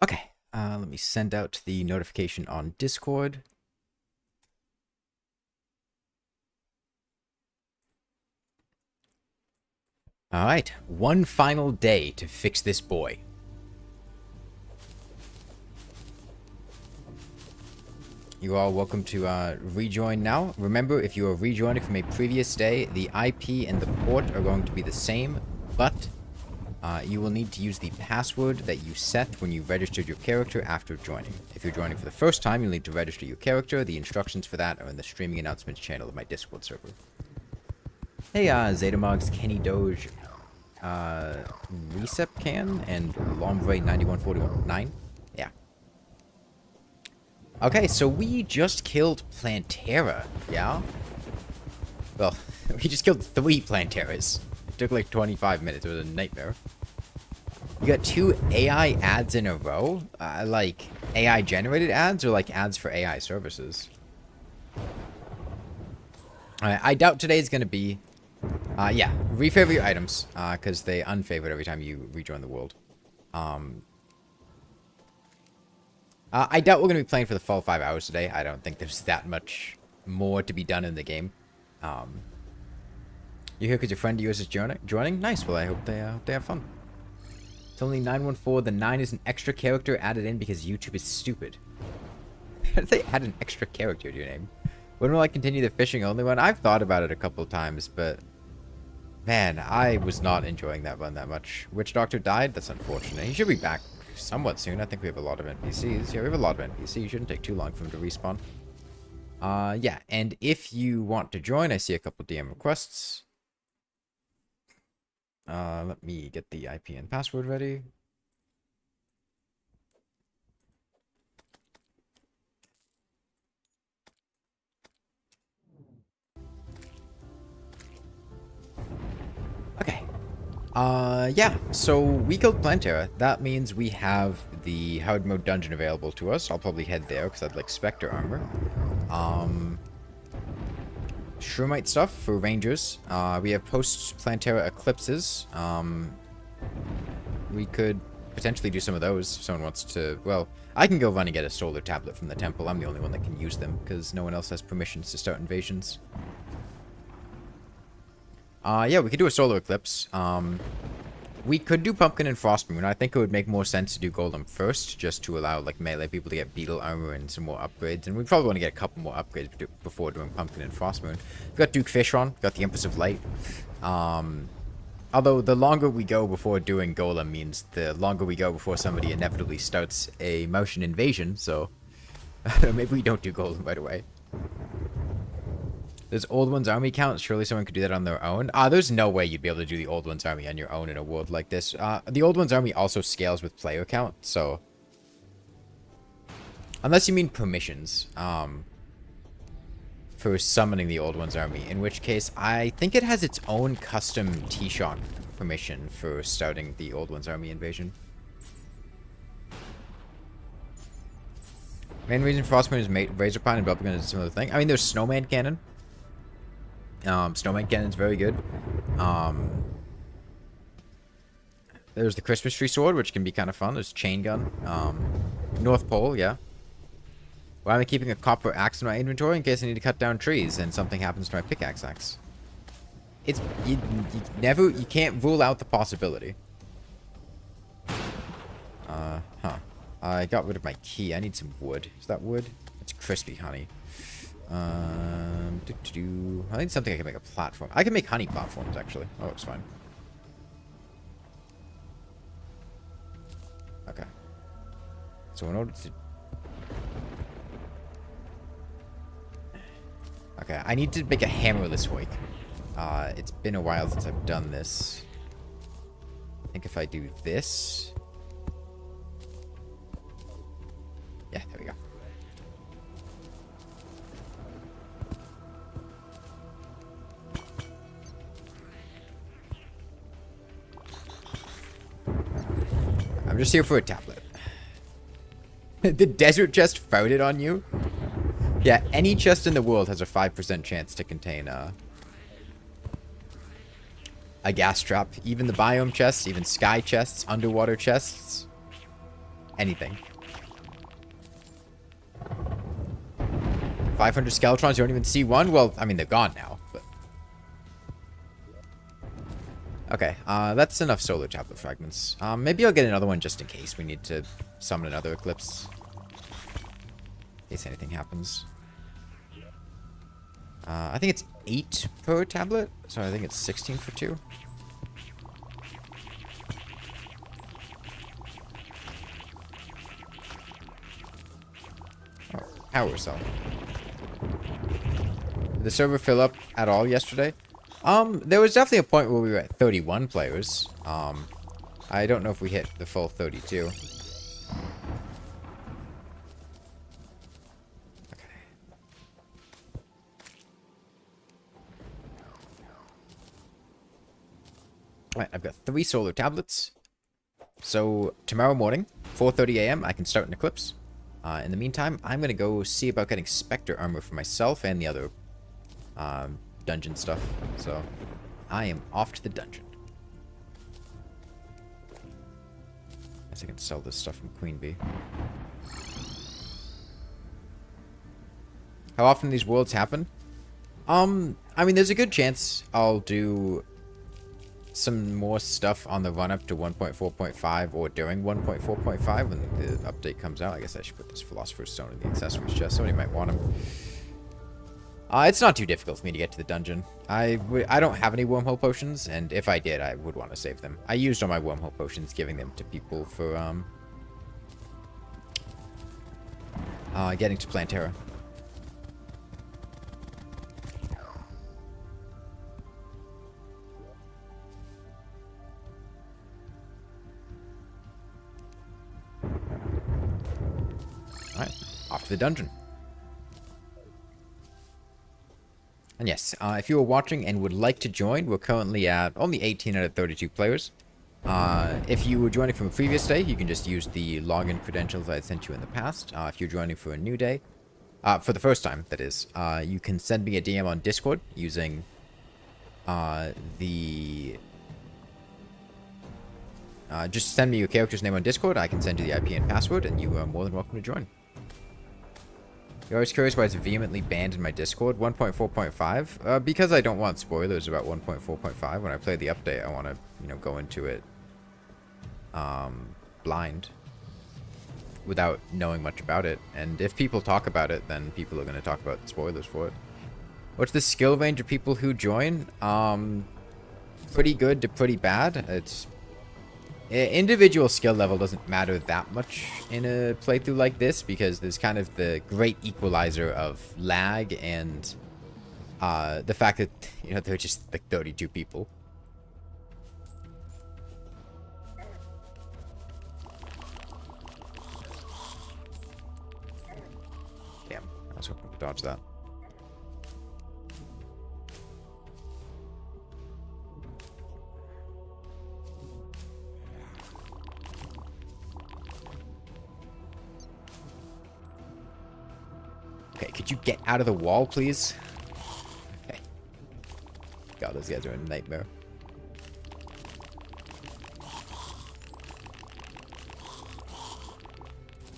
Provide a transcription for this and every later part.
Okay, let me send out the notification on Discord. Alright, one final day to fix this boy. You are welcome to rejoin now. Remember, if you are rejoining from a previous day, the IP and the port are going to be the same, but you will need to use the password that you set when you registered your character after joining. If you're joining for the first time, you'll need to register your character. The instructions for that are in the streaming announcements channel of my Discord server. Hey, Zetamogs, Kenny Doge, Recep Can, and Lombre 9149. Yeah. Okay, so we just killed Plantera, yeah? Well, we just killed 3 Planteras. It took like 25 minutes. It was a nightmare. You got 2 AI ads in a row? Like AI generated ads or like ads for AI services? I doubt today's going to be... yeah, refavor your items, because they unfavored every time you rejoin the world. I doubt we're going to be playing for the full 5 hours today. I don't think there's that much more to be done in the game. You're here because your friend of yours is joining? Nice, well I hope they have fun. It's only 914. The 9 is an extra character added in because YouTube is stupid. How did they add an extra character to your name? When will I continue the fishing only one? I've thought about it a couple of times, but... Man, I was not enjoying that one that much. Witch Doctor died? That's unfortunate. He should be back somewhat soon. I think we have a lot of NPCs. Yeah, we have a lot of NPCs. Shouldn't take too long for him to respawn. Yeah, and if you want to join, I see a couple DM requests. Let me get the IP and password ready. Okay. Yeah, so we killed Plantera. That means we have the hard mode dungeon available to us. I'll probably head there because I'd like Spectre armor. Shroomite stuff for rangers. We have post-plantera eclipses. We could potentially do some of those if someone wants to. Well, I can go run and get a solar tablet from the temple. I'm the only one that can use them because no one else has permissions to start invasions. Yeah, we could do a solar eclipse. We could do Pumpkin and Frost Moon. I think it would make more sense to do Golem first, just to allow like melee people to get beetle armor and some more upgrades. And we probably want to get a couple more upgrades before doing Pumpkin and Frost Moon. We've got Duke Fishron, we've got the Empress of Light. Although the longer we go before doing Golem means the longer we go before somebody inevitably starts a Martian invasion. So maybe we don't do Golem right away. There's Old One's army count. Surely someone could do that on their own. There's no way you'd be able to do the Old One's army on your own in a world like this. The Old One's army also scales with player count, so... Unless you mean permissions, for summoning the Old One's army. In which case, I think it has its own custom T-Shock permission for starting the Old One's army invasion. Main reason Frostmoon is Razorpine and Bubblegum is a similar thing. I mean, there's Snowman Cannon. Snowman Cannon's very good. There's the Christmas Tree Sword, which can be kind of fun. There's Chain Gun. North Pole, yeah. Why am I keeping a copper axe in my inventory? In case I need to cut down trees and something happens to my pickaxe axe. It's... You can't rule out the possibility. I got rid of my key. I need some wood. Is that wood? It's crispy honey. I need something I can make a platform. I can make honey platforms, actually. That looks fine. Okay. So in order to... Okay, I need to make a hammer this week. It's been a while since I've done this. I think if I do this... Yeah, there we go. I'm just here for a tablet. The desert chest farted on you? Yeah, any chest in the world has a 5% chance to contain a gas trap. Even the biome chests, even sky chests, underwater chests. anything. 500 Skeletrons, you don't even see one? Well, I mean, they're gone now, but... Okay, that's enough solar tablet fragments. Maybe I'll get another one just in case we need to summon another eclipse. In case anything happens. I think it's 8 per tablet, so I think it's 16 for 2. Oh, power cell. Did the server fill up at all yesterday? There was definitely a point where we were at 31 players. I don't know if we hit the full 32. Okay. Alright, I've got 3 solar tablets. So, tomorrow morning, 4:30 a.m., I can start an eclipse. In the meantime, I'm going to go see about getting Spectre armor for myself and the other dungeon stuff. So, I am off to the dungeon. Guess I can sell this stuff from Queen Bee. How often these worlds happen? I mean, there's a good chance I'll do some more stuff on the run-up to 1.4.5 or during 1.4.5 when the update comes out. I guess I should put this Philosopher's Stone in the accessories chest. Somebody might want them. It's not too difficult for me to get to the dungeon. I don't have any wormhole potions, and if I did, I would want to save them. I used all my wormhole potions, giving them to people for getting to Plantera. Alright, off to the dungeon. And yes, if you are watching and would like to join, we're currently at only 18 out of 32 players. If you were joining from a previous day, you can just use the login credentials I sent you in the past. If you're joining for a new day, for the first time, that is, you can send me a DM on Discord using just send me your character's name on Discord. I can send you the IP and password, and you are more than welcome to join. You're always curious why it's vehemently banned in my Discord. 1.4.5? Because I don't want spoilers about 1.4.5. When I play the update, I want to, go into it blind without knowing much about it. And if people talk about it, then people are going to talk about spoilers for it. What's the skill range of people who join? Pretty good to pretty bad. It's... Individual skill level doesn't matter that much in a playthrough like this because there's kind of the great equalizer of lag and the fact that, there are just like 32 people. Damn, I was hoping to dodge that. Okay, could you get out of the wall, please? Okay. God, those guys are a nightmare.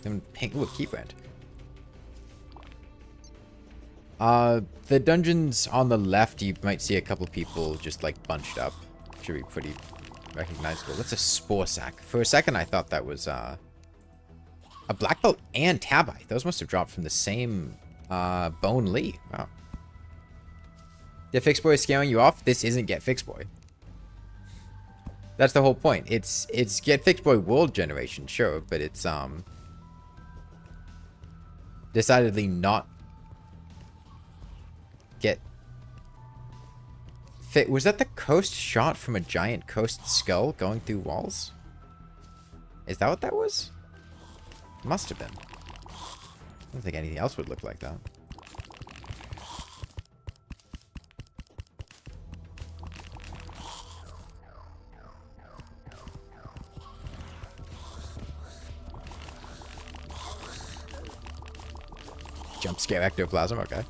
Ooh, key friend. The dungeons on the left, you might see a couple people just, like, bunched up. Should be pretty recognizable. That's a spore sack. For a second, I thought that was, a black belt and tabite. Those must have dropped from the same... Bone Lee. Wow. Get Fixed Boy is scaring you off? This isn't Get Fixed Boy. That's the whole point. It's Get Fixed Boy world generation, sure, but it's decidedly not Get Fit. Was that the coast shot from a giant coast skull going through walls? Is that what that was? Must have been. I don't think anything else would look like that. Jump scare ectoplasm, okay.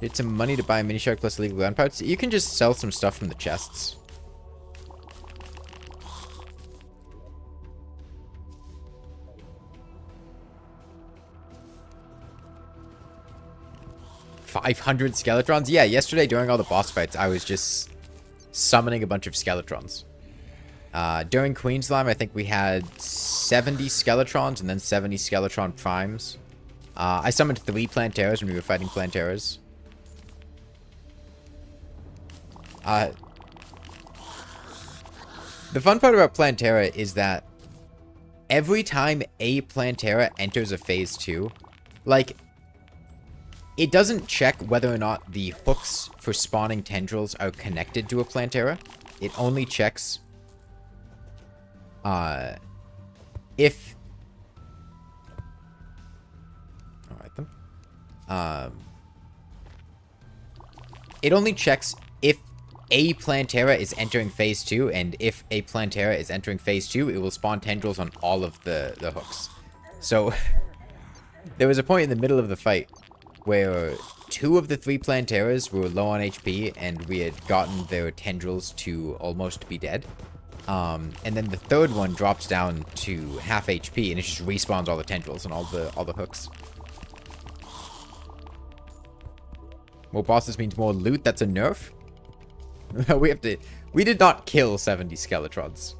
Need some money to buy a mini shark plus illegal gun parts. You can just sell some stuff from the chests. 500 Skeletrons? Yeah, yesterday during all the boss fights, I was just summoning a bunch of Skeletrons. During Queen Slime, I think we had 70 Skeletrons and then 70 Skeletron Primes. I summoned 3 Planteras when we were fighting Planteras. The fun part about Plantera is that every time a Plantera enters a phase 2, like, it doesn't check whether or not the hooks for spawning tendrils are connected to a Plantera. It only checks if... Alright then. It only checks if a Plantera is entering phase 2, and if a Plantera is entering phase 2, it will spawn tendrils on all of the hooks. So, there was a point in the middle of the fight where 2 of the 3 Planteras were low on HP, and we had gotten their tendrils to almost be dead. And then the 3rd one drops down to half HP, and it just respawns all the tendrils and all the hooks. More bosses means more loot. That's a nerf. We did not kill 70 Skeletrons.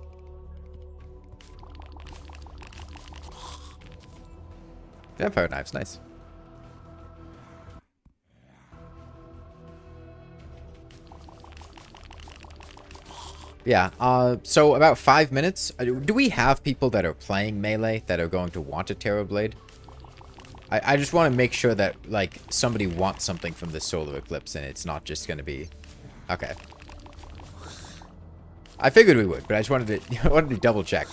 Vampire knives, nice. Yeah, so about 5 minutes. Do we have people that are playing Melee that are going to want a Terror Blade? I just want to make sure that, like, somebody wants something from this solar eclipse and it's not just going to be... Okay. I figured we would, but I just wanted to double check.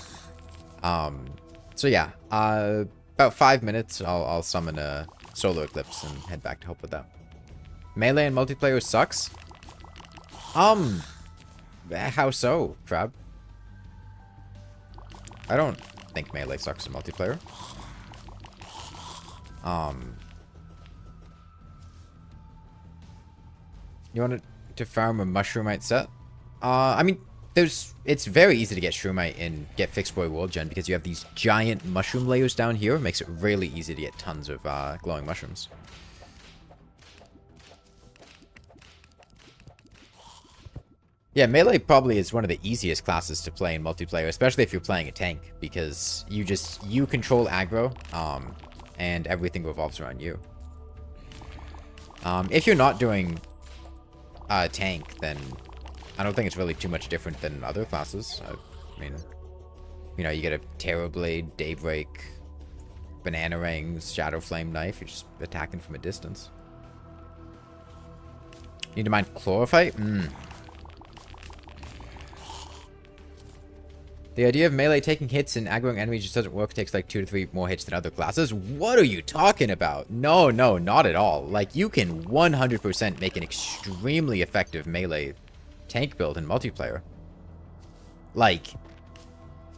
So yeah, about 5 minutes, I'll summon a solar eclipse and head back to help with that. Melee and multiplayer sucks? How so, Crab? I don't think Melee sucks in multiplayer. You want to farm a Mushroomite set? I mean, it's very easy to get Shroomite in Get Fixed Boy World Gen because you have these giant mushroom layers down here. It makes it really easy to get tons of glowing mushrooms. Yeah, Melee probably is one of the easiest classes to play in multiplayer, especially if you're playing a tank, because you control aggro, and everything revolves around you. If you're not doing tank, then I don't think it's really too much different than other classes. I mean, you know, you get a Terror Blade, Daybreak, Banana Rings, Shadow Flame Knife. You're just attacking from a distance. Need to mine Chlorophyte? The idea of Melee taking hits and aggroing enemies just doesn't work. It takes like 2 to 3 more hits than other classes. What are you talking about? No, not at all. Like, you can 100% make an extremely effective Melee tank build in multiplayer. Like,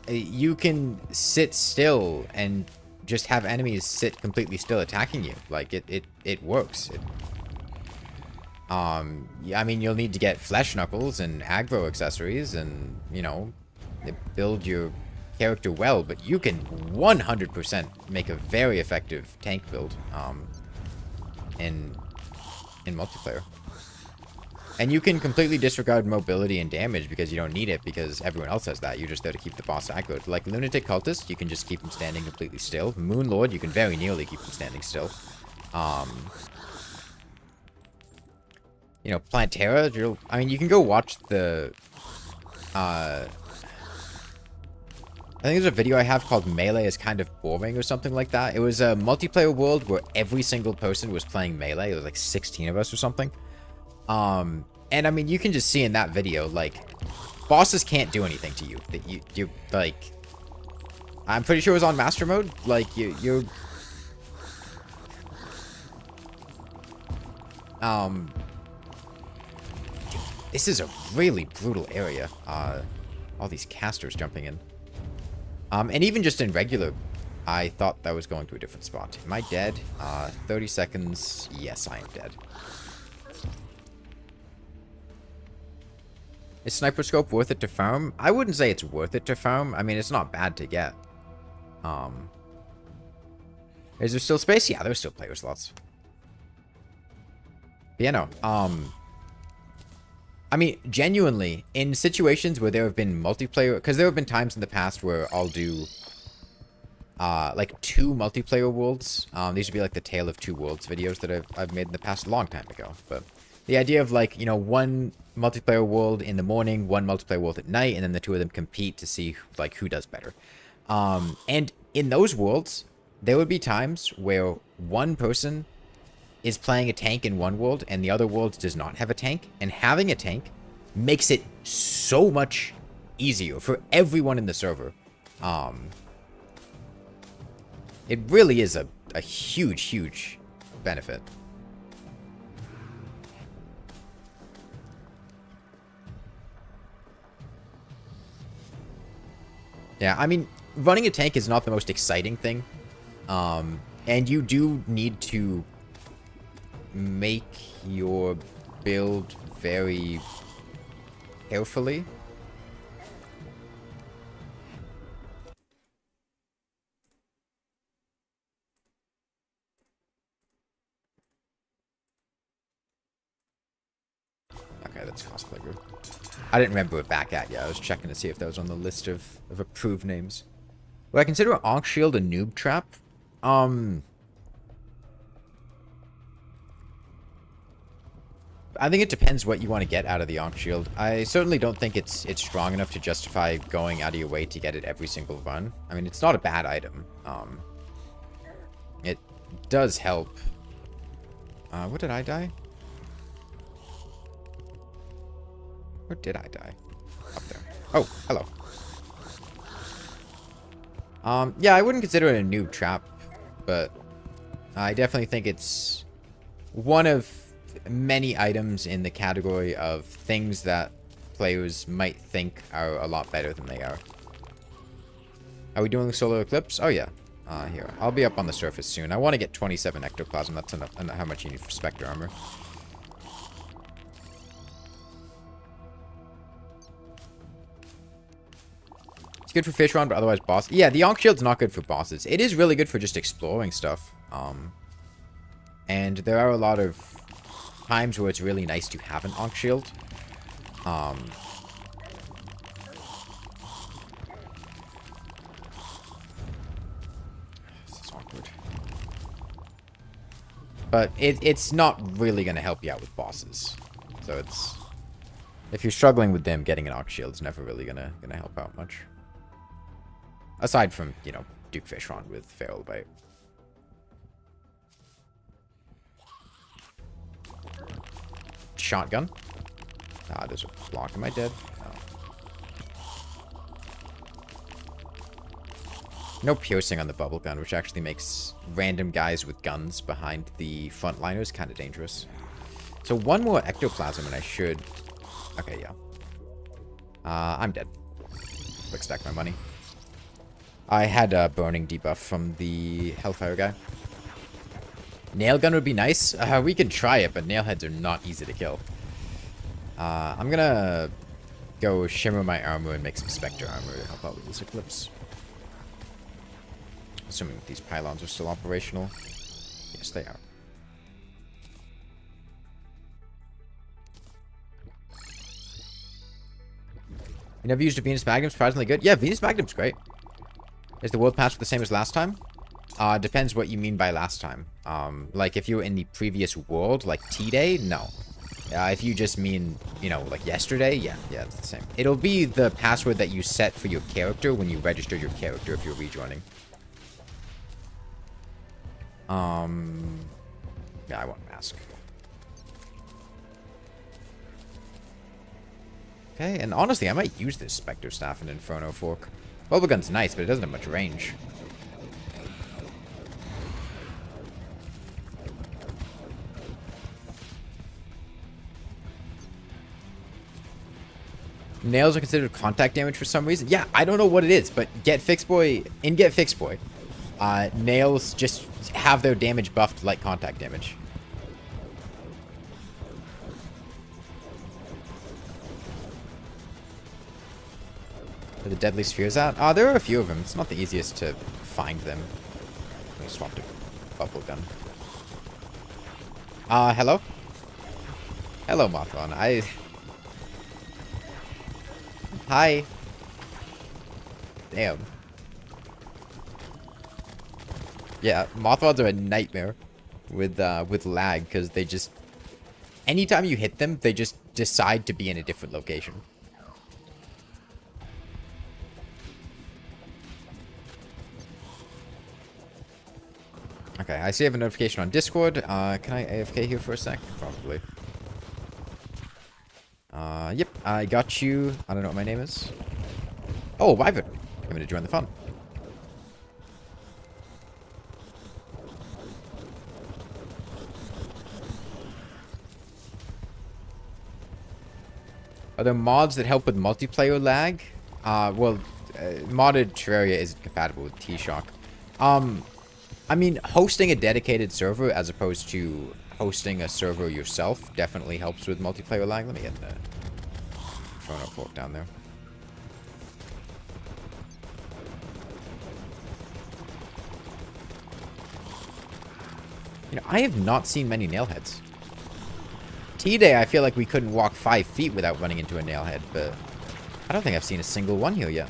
you can sit still and just have enemies sit completely still attacking you. Like, it works. Yeah, I mean, you'll need to get Flesh Knuckles and aggro accessories and, you know, build your character well, but you can 100% make a very effective tank build in multiplayer. And you can completely disregard mobility and damage because you don't need it because everyone else has that. You're just there to keep the boss aggroed. Like Lunatic Cultist, you can just keep him standing completely still. Moon Lord, you can very nearly keep him standing still. You know, Plantera, I mean, you can go watch the I think there's a video I have called Melee is kind of boring or something like that. It was a multiplayer world where every single person was playing Melee. There was like 16 of us or something. And I mean, you can just see in that video, like, bosses can't do anything to you. That you like, I'm pretty sure it was on master mode. Like, you're this is a really brutal area. All these casters jumping in. And even just in regular, I thought that was going to a different spot. Am I dead? 30 seconds. Yes, I am dead. Is Sniper Scope worth it to farm? I wouldn't say it's worth it to farm. I mean, it's not bad to get. Is there still space? Yeah, there's still player slots. But yeah, no. I mean, genuinely, in situations where there have been multiplayer, because there have been times in the past where I'll do, like 2 multiplayer worlds. These would be like the Tale of Two Worlds videos that I've made in the past a long time ago. But the idea of like, you know, 1 multiplayer world in the morning, 1 multiplayer world at night, and then the 2 of them compete to see like who does better. And in those worlds, there would be times where one person is playing a tank in one world and the other world does not have a tank, and having a tank makes it so much easier for everyone in the server. It really is a huge benefit. Yeah, I mean, running a tank is not the most exciting thing. And you do need to make your build very carefully. Okay, that's cosplay group. I didn't remember it back at yet. I was checking to see if that was on the list of approved names. Would I consider Ankh Shield a noob trap? I think it depends what you want to get out of the Ankh Shield. I certainly don't think it's strong enough to justify going out of your way to get it every single run. I mean, it's not a bad item. It does help. What did I die? Where did I die? Up there. Oh, hello. Yeah, I wouldn't consider it a noob trap, but I definitely think it's one of many items in the category of things that players might think are a lot better than they are. Are we doing the solar eclipse? Oh, yeah. Here. I'll be up on the surface soon. I want to get 27 ectoplasm. That's enough, how much you need for Spectre armor. It's good for Fishron, but otherwise boss. Yeah, the Ankh Shield's not good for bosses. It is really good for just exploring stuff. And there are a lot of times where it's really nice to have an Ankh Shield. This is awkward. But it's not really going to help you out with bosses. So it's... if you're struggling with them, getting an Ankh Shield is never really gonna help out much. Aside from, you know, Duke Fishron with Feral Bite. Shotgun. Ah, there's a block. Am I dead? No piercing on the bubble gun, which actually makes random guys with guns behind the frontliners kind of dangerous. So 1 more ectoplasm and I should... okay, yeah. I'm dead. Quick stack my money. I had a burning debuff from the Hellfire guy. Nail gun would be nice. We could try it, but nail heads are not easy to kill. I'm gonna go shimmer my armor and make some Spectre armor to help out with this eclipse. Assuming these pylons are still operational. Yes, they are. You never used a Venus Magnum? Surprisingly good. Yeah, Venus Magnum's great. Is the world pass the same as last time? Depends what you mean by last time. Like if you were in the previous world, like T-Day, no. If you just mean, you know, like yesterday, yeah, it's the same. It'll be the password that you set for your character when you register your character if you're rejoining. Yeah, I want mask. Okay, and honestly, I might use this Spectre Staff and Inferno Fork. Bubblegun's nice, but it doesn't have much range. Nails are considered contact damage for some reason. Yeah, I don't know what it is, but in Get Fixed Boi, nails just have their damage buffed like contact damage. Where the deadly spheres at? There are a few of them. It's not the easiest to find them. Let me swap to bubble gun. Hello? Hello, Mothron. Hi. Damn. Yeah, Mothrods are a nightmare with lag, because they just... Anytime you hit them, they just decide to be in a different location. Okay, I see I have a notification on Discord. Can I AFK here for a sec? Probably. Yep, I got you. I don't know what my name is. Oh, Wyvern. Coming to join the fun. Are there mods that help with multiplayer lag? Modded Terraria isn't compatible with T-Shock. I mean, hosting a dedicated server as opposed to hosting a server yourself definitely helps with multiplayer lag. Let me get the Inferno Fork down there. You know, I have not seen many nailheads. T-Day, I feel like we couldn't walk 5 feet without running into a nailhead, but I don't think I've seen a single one here yet.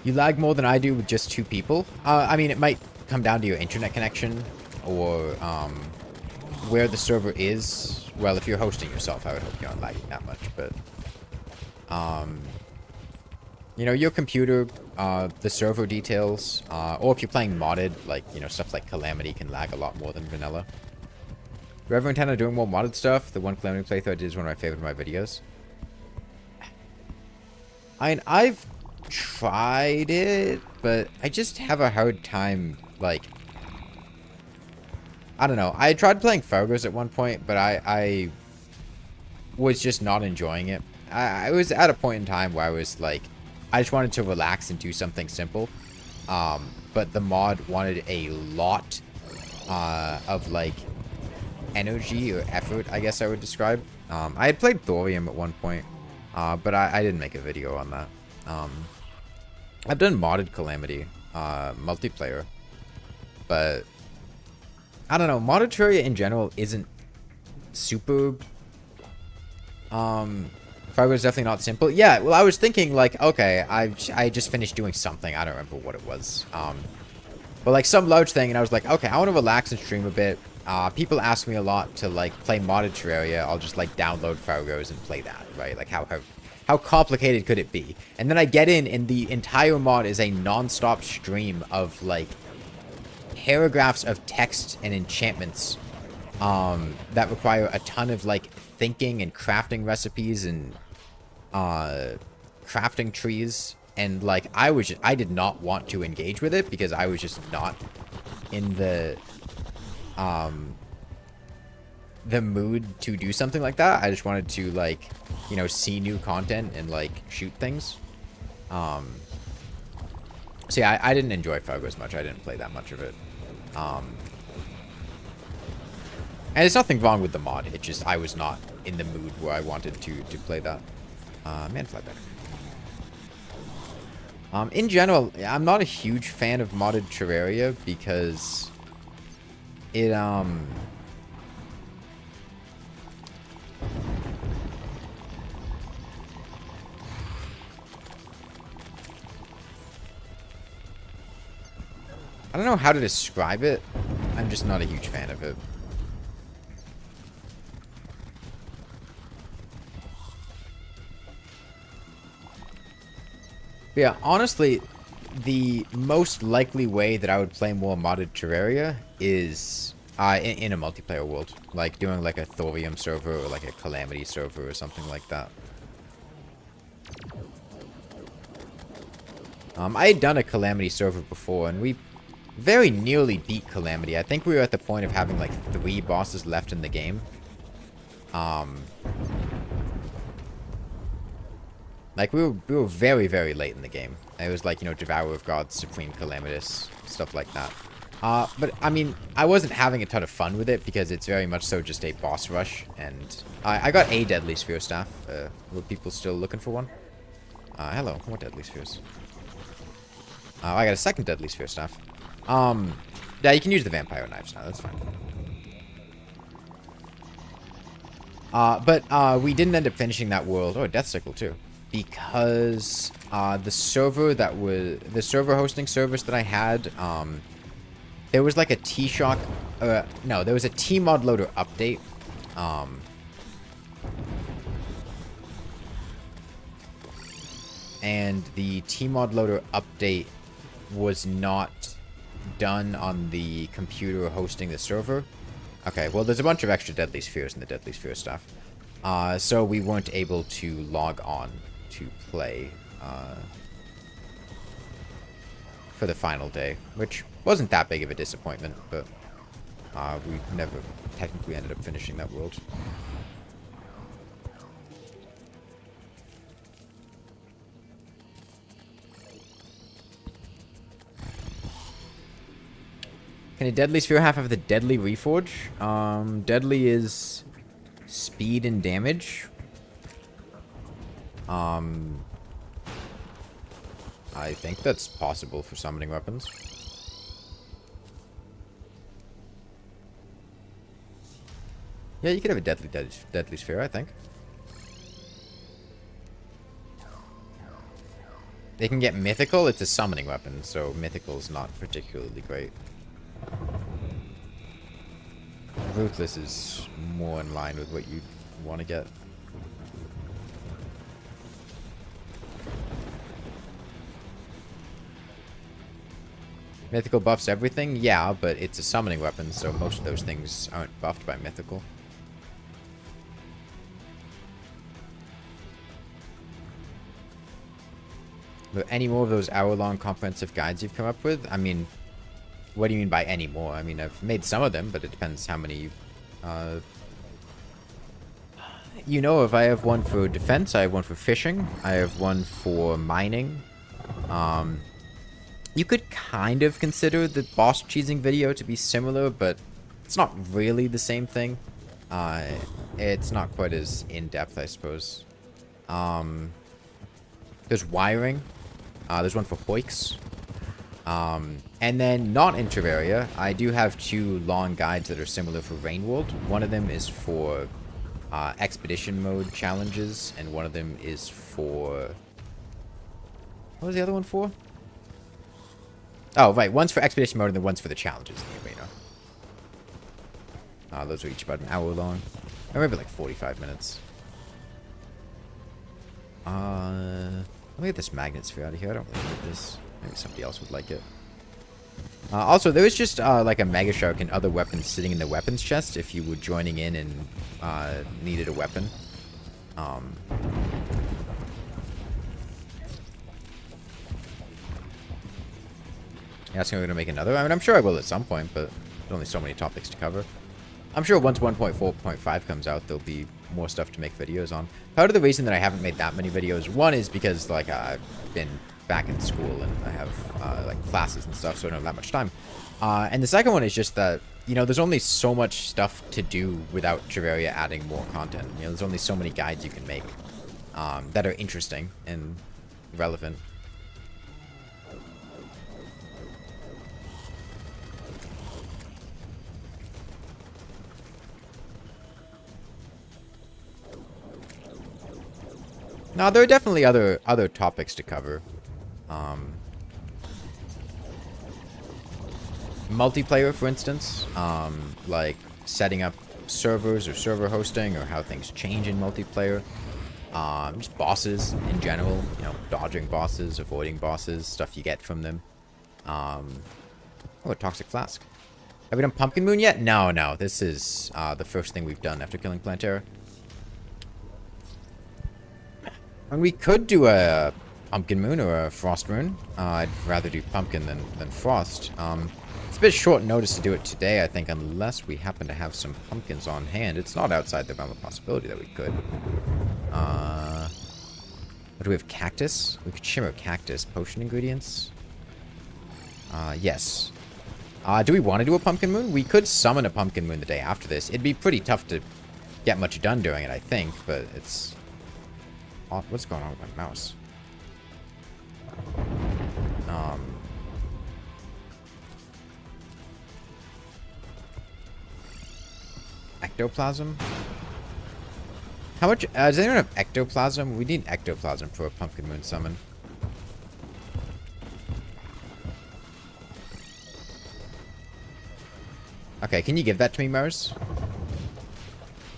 You lag more than I do with just 2 people. I mean, it might come down to your internet connection or where the server is. Well, if you're hosting yourself, I would hope you aren't lagging that much. But, you know, your computer, the server details, or if you're playing modded, like, you know, stuff like Calamity can lag a lot more than vanilla. Do you ever intend on doing more modded stuff? The one Calamity playthrough I did is one of my favorite of my videos. I mean, I've tried it, but I just have a hard time, like, I don't know. I tried playing Fargo's at one point, but I was just not enjoying it. I was at a point in time where I was like, I just wanted to relax and do something simple. But the mod wanted a lot of, like, energy or effort, I guess I would describe. I had played Thorium at one point, but I didn't make a video on that. I've done modded Calamity multiplayer, but I don't know. Modded Terraria in general isn't super. Fargo's definitely not simple. Yeah, well, I was thinking like, okay, I just finished doing something. I don't remember what it was. But like some large thing, and I was like, okay, I want to relax and stream a bit. People ask me a lot to like play modded Terraria. I'll just like download Fargo's and play that, right? Like how complicated could it be? And then I get in, and the entire mod is a non-stop stream of, like, paragraphs of text and enchantments that require a ton of, like, thinking and crafting recipes and crafting trees. And, like, I did not want to engage with it because I was just not in the mood to do something like that. I just wanted to, like, you know, see new content and, like, shoot things. So yeah, I didn't enjoy Fargo as much. I didn't play that much of it. And there's nothing wrong with the mod. It just, I was not in the mood where I wanted to play that. Man, fly better. In general, I'm not a huge fan of modded Terraria because it, I don't know how to describe it. I'm just not a huge fan of it. But yeah, honestly, the most likely way that I would play more modded Terraria is in a multiplayer world. Like doing like a Thorium server or like a Calamity server or something like that. I had done a Calamity server before, and we very nearly beat Calamity. I think we were at the point of having like 3 bosses left in the game. Like we were very, very late in the game. It was like, you know, Devourer of Gods, Supreme Calamitous, stuff like that. But I mean, I wasn't having a ton of fun with it because it's very much so just a boss rush. And I got a Deadly Sphere staff. Were people still looking for one? Hello, more Deadly Spheres. I got a second Deadly Sphere staff. Yeah, you can use the Vampire Knives now, that's fine. But we didn't end up finishing that world. Oh, Death Sickle too. Because the server hosting service that I had, there was like a T-Shock, no, there was a T-Mod Loader update. And the T-Mod Loader update was not done on the computer hosting the server. Okay, well, there's a bunch of extra Deadly Spheres in the Deadly Sphere stuff. So we weren't able to log on to play for the final day, which wasn't that big of a disappointment, but we never technically ended up finishing that world. Can a Deadly Sphere have the Deadly Reforge? Deadly is speed and damage. I think that's possible for summoning weapons. Yeah, you could have a Deadly Sphere, I think. They can get Mythical. It's a summoning weapon, so Mythical's not particularly great. Ruthless is more in line with what you want to get. Mythical buffs everything? Yeah, but it's a summoning weapon, so most of those things aren't buffed by Mythical. But any more of those hour-long comprehensive guides you've come up with? I mean, what do you mean by any more? I mean, I've made some of them, but it depends how many you've... you know, if I have one for defense, I have one for fishing, I have one for mining. You could kind of consider the boss cheesing video to be similar, but it's not really the same thing. It's not quite as in-depth, I suppose. There's wiring. There's one for hoiks. And then, not in Terraria, I do have 2 long guides that are similar for Rainworld. One of them is for expedition mode challenges, and one of them is for... What was the other one for? Oh, right. One's for expedition mode, and then one's for the challenges in the arena. Those are each about an hour long. Or maybe like 45 minutes. Let me get this magnet sphere out of here. I don't really need this. Maybe somebody else would like it. Also, there was just like a Mega Shark and other weapons sitting in the weapons chest if you were joining in and needed a weapon. Yeah, so we're going to make another. I mean, I'm sure I will at some point, but there's only so many topics to cover. I'm sure once 1.4.5 comes out, there'll be more stuff to make videos on. Part of the reason that I haven't made that many videos, one is because, like, I've been back in school and I have, like, classes and stuff, so I don't have that much time. And the second one is just that, you know, there's only so much stuff to do without Terraria adding more content. You know, there's only so many guides you can make that are interesting and relevant. No, there are definitely other topics to cover. Multiplayer, for instance, like setting up servers or server hosting, or how things change in multiplayer. Just bosses in general, you know, dodging bosses, avoiding bosses, stuff you get from them. Oh, a toxic flask. Have we done Pumpkin Moon yet? No, no. This is the first thing we've done after killing Plantera. And we could do a Pumpkin Moon or a Frost Moon. I'd rather do Pumpkin than Frost. It's a bit short notice to do it today, I think, unless we happen to have some pumpkins on hand. It's not outside the realm of possibility that we could. What do we have? Cactus? We could shimmer cactus. Potion ingredients? Yes. Do we want to do a pumpkin moon? We could summon a pumpkin moon the day after this. It'd be pretty tough to get much done doing it, I think, but it's... Oh, what's going on with my mouse? Ectoplasm? How much... does anyone have ectoplasm? We need ectoplasm for a pumpkin moon summon. Okay, can you give that to me, Mars?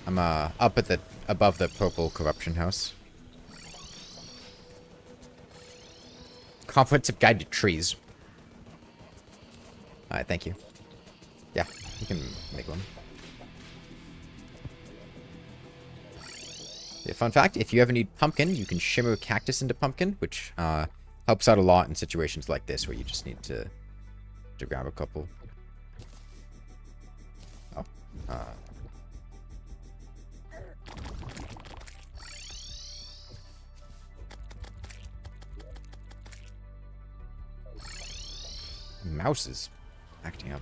I'm up at the... above the purple corruption house. Comprehensive guide to trees. Alright, thank you. Yeah, you can make one. Yeah, fun fact, if you ever need pumpkin, you can shimmer cactus into pumpkin, which helps out a lot in situations like this where you just need to grab a couple. Oh. Mouse is acting up.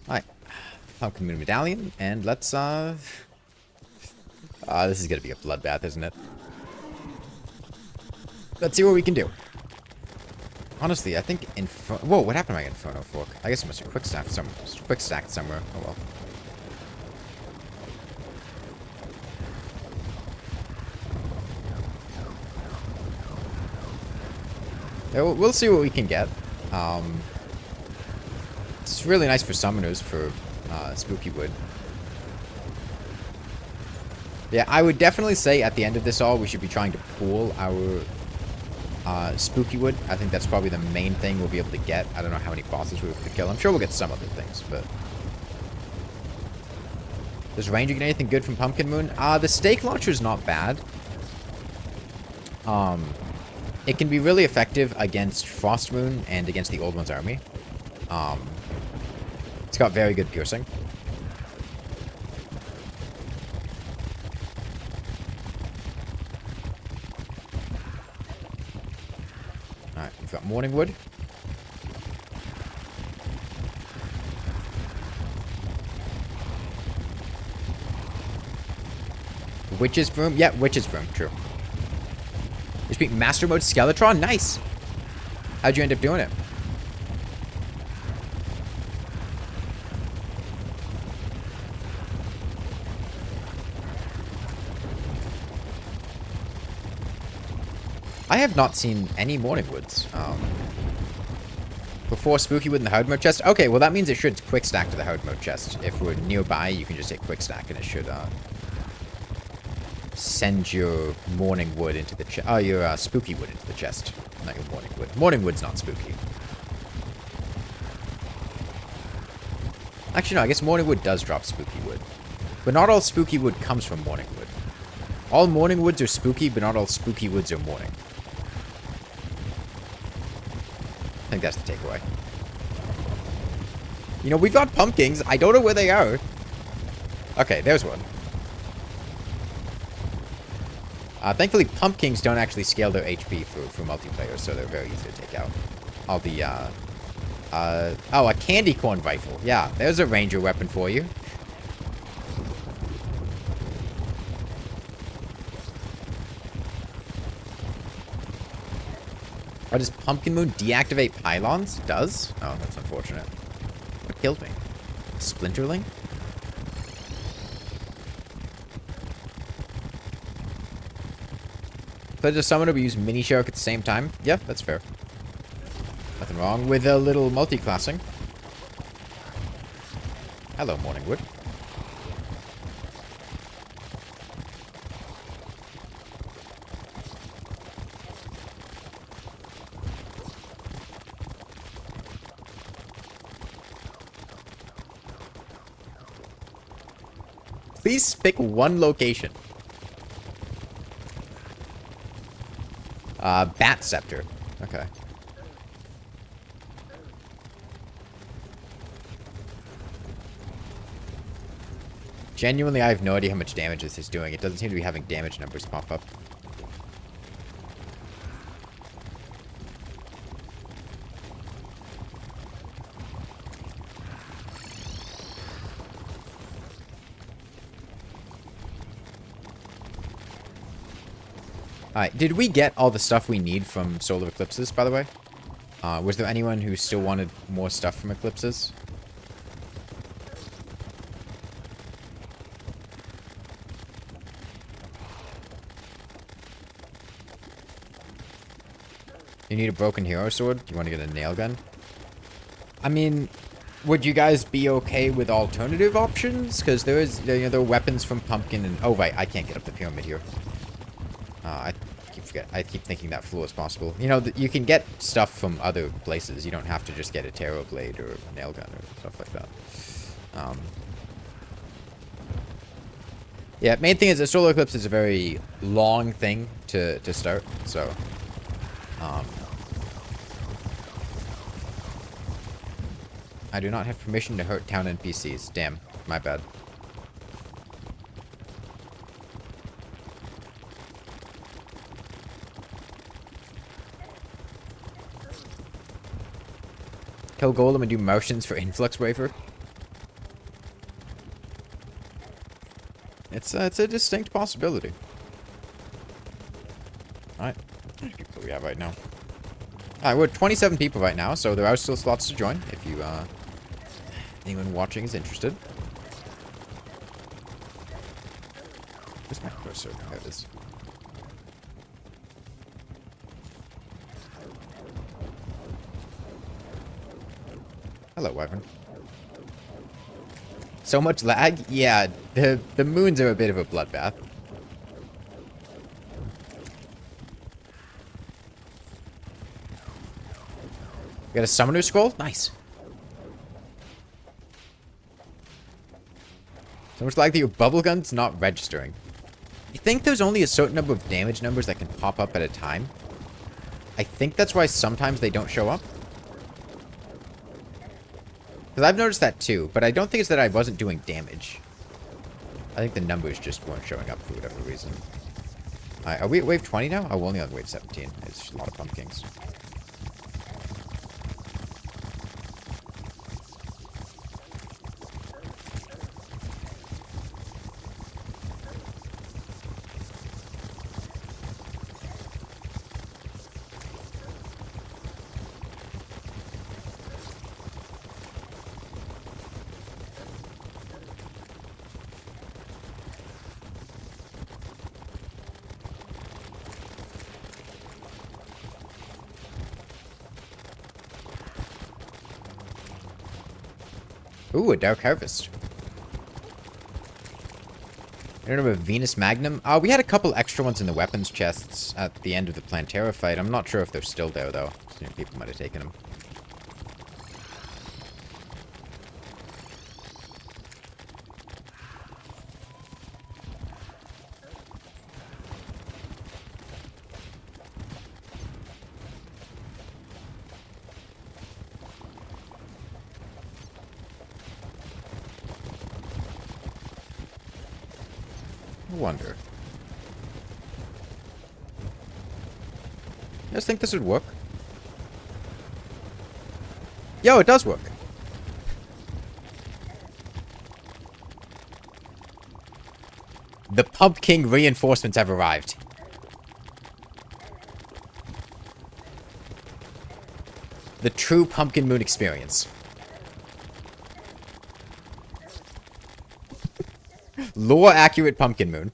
Alright. Pumpkin Moon Medallion, and let's, this is gonna be a bloodbath, isn't it? Let's see what we can do. Honestly, I think whoa, what happened to my Inferno Fork? I guess it must be quick stacked somewhere. Oh well. Yeah, we'll see what we can get. It's really nice for summoners for Spooky Wood. Yeah, I would definitely say at the end of this all, we should be trying to pool our Spooky Wood. I think that's probably the main thing we'll be able to get. I don't know how many bosses we'll be able to kill. I'm sure we'll get some other things, but... Does Ranger get anything good from Pumpkin Moon? The Stake Launcher is not bad. It can be really effective against Frost Moon and against the Old One's army. It's got very good piercing. Alright, we've got Morning Wood. Witch's Broom? Yeah, Witch's Broom, true. You speak Master Mode Skeletron? Nice! How'd you end up doing it? I have not seen any Morning Woods. Before Spooky Wood in the hard mode chest? Okay, well that means it should quick stack to the hard mode chest. If we're nearby, you can just hit quick stack and it should send your Morning Wood into the chest. Oh, your Spooky Wood into the chest. Not your Morning Wood. Morning Wood's not spooky. Actually, no, I guess Morning Wood does drop Spooky Wood. But not all Spooky Wood comes from Morning Wood. All Morning Woods are spooky, but not all Spooky Woods are morning. I think that's the takeaway. You know, we've got pumpkins. I don't know where they are. Okay, there's one. Thankfully, pumpkins don't actually scale their HP for multiplayer, so they're very easy to take out. All the, oh, a candy corn rifle. Yeah, there's a ranger weapon for you. Or does Pumpkin Moon deactivate pylons? It does? Oh, that's unfortunate. What killed me? Splinterling? Pledge a summoner, we use Mini Shark at the same time. Yeah, that's fair. Nothing wrong with a little multi-classing. Hello, Morningwood. Please pick one location. Bat Scepter. Okay. Genuinely, I have no idea how much damage this is doing. It doesn't seem to be having damage numbers pop up. Alright, did we get all the stuff we need from solar eclipses, by the way? Was there anyone who still wanted more stuff from eclipses? You need a broken hero sword? Do you want to get a nail gun? I mean, would you guys be okay with alternative options? Because there are weapons from pumpkin and... Oh, right, I can't get up the pyramid here. I keep thinking that floor is possible. You know, you can get stuff from other places. You don't have to just get a tarot blade or a nail gun or stuff like that. Yeah, main thing is a solar eclipse is a very long thing to start, so... I do not have permission to hurt town NPCs. Damn, my bad. Kill Golem and do motions for influx wafer. It's a distinct possibility. Alright. How many people do we have right now? Alright, we're 27 people right now, so there are still slots to join if you, anyone watching is interested. Where's my cursor? There it is. Hello, Wyvern. So much lag? Yeah, the moons are a bit of a bloodbath. We got a summoner scroll? Nice. So much like that your bubble gun's not registering. You think there's only a certain number of damage numbers that can pop up at a time? I think that's why sometimes they don't show up. Because I've noticed that too, but I don't think it's that I wasn't doing damage. I think the numbers just weren't showing up for whatever reason. Alright, are we at wave 20 now? Oh, we're only on wave 17. It's a lot of pumpkins. Ooh, a Dark Harvest. I don't know about Venus Magnum. We had a couple extra ones in the weapons chests at the end of the Plantera fight. I'm not sure if they're still there, though. People might have taken them. Wonder. You guys think this would work? Yo, it does work. The Pumpkin reinforcements have arrived. The true Pumpkin Moon experience. Lore-accurate Pumpkin Moon.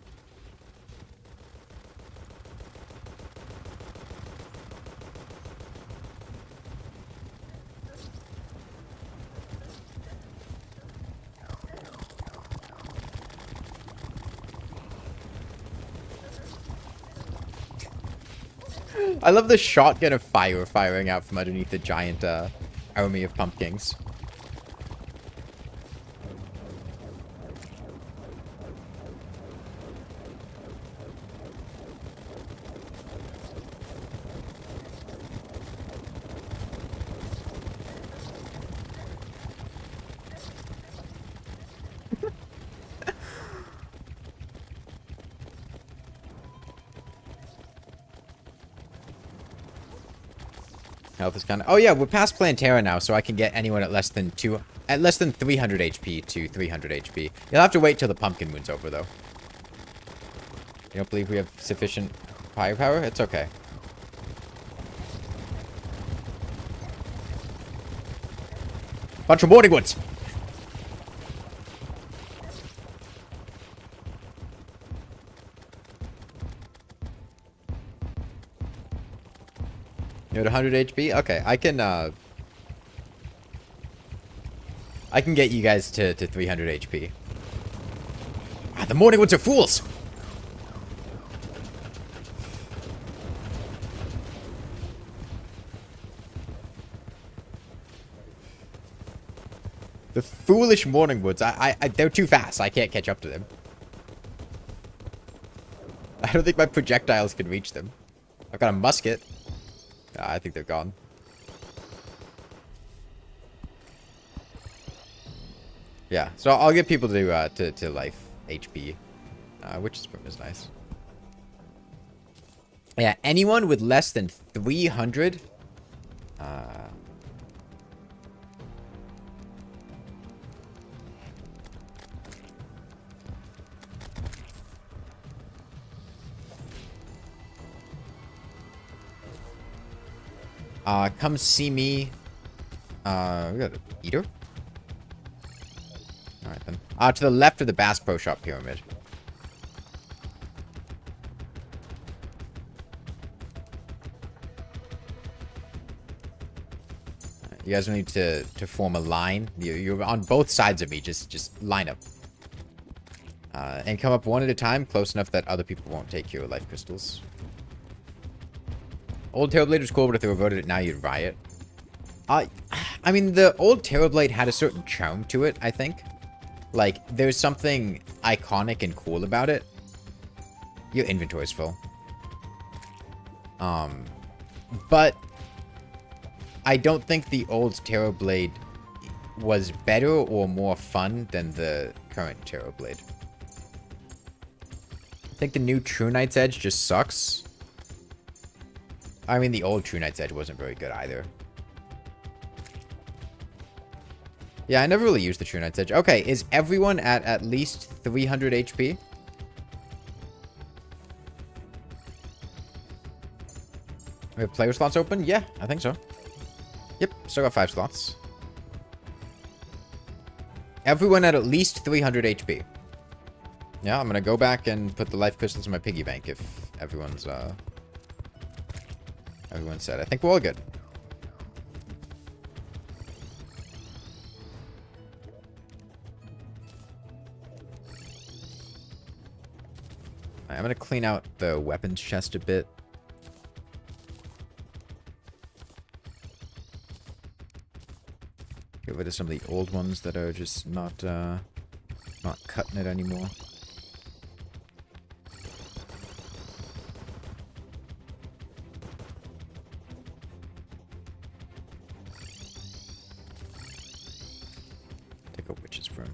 I love the shotgun of fire firing out from underneath the giant army of pumpkins. Health is kind of... Oh yeah, we're past Plantera now, so I can get anyone at less than 300 HP to 300 HP. You'll have to wait till the pumpkin moon's over, though. You don't believe we have sufficient firepower? It's okay. Bunch of morning woods! You're at 100 HP? Okay, I can get you guys to 300 HP. Ah, the morning woods are fools! The foolish morning woods. They're too fast. I can't catch up to them. I don't think my projectiles can reach them. I've got a musket. I think they're gone. Yeah, so I'll get people to life HP, which is nice. Yeah, anyone with less than 300. Come see me. We got an eater. All right then. To the left of the Bass Pro Shop pyramid. You guys need to form a line. You're on both sides of me. Just line up. And come up one at a time, close enough that other people won't take your life crystals. Old Terrorblade was cool, but if they reverted it now, you'd riot. I mean, the old Terrorblade had a certain charm to it, I think. Like, there's something iconic and cool about it. Your inventory's full. But I don't think the old Terrorblade was better or more fun than the current Terrorblade. I think the new True Knight's Edge just sucks. I mean, the old True Knight's Edge wasn't very good either. Yeah, I never really used the True Knight's Edge. Okay, is everyone at least 300 HP? We have player slots open? Yeah, I think so. Yep, still got 5 slots. Everyone at least 300 HP. Yeah, I'm gonna go back and put the life crystals in my piggy bank if everyone's said. I think we're all good. I'm gonna clean out the weapons chest a bit. Get rid of some of the old ones that are just not cutting it anymore. Take a witch's broom.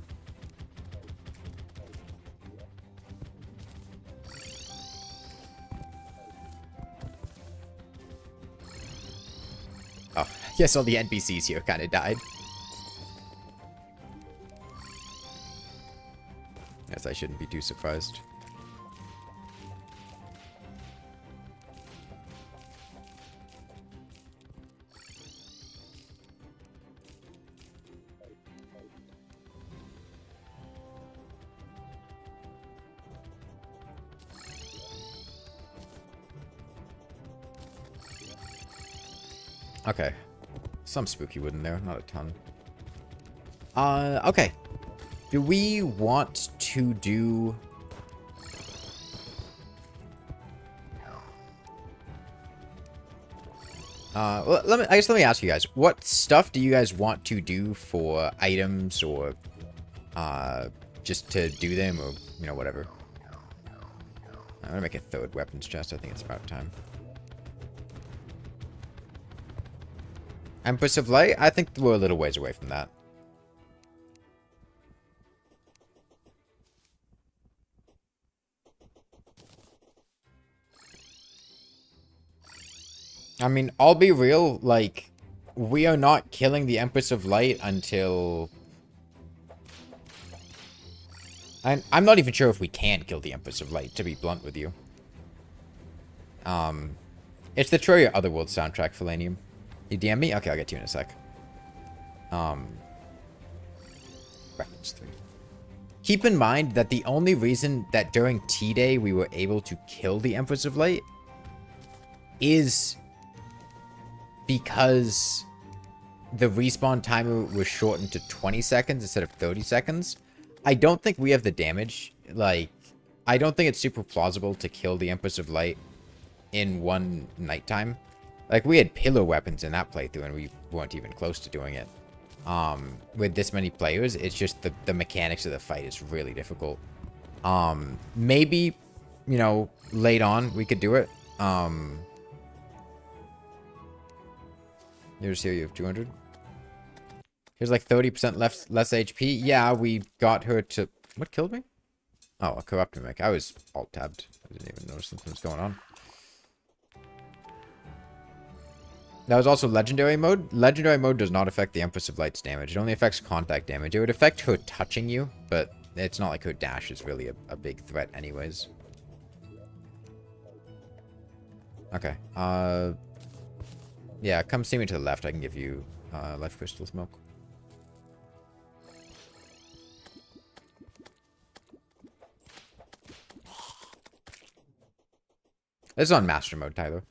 Oh, yes, all the NPCs here kind of died. Guess I shouldn't be too surprised. Okay. Some spooky wood in there, not a ton. Okay. Do we want to do... well, I guess let me ask you guys. What stuff do you guys want to do for items or, just to do them or, you know, whatever? I'm gonna make a third weapons chest. I think it's about time. Empress of Light? I think we're a little ways away from that. I mean, I'll be real, like, we are not killing the Empress of Light until... I'm not even sure if we can kill the Empress of Light, to be blunt with you. It's the Terraria Otherworld soundtrack, Felanium. You DM me? Okay, I'll get to you in a sec. Reference 3. Keep in mind that the only reason that during T-Day we were able to kill the Empress of Light is because the respawn timer was shortened to 20 seconds instead of 30 seconds. I don't think we have the damage. Like, I don't think it's super plausible to kill the Empress of Light in one nighttime. Like, we had pillar weapons in that playthrough and we weren't even close to doing it. With this many players, it's just the mechanics of the fight is really difficult. Maybe, you know, late on we could do it. Here's here, you have 200. Here's like 30% less HP. Yeah, we got her to... What killed me? Oh, a corrupt mimic. I was alt-tabbed. I didn't even notice something was going on. That was also legendary mode. Legendary mode does not affect the Empress of Light's damage. It only affects contact damage. It would affect her touching you, but it's not like her dash is really a big threat anyways. Okay. Yeah, come see me to the left. I can give you life crystal smoke. This is on master mode, Tyler.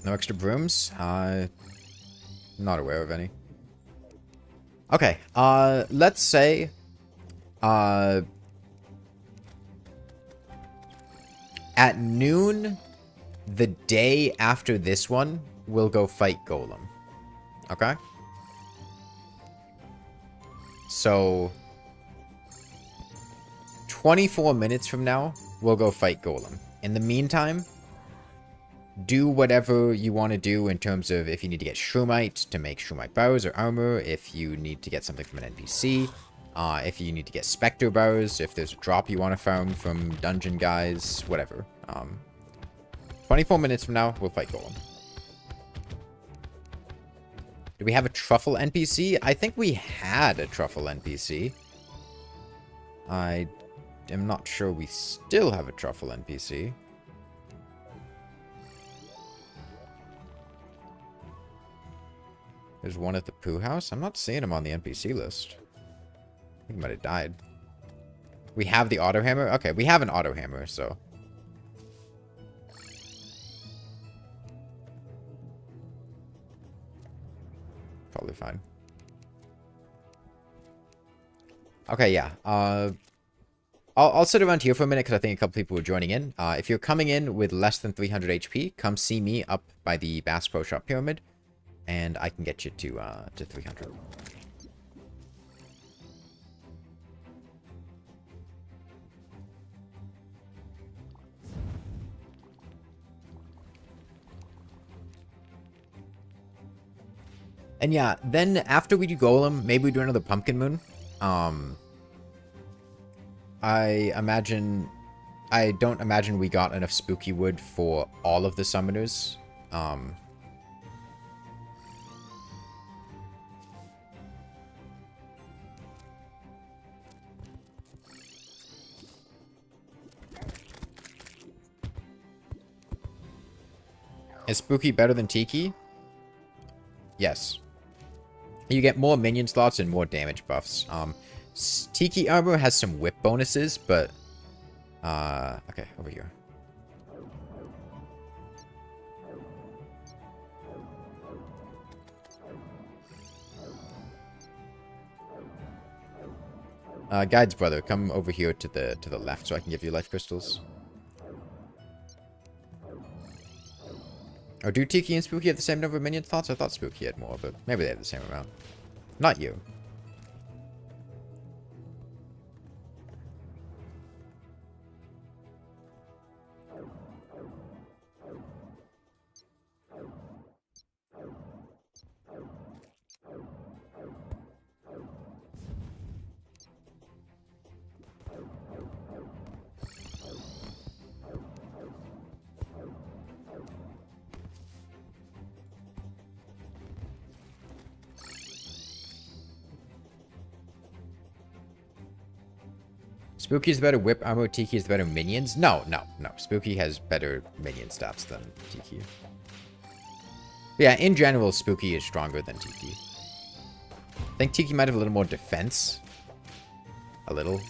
No extra brooms? Not aware of any. Okay, let's say... at noon, the day after this one, we'll go fight Golem. Okay? So... 24 minutes from now, we'll go fight Golem. In the meantime... do whatever you want to do in terms of if you need to get Shroomite to make Shroomite bows or armor, if you need to get something from an NPC, if you need to get Spectre bows, if there's a drop you want to farm from dungeon guys, whatever. 24 minutes from now, we'll fight Golem. Do we have a Truffle NPC? I think we had a Truffle NPC. I am not sure we still have a Truffle NPC. There's one at the Pooh House. I'm not seeing him on the NPC list. I think he might have died. We have the auto hammer? Okay, we have an auto hammer, so. Probably fine. Okay, yeah. I'll sit around here for a minute because I think a couple people are joining in. If you're coming in with less than 300 HP, come see me up by the Bass Pro Shop Pyramid. And I can get you to 300. And yeah, then after we do Golem, maybe we do another Pumpkin Moon. I don't imagine we got enough spooky wood for all of the summoners. Is Spooky better than Tiki? Yes. You get more minion slots and more damage buffs. Tiki armor has some whip bonuses, but... okay, over here. Guide's brother, come over here to the left so I can give you life crystals. Or do Tiki and Spooky have the same number of minion slots? I thought Spooky had more, but maybe they have the same amount. Not you. Spooky is better whip armor, Tiki is better minions. No. Spooky has better minion stats than Tiki. Yeah, in general, Spooky is stronger than Tiki. I think Tiki might have a little more defense. A little.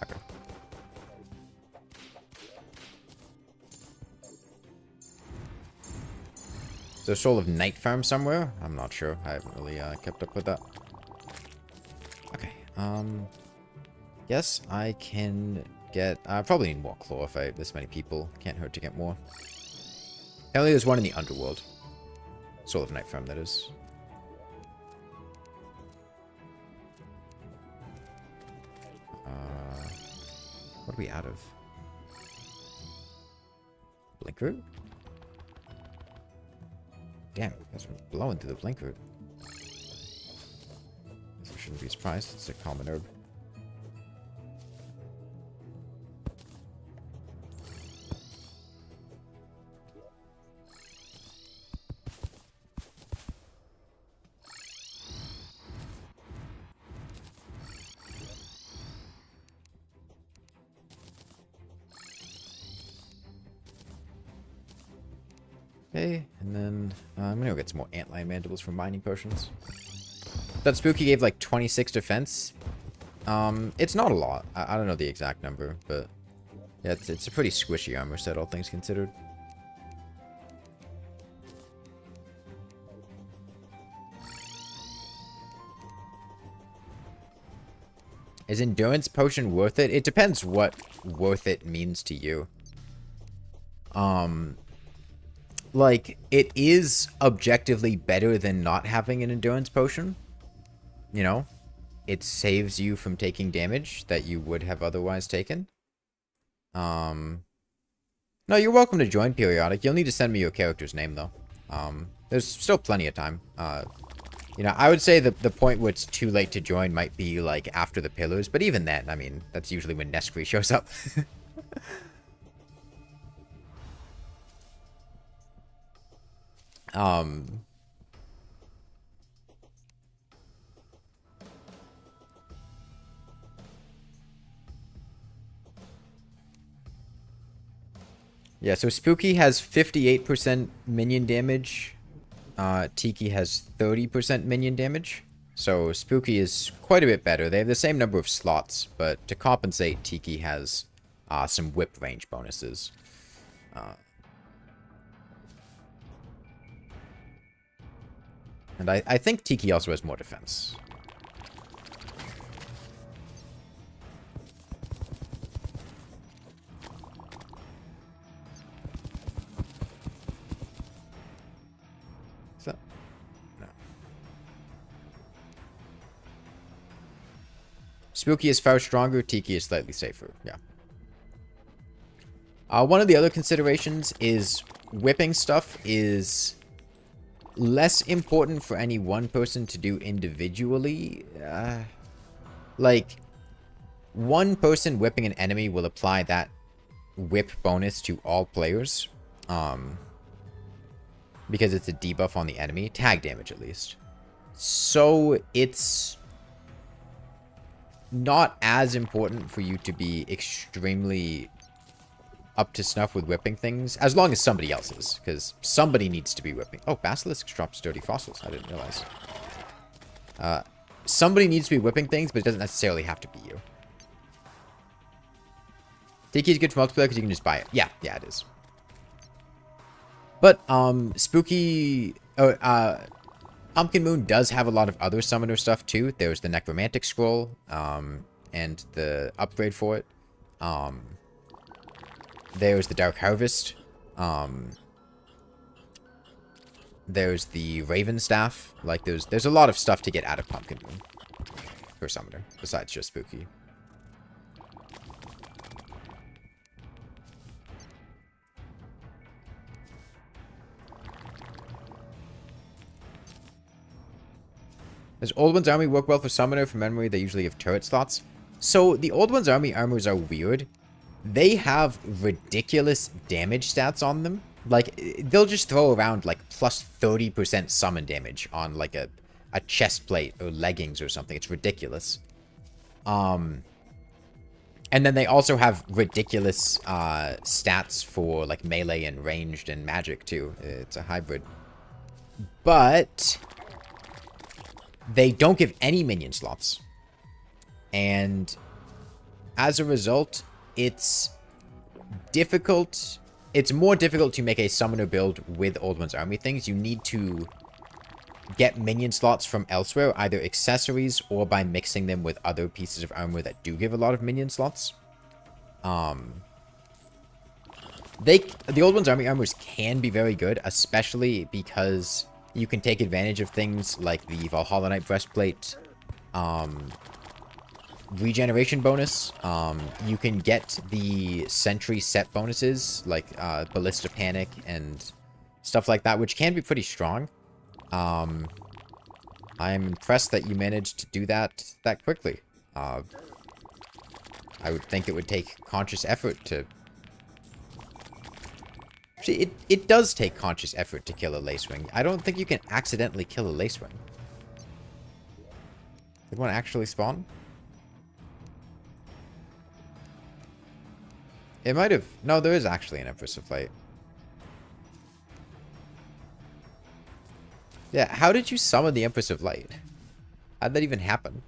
Okay. Is there a Soul of Night farm somewhere? I'm not sure. I haven't really kept up with that. Okay. Yes, I can get... I probably need more claw if I have this many people. Can't hurt to get more. Apparently there's one in the underworld. Soul of Night farm, that is. What are we out of? Blink root? Damn, guys are blowing through the blink root. I shouldn't be surprised. It's a common herb. Okay, and then I'm gonna go get some more antlion mandibles from mining potions. That Spooky gave like 26 defense. It's not a lot. I don't know the exact number, but yeah, it's a pretty squishy armor set, all things considered. Is endurance potion worth it? It depends what worth it means to you. Like, it is objectively better than not having an endurance potion. You know? It saves you from taking damage that you would have otherwise taken. No, you're welcome to join periodic. You'll need to send me your character's name, though. There's still plenty of time. You know, I would say that the point where it's too late to join might be, like, after the pillars. But even then, I mean, that's usually when Neskri shows up. Yeah, so Spooky has 58% minion damage. Tiki has 30% minion damage. So Spooky is quite a bit better. They have the same number of slots, but to compensate, Tiki has some whip range bonuses. And I think Tiki also has more defense. Is that? No. Spooky is far stronger, Tiki is slightly safer. Yeah. One of the other considerations is whipping stuff is less important for any one person to do individually. Like, one person whipping an enemy will apply that whip bonus to all players. Because it's a debuff on the enemy. Tag damage, at least. So, it's not as important for you to be extremely up to snuff with whipping things, as long as somebody else is, because somebody needs to be whipping. Oh, Basilisk drops dirty fossils. I didn't realize. Somebody needs to be whipping things, but it doesn't necessarily have to be you. Tiki is good for multiplayer because you can just buy it. Yeah, it is. But Spooky, Pumpkin Moon does have a lot of other summoner stuff too. There's the Necromantic Scroll, and the upgrade for it. There's the Dark Harvest. There's the Raven Staff. Like, there's a lot of stuff to get out of Pumpkin Moon for Summoner, besides just Spooky. Does Old One's Army work well for Summoner? From memory, they usually have turret slots. So, the Old One's Army armors are weird. They have ridiculous damage stats on them. Like, they'll just throw around, like, plus 30% summon damage on, like, a a chest plate or leggings or something. It's ridiculous. And then they also have ridiculous stats for like melee and ranged and magic too. It's a hybrid. But they don't give any minion slots. And as a result, it's difficult. It's more difficult to make a summoner build with Old One's Army things. You need to get minion slots from elsewhere, either accessories or by mixing them with other pieces of armor that do give a lot of minion slots. The Old One's Army armors can be very good, especially because you can take advantage of things like the Valhalla Knight breastplate, regeneration bonus. You can get the sentry set bonuses like Ballista Panic and stuff like that, which can be pretty strong. I'm impressed that you managed to do that quickly. I would think it would take conscious effort to... Actually, it does take conscious effort to kill a Lacewing. I don't think you can accidentally kill a Lacewing. Did one actually spawn? It might have... No, there is actually an Empress of Light. Yeah, how did you summon the Empress of Light? How'd that even happen?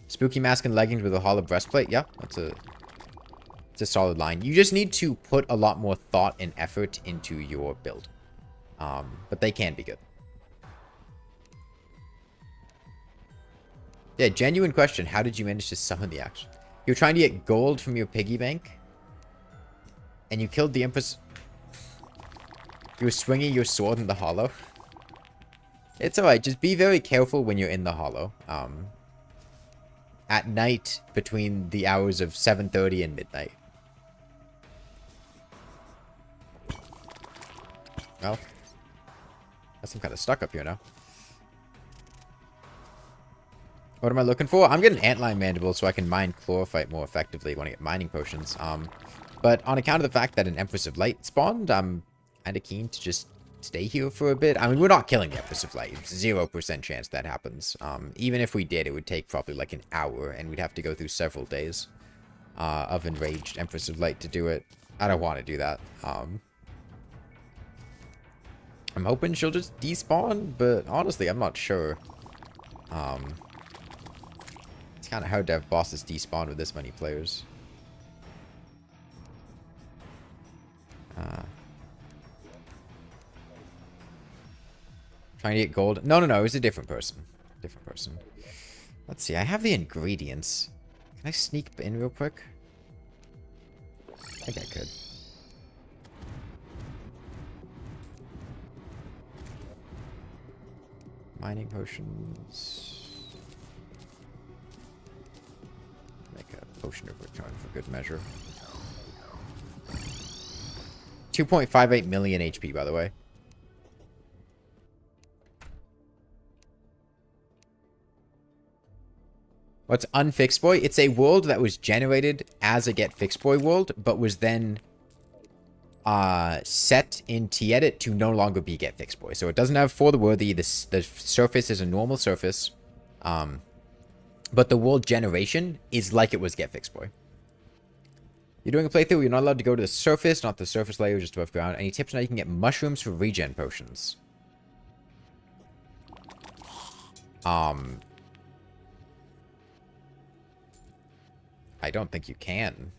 Spooky mask and leggings with a hollow breastplate. Yeah, it's a solid line. You just need to put a lot more thought and effort into your build. But they can be good. Yeah, genuine question. How did you manage to summon the action? You're trying to get gold from your piggy bank. And you killed the Empress. You were swinging your sword in the hollow. It's alright. Just be very careful when you're in the hollow. At night, between the hours of 7:30 and midnight. Well, that's some kind of stuck up here now. What am I looking for? I'm getting antlion mandible so I can mine chlorophyte more effectively when I get mining potions. But on account of the fact that an Empress of Light spawned, I'm kind of keen to just stay here for a bit. I mean, we're not killing the Empress of Light. It's 0% chance that happens. Even if we did, it would take probably like an hour, and we'd have to go through several days of enraged Empress of Light to do it. I don't want to do that. I'm hoping she'll just despawn, but honestly, I'm not sure. It's kind of hard to have bosses despawn with this many players. Trying to get gold. No, it was a different person. Different person. Let's see. I have the ingredients. Can I sneak in real quick? I think I could. Mining potions. Make a potion of return for good measure. 2.58 million HP, by the way. What's unfixedboi? It's a world that was generated as a get fixedboi world, but was then set in T-Edit to no longer be get fixedboi. So it doesn't have for the worthy. The surface is a normal surface, but the world generation is like it was get fixedboi. You're doing a playthrough. You're not allowed to go to the surface, not the surface layer, just above ground. Any tips on how you can get mushrooms for regen potions? I don't think you can.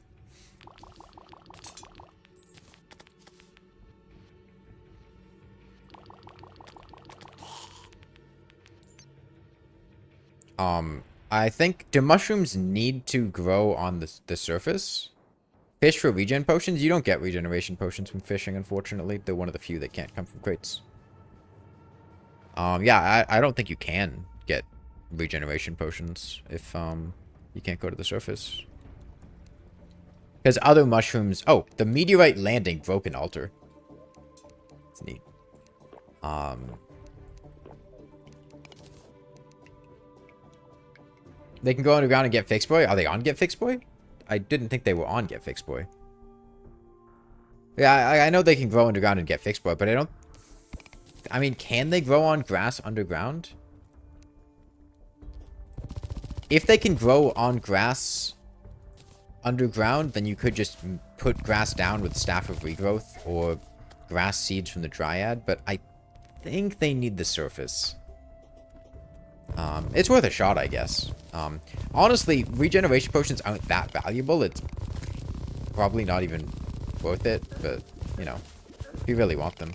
I think, do mushrooms need to grow on the surface? Fish for regen potions? You don't get regeneration potions from fishing, unfortunately. They're one of the few that can't come from crates. Yeah, I don't think you can get regeneration potions if, you can't go to the surface. Because other mushrooms... Oh, the meteorite landing broken altar. It's neat. They can go underground and get fixedboi. Are they on get fixedboi? I didn't think they were on get fixedboi. Yeah, I know they can grow underground and get fixed boi, but I don't... I mean, can they grow on grass underground? If they can grow on grass underground, then you could just put grass down with Staff of Regrowth or grass seeds from the Dryad, but I think they need the surface. It's worth a shot, I guess. Honestly, regeneration potions aren't that valuable. It's probably not even worth it, but, you know, if you really want them.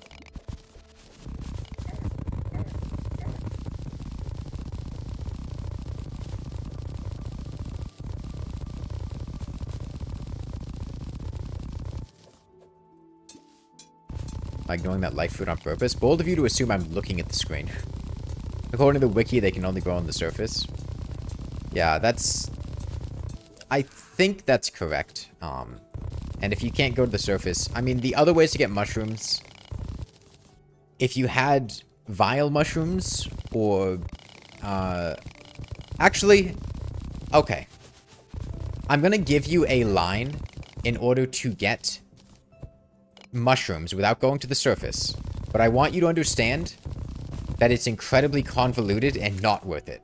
Ignoring that life fruit on purpose. Bold of you to assume I'm looking at the screen. According to the wiki, they can only grow on the surface. Yeah, that's... I think that's correct. And if you can't go to the surface... I mean, the other ways to get mushrooms... If you had vile mushrooms, or... Actually... Okay. I'm gonna give you a line in order to get mushrooms without going to the surface. But I want you to understand that it's incredibly convoluted and not worth it.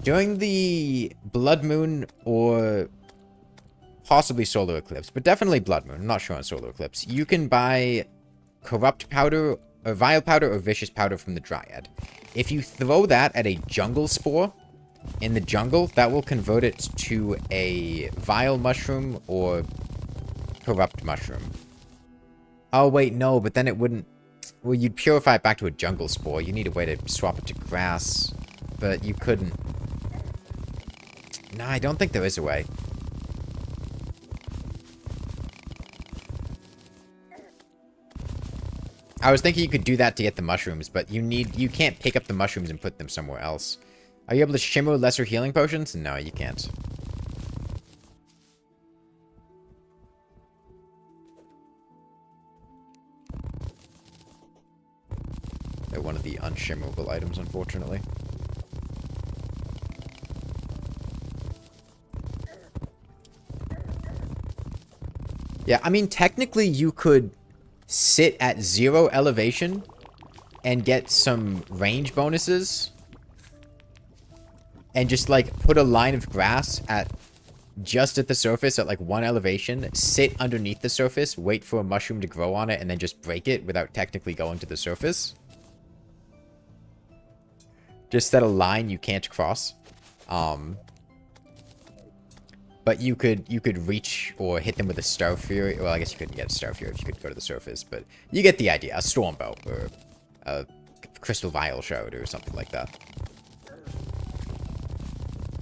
During the Blood Moon or possibly Solar Eclipse, but definitely Blood Moon, I'm not sure on Solar Eclipse, you can buy Corrupt Powder, or Vile Powder, or Vicious Powder from the Dryad. If you throw that at a Jungle Spore in the jungle, that will convert it to a Vile Mushroom or Corrupt Mushroom. Oh, wait, no, but then it wouldn't... Well, you'd purify it back to a Jungle Spore. You need a way to swap it to grass. But you couldn't... Nah, I don't think there is a way. I was thinking you could do that to get the mushrooms, but you can't pick up the mushrooms and put them somewhere else. Are you able to shimmer lesser healing potions? No, you can't. They're one of the unshimmerable items, unfortunately. Yeah, I mean, technically you could sit at 0 elevation and get some range bonuses. And just, like, put a line of grass at just at the surface at, like, 1 elevation. Sit underneath the surface, wait for a mushroom to grow on it, and then just break it without technically going to the surface. Just set a line you can't cross. But you could reach or hit them with a Star Fury. Well, I guess you couldn't get a Star Fury if you could go to the surface, but you get the idea. A Stormbow or a Crystal Vial Shroud or something like that.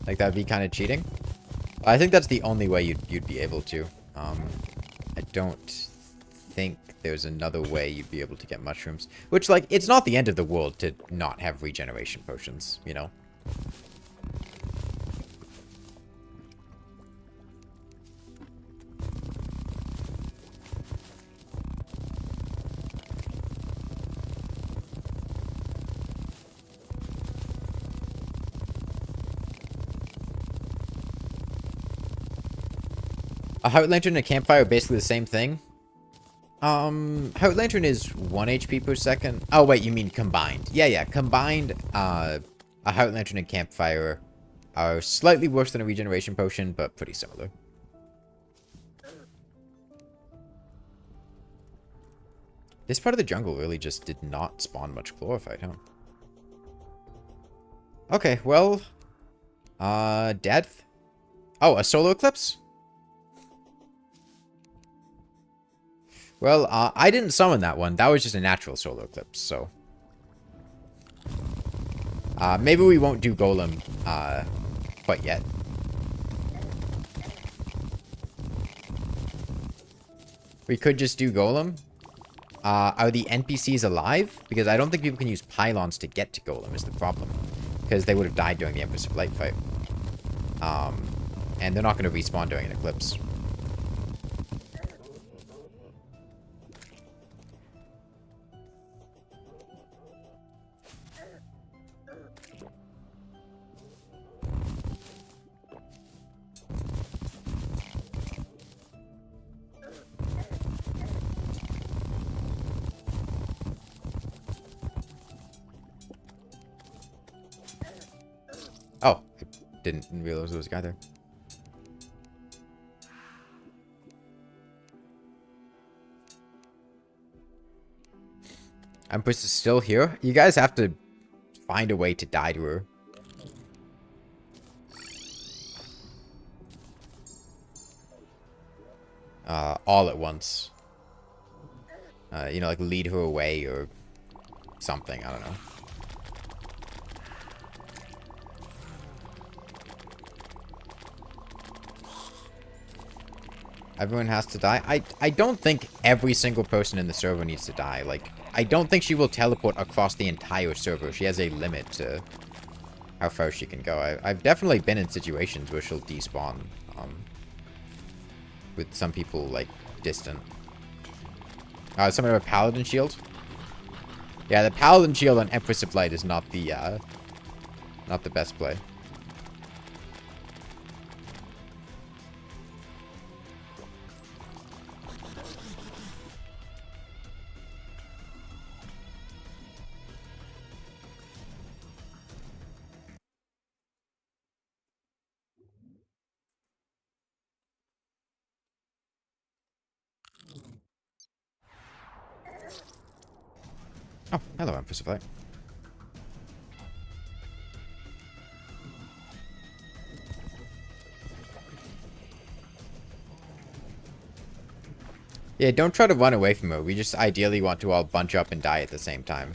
Like, that'd be kind of cheating. I think that's the only way you'd be able to. I don't think there's another way you'd be able to get mushrooms. Which, like, it's not the end of the world to not have regeneration potions, you know? A Heart Lantern and a Campfire are basically the same thing. Heart Lantern is 1 HP per second. Oh, wait, you mean combined. Yeah, combined, a Heart Lantern and Campfire are slightly worse than a regeneration potion, but pretty similar. This part of the jungle really just did not spawn much chlorophyte, huh? Okay, well, death? Oh, a solar eclipse? Well, I didn't summon that one. That was just a natural solar eclipse, so... maybe we won't do Golem, quite yet. We could just do Golem. Are the NPCs alive? Because I don't think people can use pylons to get to Golem is the problem. Because they would have died during the Empress of Light fight. And they're not going to respawn during an eclipse. Didn't realize there was a guy there. Empress is still here. You guys have to find a way to die to her. All at once. You know, like lead her away or something. I don't know. Everyone has to die. I don't think every single person in the server needs to die. Like, I don't think she will teleport across the entire server. She has a limit to how far she can go. I've definitely been in situations where she'll despawn. With some people, like, distant. Someone have a Paladin shield? Yeah, the Paladin shield on Empress of Light is not the best play. Oh, hello, Empress of Light. Yeah, don't try to run away from her. We just ideally want to all bunch up and die at the same time.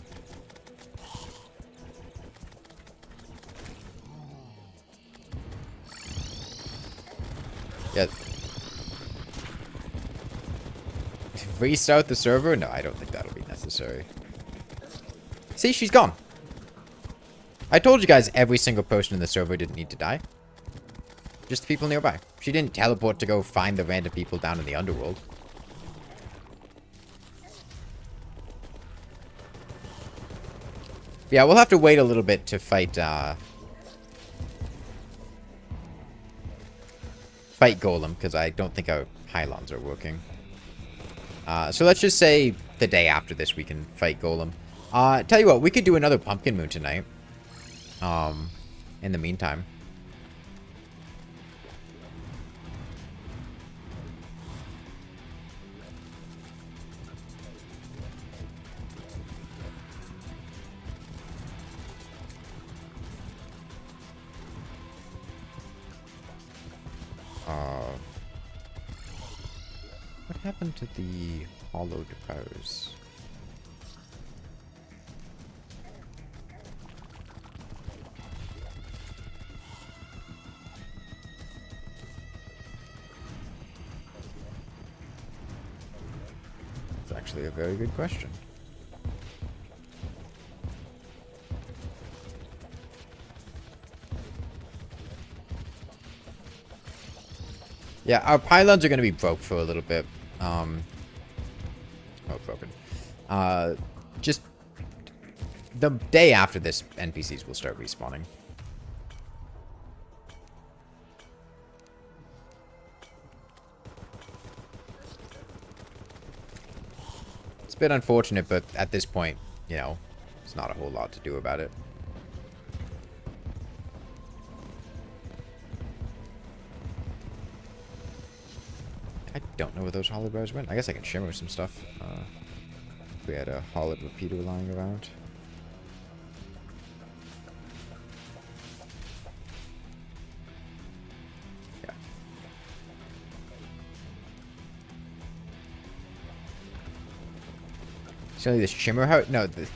Yeah. Restart the server? No, I don't think that'll be necessary. See, she's gone. I told you guys every single person in the server didn't need to die. Just the people nearby. She didn't teleport to go find the random people down in the underworld. Yeah, we'll have to wait a little bit to fight, fight Golem, because I don't think our pylons are working. So let's just say the day after this we can fight Golem. Tell you what, we could do another Pumpkin Moon tonight. In the meantime. What happened to the hollowed powers? That's actually a very good question. Yeah, our pylons are going to be broke for a little bit. Oh, broken. Just the day after this, NPCs will start respawning. It's a bit unfortunate, but at this point, you know, there's not a whole lot to do about it. I don't know where those hollow bars went. I guess I can shimmer some stuff. We had a hollowed repeater lying around. Yeah. So this shimmer house? No, the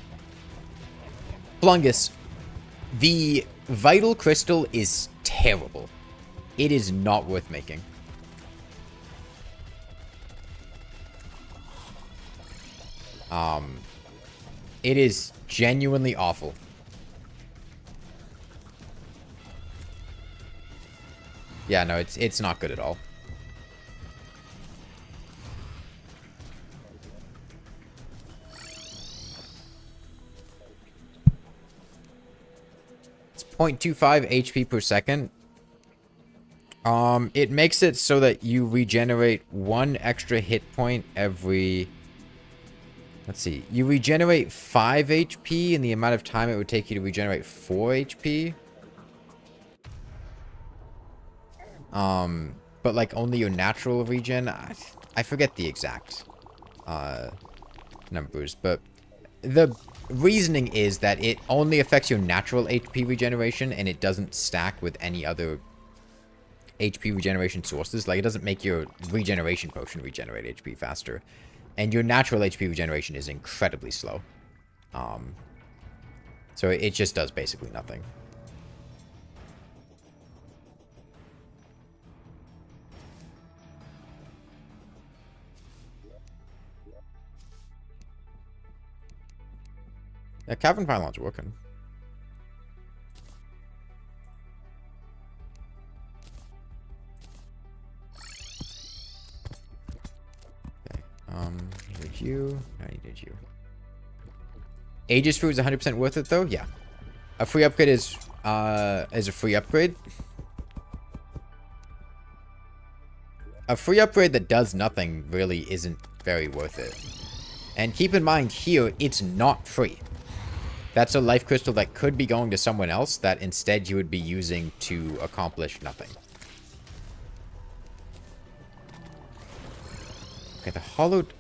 Flungus. The vital crystal is terrible. It is not worth making. It is genuinely awful. Yeah, no, it's not good at all. It's 0.25 HP per second. It makes it so that you regenerate 1 extra hit point every... Let's see. You regenerate 5 HP in the amount of time it would take you to regenerate 4 HP. But like only your natural regen. I forget the exact numbers, but the reasoning is that it only affects your natural HP regeneration and it doesn't stack with any other HP regeneration sources. Like, it doesn't make your regeneration potion regenerate HP faster. And your natural HP regeneration is incredibly slow. So it just does basically nothing. Yeah, Cavern Pylon's working. Needed you. I needed you. Aegis food is 100% worth it, though? Yeah. A free upgrade is a free upgrade. A free upgrade that does nothing really isn't very worth it. And keep in mind here, it's not free. That's a life crystal that could be going to someone else that instead you would be using to accomplish nothing. Okay, the hollowed...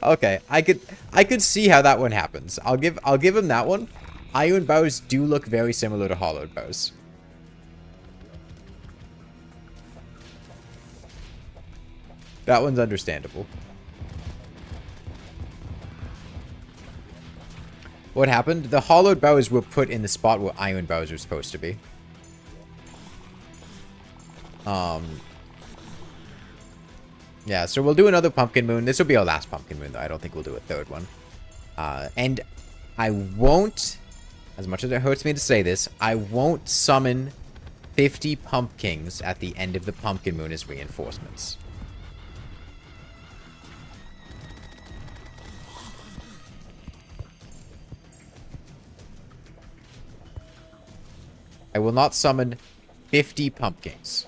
Okay, I could see how that one happens. I'll give him that one. Iron bows do look very similar to hollowed bows. That one's understandable. What happened? The hollowed bows were put in the spot where iron bows are supposed to be. Yeah, so we'll do another pumpkin moon. This will be our last pumpkin moon, though. I don't think we'll do a third one. And I won't, as much as it hurts me to say this, I won't summon 50 pumpkins at the end of the pumpkin moon as reinforcements. I will not summon 50 pumpkins.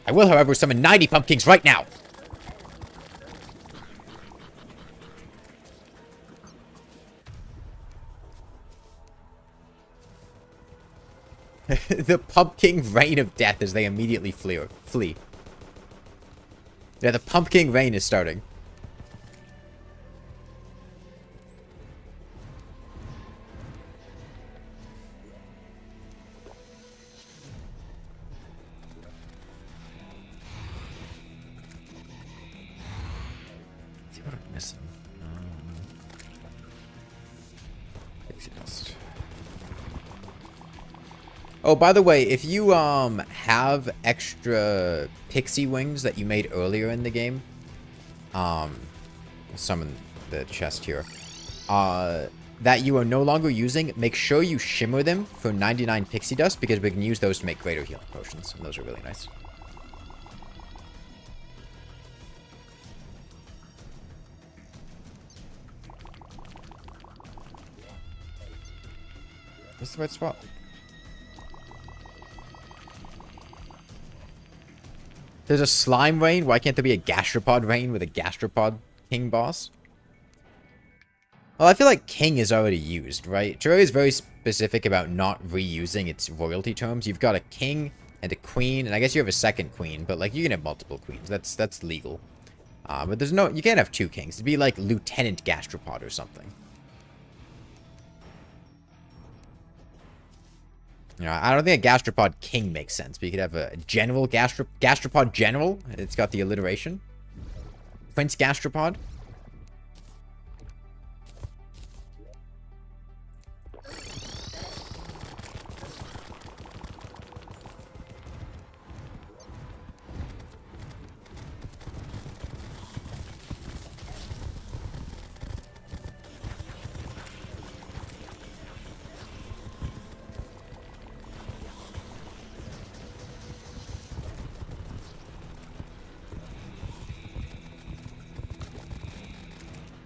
I will, however, summon 90 pumpkins right now. The pumpkin rain of death as they immediately flee. Yeah, the pumpkin rain is starting. See what I'm missing. Pixie dust. Oh, by the way, if you have extra pixie wings that you made earlier in the game, summon the chest here, that you are no longer using, make sure you shimmer them for 99 pixie dust, because we can use those to make greater healing potions, and those are really nice. What's the right spot? There's a slime rain. Why can't there be a gastropod rain with a gastropod king boss? Well, I feel like king is already used, right? Terraria is very specific about not reusing its royalty terms. You've got a king and a queen, and I guess you have a second queen, but like you can have multiple queens. That's legal. But there's no, you can't have two kings. It'd be like Lieutenant Gastropod or something. You know, I don't think a Gastropod King makes sense, but you could have a General Gastropod General. It's got the alliteration. Prince Gastropod.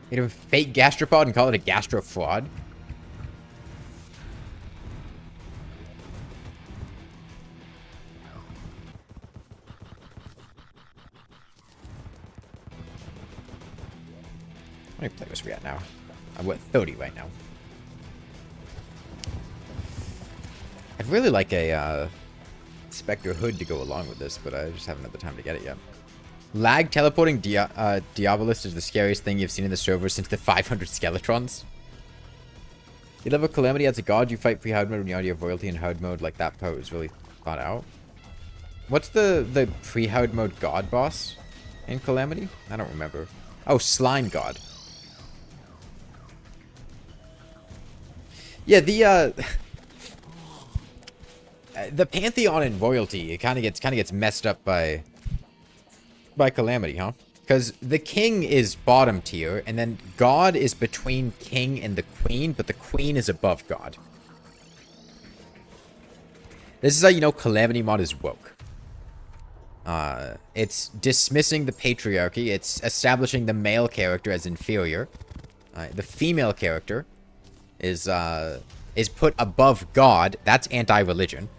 You know, fake gastropod and call it a gastro fraud. How many players are we at now? I'm at 30 right now. I'd really like a Spectre hood to go along with this, but I just haven't had the time to get it yet. Lag teleporting Diabolist is the scariest thing you've seen in the server since the 500 Skeletrons. You level Calamity as a god, you fight pre-hard mode when you already have royalty in hard mode. Like, that part was really thought out. What's the pre-hard mode god boss in Calamity? I don't remember. Oh, Slime God. Yeah, the Pantheon in royalty, it kind of gets messed up by Calamity, huh? Because the king is bottom tier, and then God is between king and the queen, but the queen is above God. This is how you know Calamity mod is woke. It's dismissing the patriarchy. It's establishing the male character as inferior. The female character is put above God. That's anti-religion.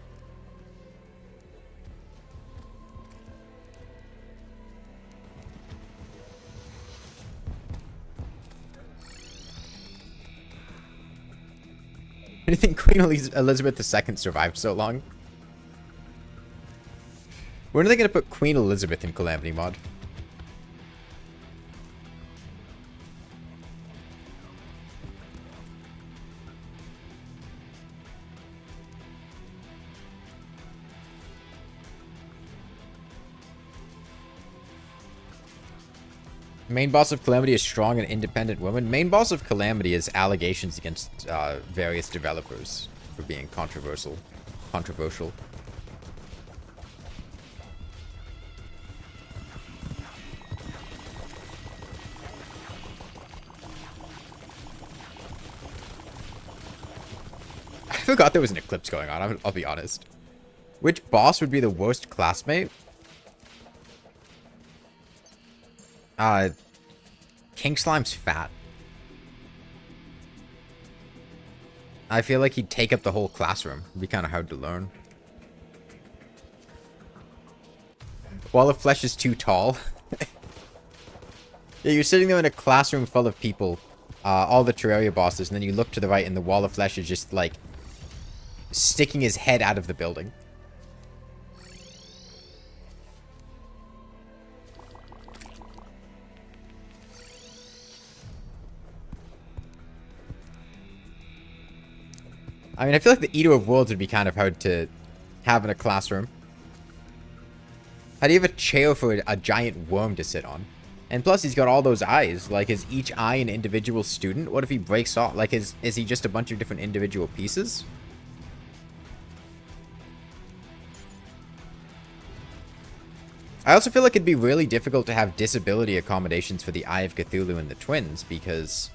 Do you think Queen Elizabeth II survived so long? When are they going to put Queen Elizabeth in Calamity mod? Main boss of Calamity is strong and independent woman. Main boss of Calamity is allegations against various developers for being controversial. I forgot there was an eclipse going on, I'll be honest. Which boss would be the worst classmate? King Slime's fat. I feel like he'd take up the whole classroom. It'd be kind of hard to learn. Wall of Flesh is too tall. Yeah, you're sitting there in a classroom full of people, all the Terraria bosses, and then you look to the right and the Wall of Flesh is just, like, sticking his head out of the building. I mean, I feel like the Eater of Worlds would be kind of hard to have in a classroom. How do you have a chair for a giant worm to sit on? And plus, he's got all those eyes. Like, is each eye an individual student? What if he breaks off? Like, is he just a bunch of different individual pieces? I also feel like it'd be really difficult to have disability accommodations for the Eye of Cthulhu and the twins, because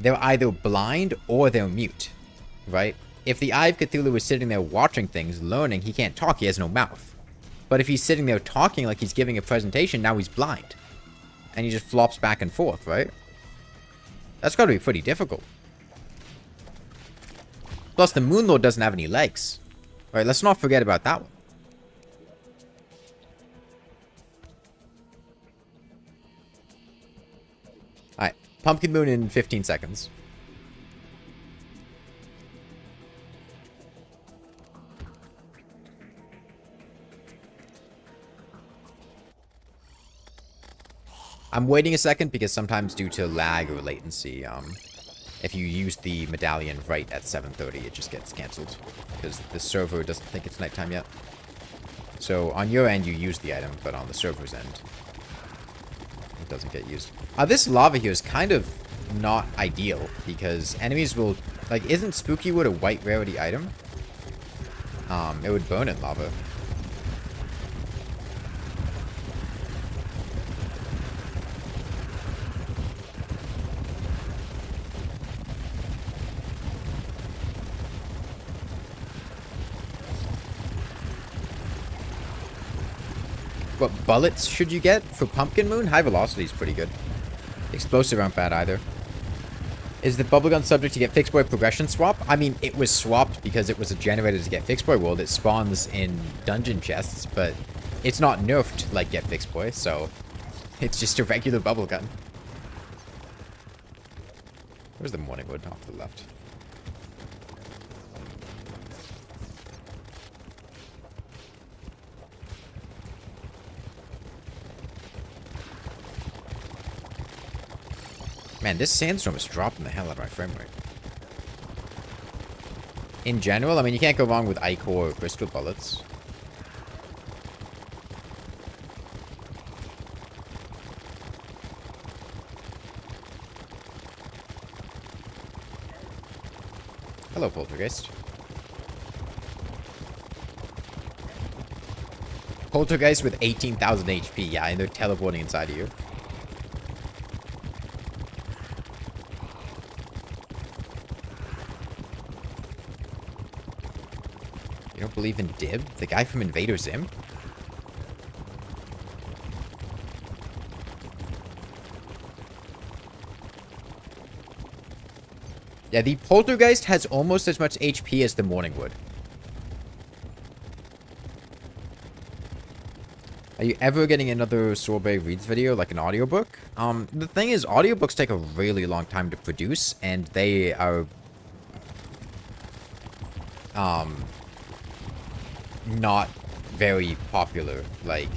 they're either blind or they're mute, right? If the Eye of Cthulhu is sitting there watching things, learning, he can't talk, he has no mouth. But if he's sitting there talking like he's giving a presentation, now he's blind. And he just flops back and forth, right? That's gotta be pretty difficult. Plus, the Moon Lord doesn't have any legs. Right, let's not forget about that one. Alright, Pumpkin Moon in 15 seconds. I'm waiting a second because sometimes due to lag or latency, if you use the medallion right at 7:30, it just gets cancelled because the server doesn't think it's nighttime yet. So on your end, you use the item, but on the server's end, it doesn't get used. This lava here is kind of not ideal because enemies will, like, isn't Spooky Wood a white rarity item? It would burn in lava. What bullets should you get for Pumpkin Moon? High velocity is pretty good. Explosive aren't bad either. Is the bubblegum subject to get Fixed Boy progression swap? I mean, it was swapped because it was generated to get Fixed Boy World. It spawns in dungeon chests, but it's not nerfed like Get Fixed Boy, so it's just a regular bubblegum. Where's the morning wood? Off to the left. Man, this sandstorm is dropping the hell out of my frame rate. In general, I mean, you can't go wrong with ichor or crystal bullets. Hello, Poltergeist. Poltergeist with 18,000 HP, yeah, and they're teleporting inside of you. You don't believe in Dib? The guy from Invader Zim? Yeah, the Poltergeist has almost as much HP as the Morning Wood. Are you ever getting another Sorbet Reads video, like an audiobook? The thing is, audiobooks take a really long time to produce, and they are... not very popular, like...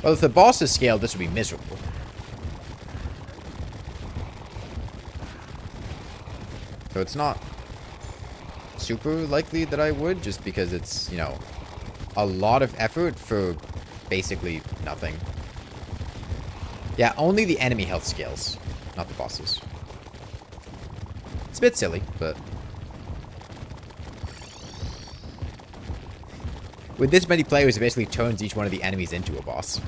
Well, if the boss is scaled, this would be miserable. So it's not super likely that I would, just because it's, you know, a lot of effort for basically nothing. Yeah, only the enemy health scales, not the bosses. It's a bit silly, but... with this many players, it basically turns each one of the enemies into a boss.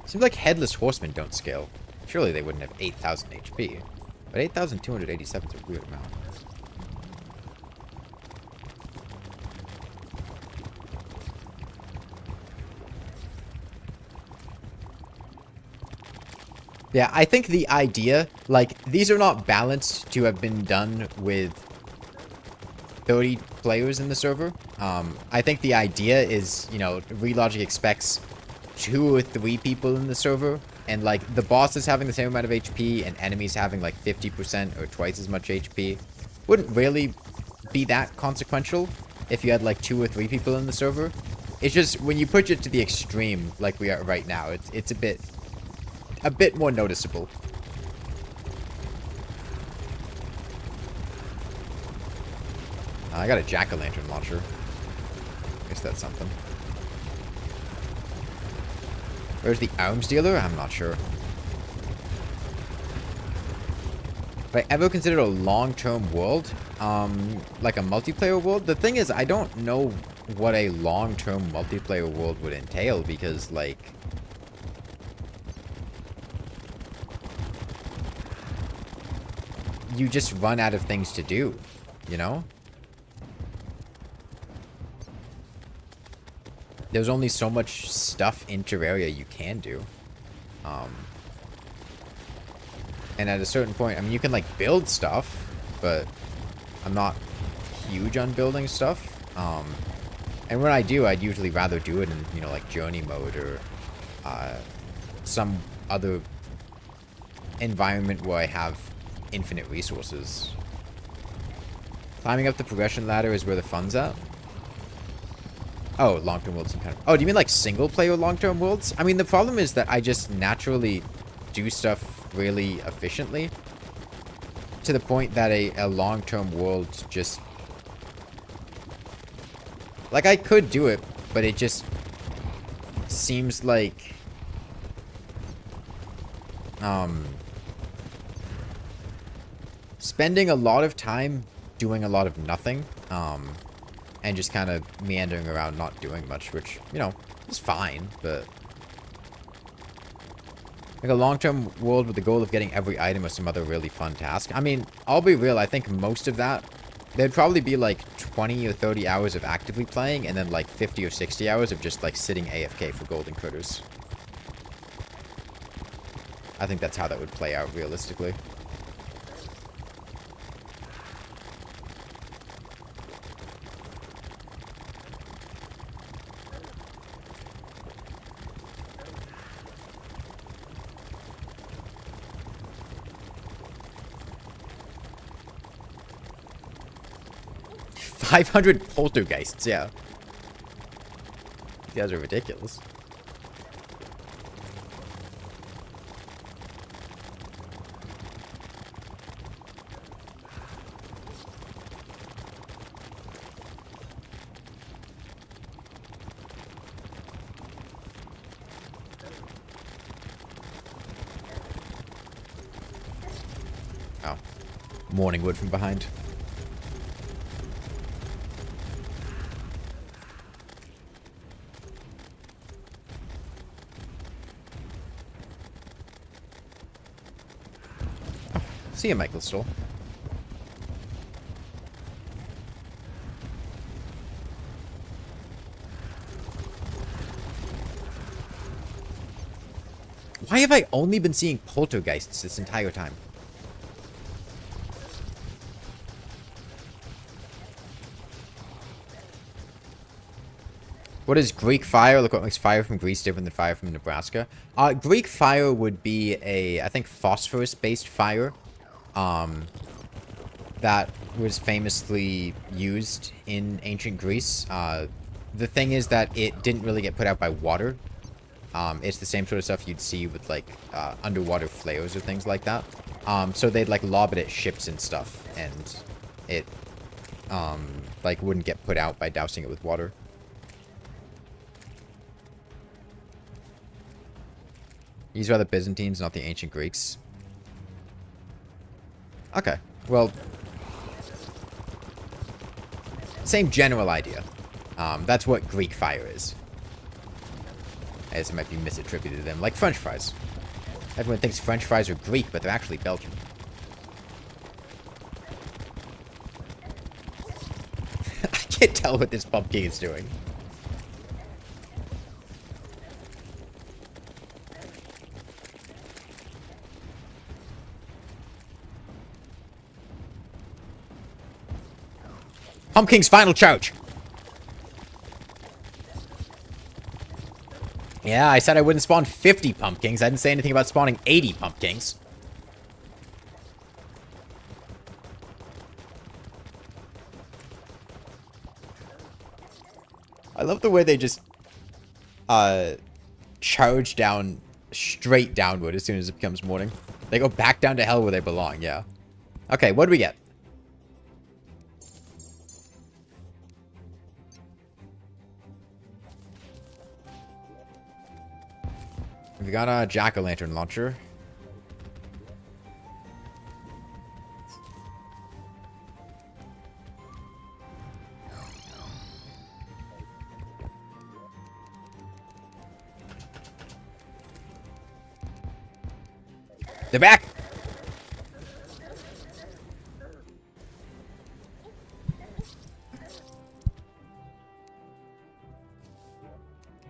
Seems like Headless Horsemen don't scale. Surely they wouldn't have 8,000 HP. But 8,287 is a weird amount. Yeah, I think the idea, like, these are not balanced to have been done with 30 players in the server. I think the idea is, you know, Relogic expects 2 or 3 people in the server, and, like, the boss is having the same amount of HP, and enemies having, like, 50% or twice as much HP. Wouldn't really be that consequential if you had, like, 2 or 3 people in the server. It's just, when you push it to the extreme, like we are right now, it's a bit more noticeable. I got a jack-o'-lantern launcher. Guess that's something. Where's the arms dealer? I'm not sure. Have I ever considered a long-term world? Like a multiplayer world? The thing is, I don't know what a long-term multiplayer world would entail, because, like... you just run out of things to do, you know? There's only so much stuff in Terraria you can do. And at a certain point, I mean, you can, like, build stuff, but I'm not huge on building stuff. And when I do, I'd usually rather do it in, you know, like, journey mode or some other environment where I have infinite resources. Climbing up the progression ladder is where the fun's at. Oh, long-term worlds. Oh, do you mean like single-player long-term worlds? I mean, the problem is that I just naturally do stuff really efficiently, to the point that a long-term world just... like, I could do it, but it just seems like... spending a lot of time doing a lot of nothing, and just kind of meandering around not doing much, which, you know, is fine, but... like a long-term world with the goal of getting every item or some other really fun task. I mean, I'll be real, I think most of that There'd probably be like 20 or 30 hours of actively playing, and then like 50 or 60 hours of just like sitting AFK for golden critters. I think that's how that would play out realistically. $500 poltergeists, yeah. You guys are ridiculous. Oh. Morning wood from behind. See you, Michael Stoll. Why have I only been seeing poltergeists this entire time? What is Greek fire? Look what makes fire from Greece different than fire from Nebraska. Greek fire would be a, I think, phosphorus-based fire. That was famously used in ancient Greece. The thing is that it didn't really get put out by water. It's the same sort of stuff you'd see with, like, underwater flares or things like that. So they'd, like, lob it at ships and stuff, and it, like, wouldn't get put out by dousing it with water. These are the Byzantines, not the ancient Greeks. Okay, well, same general idea. That's what Greek fire is. I guess it might be misattributed to them, like French fries. Everyone thinks French fries are Greek, but they're actually Belgian. I can't tell what this pumpkin is doing. Pumpkin's final charge. Yeah, I said I wouldn't spawn 50 pumpkins. I didn't say anything about spawning 80 pumpkins. I love the way they just charge down straight downward as soon as it becomes morning. They go back down to hell where they belong, yeah. Okay, what do we get? We got a jack-o'-lantern launcher. They're back!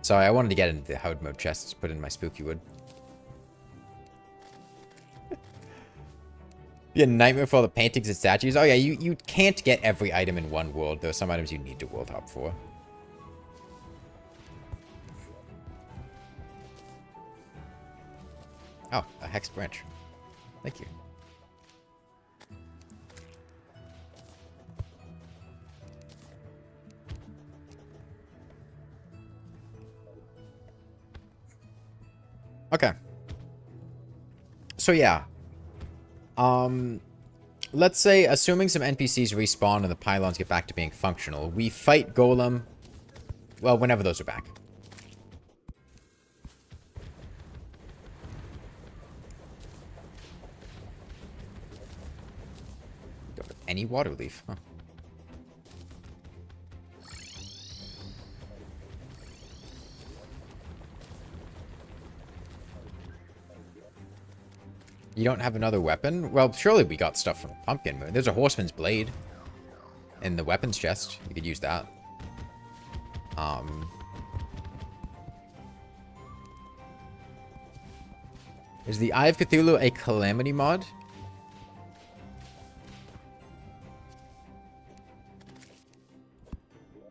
Sorry, I wanted to get into the hard mode chests, put in my spooky wood. Be a nightmare for all the paintings and statues. Oh yeah, you can't get every item in one world. There are some items you need to world hop for. Oh, a hex branch. Thank you. Okay. So yeah. Let's say, assuming some NPCs respawn and the pylons get back to being functional, we fight Golem, well, whenever those are back. Don't have any water leaf, huh? You don't have another weapon? Well, surely we got stuff from Pumpkin Moon. There's a Horseman's Blade. in the weapons chest. You could use that. Is the Eye of Cthulhu a Calamity mod?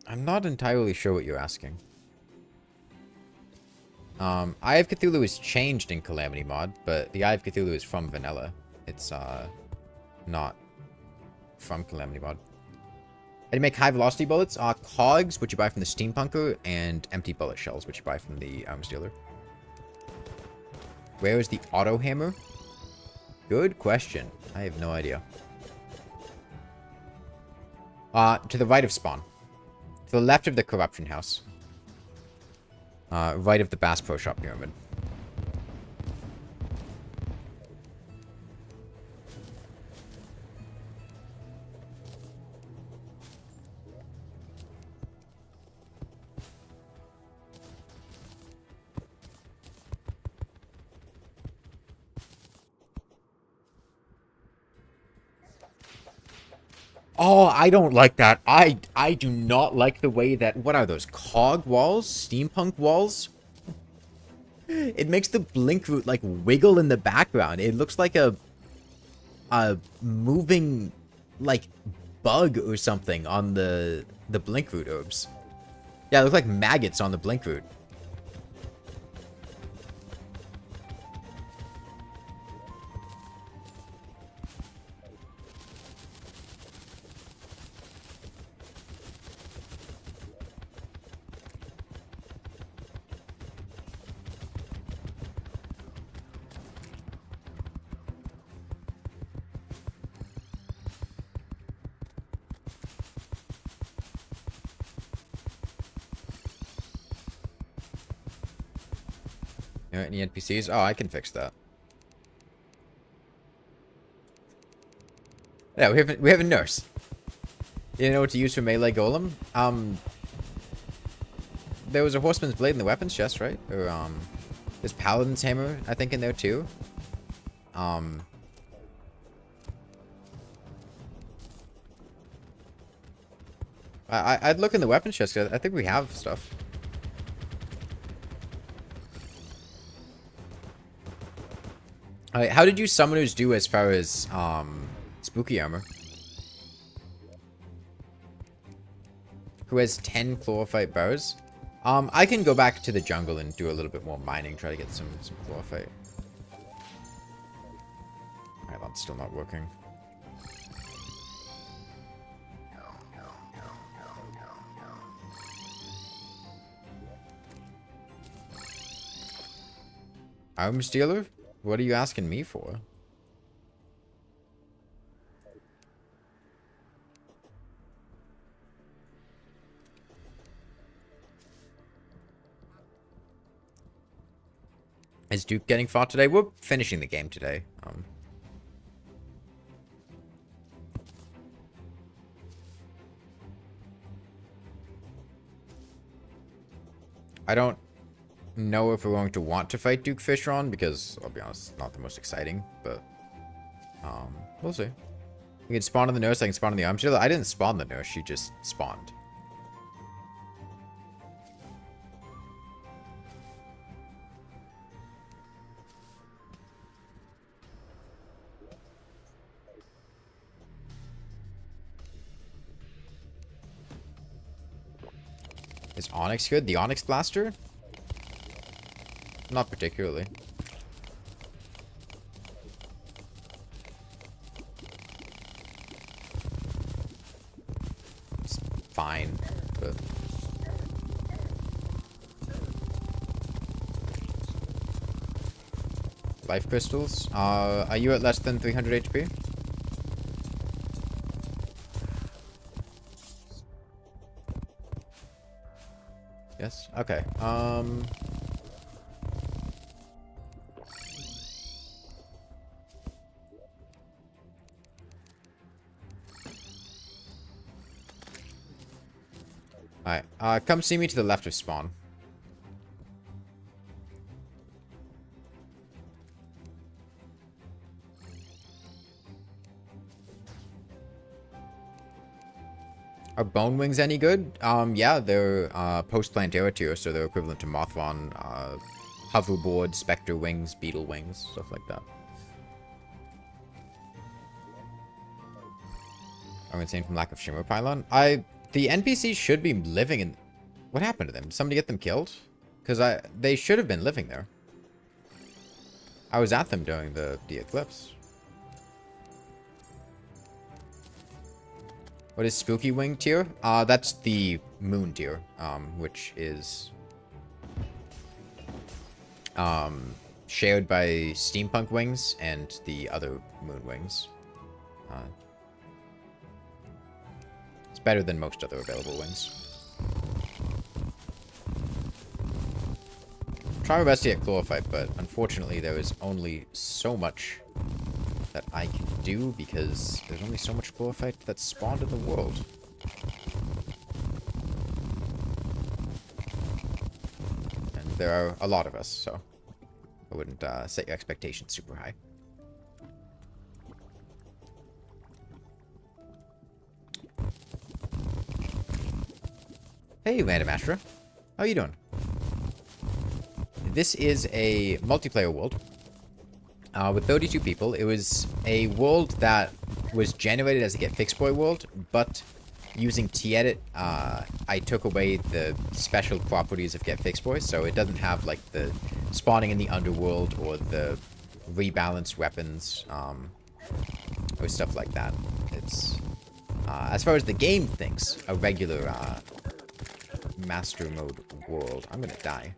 I'm not entirely sure what you're asking. Eye of Cthulhu is changed in Calamity mod, but the Eye of Cthulhu is from vanilla. It's not from Calamity mod. How do you make high velocity bullets? Cogs, which you buy from the Steampunker, and empty bullet shells, which you buy from the Arms Dealer. Where is the auto hammer? Good question. I have no idea. To the right of spawn. To the left of the corruption house. Right of the Bass Pro Shop pyramid. Oh, I don't like that. I do not like the way that... What are those? Cog walls? Steampunk walls? It makes the blink root, like, wiggle in the background. It looks like a moving, like, bug or something on the blink root orbs. Yeah, it looks like maggots on the blink root. Any NPCs? Oh, I can fix that. Yeah, we have a nurse. You know what to use for melee golem? There was a horseman's blade in the weapons chest, right? Or there's paladin's hammer, I think, in there too. I'd look in the weapons chest, 'cause I think we have stuff. Alright, how did you summoners do as far as spooky armor? Who has 10 chlorophyte bars? I can go back to the jungle and do a little bit more mining, try to get some chlorophyte. Alright, that's still not working. Arms dealer? What are you asking me for? Is Duke getting fought today? We're finishing the game today. I don't know if we're going to want to fight Duke Fishron, because, I'll be honest, not the most exciting, but we'll see. We can spawn on the nurse, I can spawn on the arms dealer. I didn't spawn the nurse, she just spawned. Is Onyx good? The Onyx Blaster? Not particularly. It's fine, but... Life crystals? Are you at less than 300 HP? Yes? Okay. Alright, come see me to the left of spawn. Are bone wings any good? Yeah, they're post-plantera tier, so they're equivalent to Mothron, hoverboard, specter wings, beetle wings, stuff like that. I'm insane from lack of shimmer pylon. The NPCs should be living in... What happened to them? Did somebody get them killed? Because they should have been living there. I was at them during the eclipse. What is spooky wing tier? That's the moon tier, which is shared by steampunk wings and the other moon wings. It's better than most other available wings. Try my best to get chlorophyte, but unfortunately there is only so much that I can do because there's only so much chlorophyte that's spawned in the world. And there are a lot of us, so I wouldn't set your expectations super high. Hey, Random Astra. How are you doing? This is a multiplayer world with 32 people. It was a world that was generated as a getfixedboi world, but using T-edit, I took away the special properties of getfixedboi, so it doesn't have like the spawning in the underworld or the rebalanced weapons or stuff like that. It's as far as the game thinks, a regular master mode world. I'm gonna die.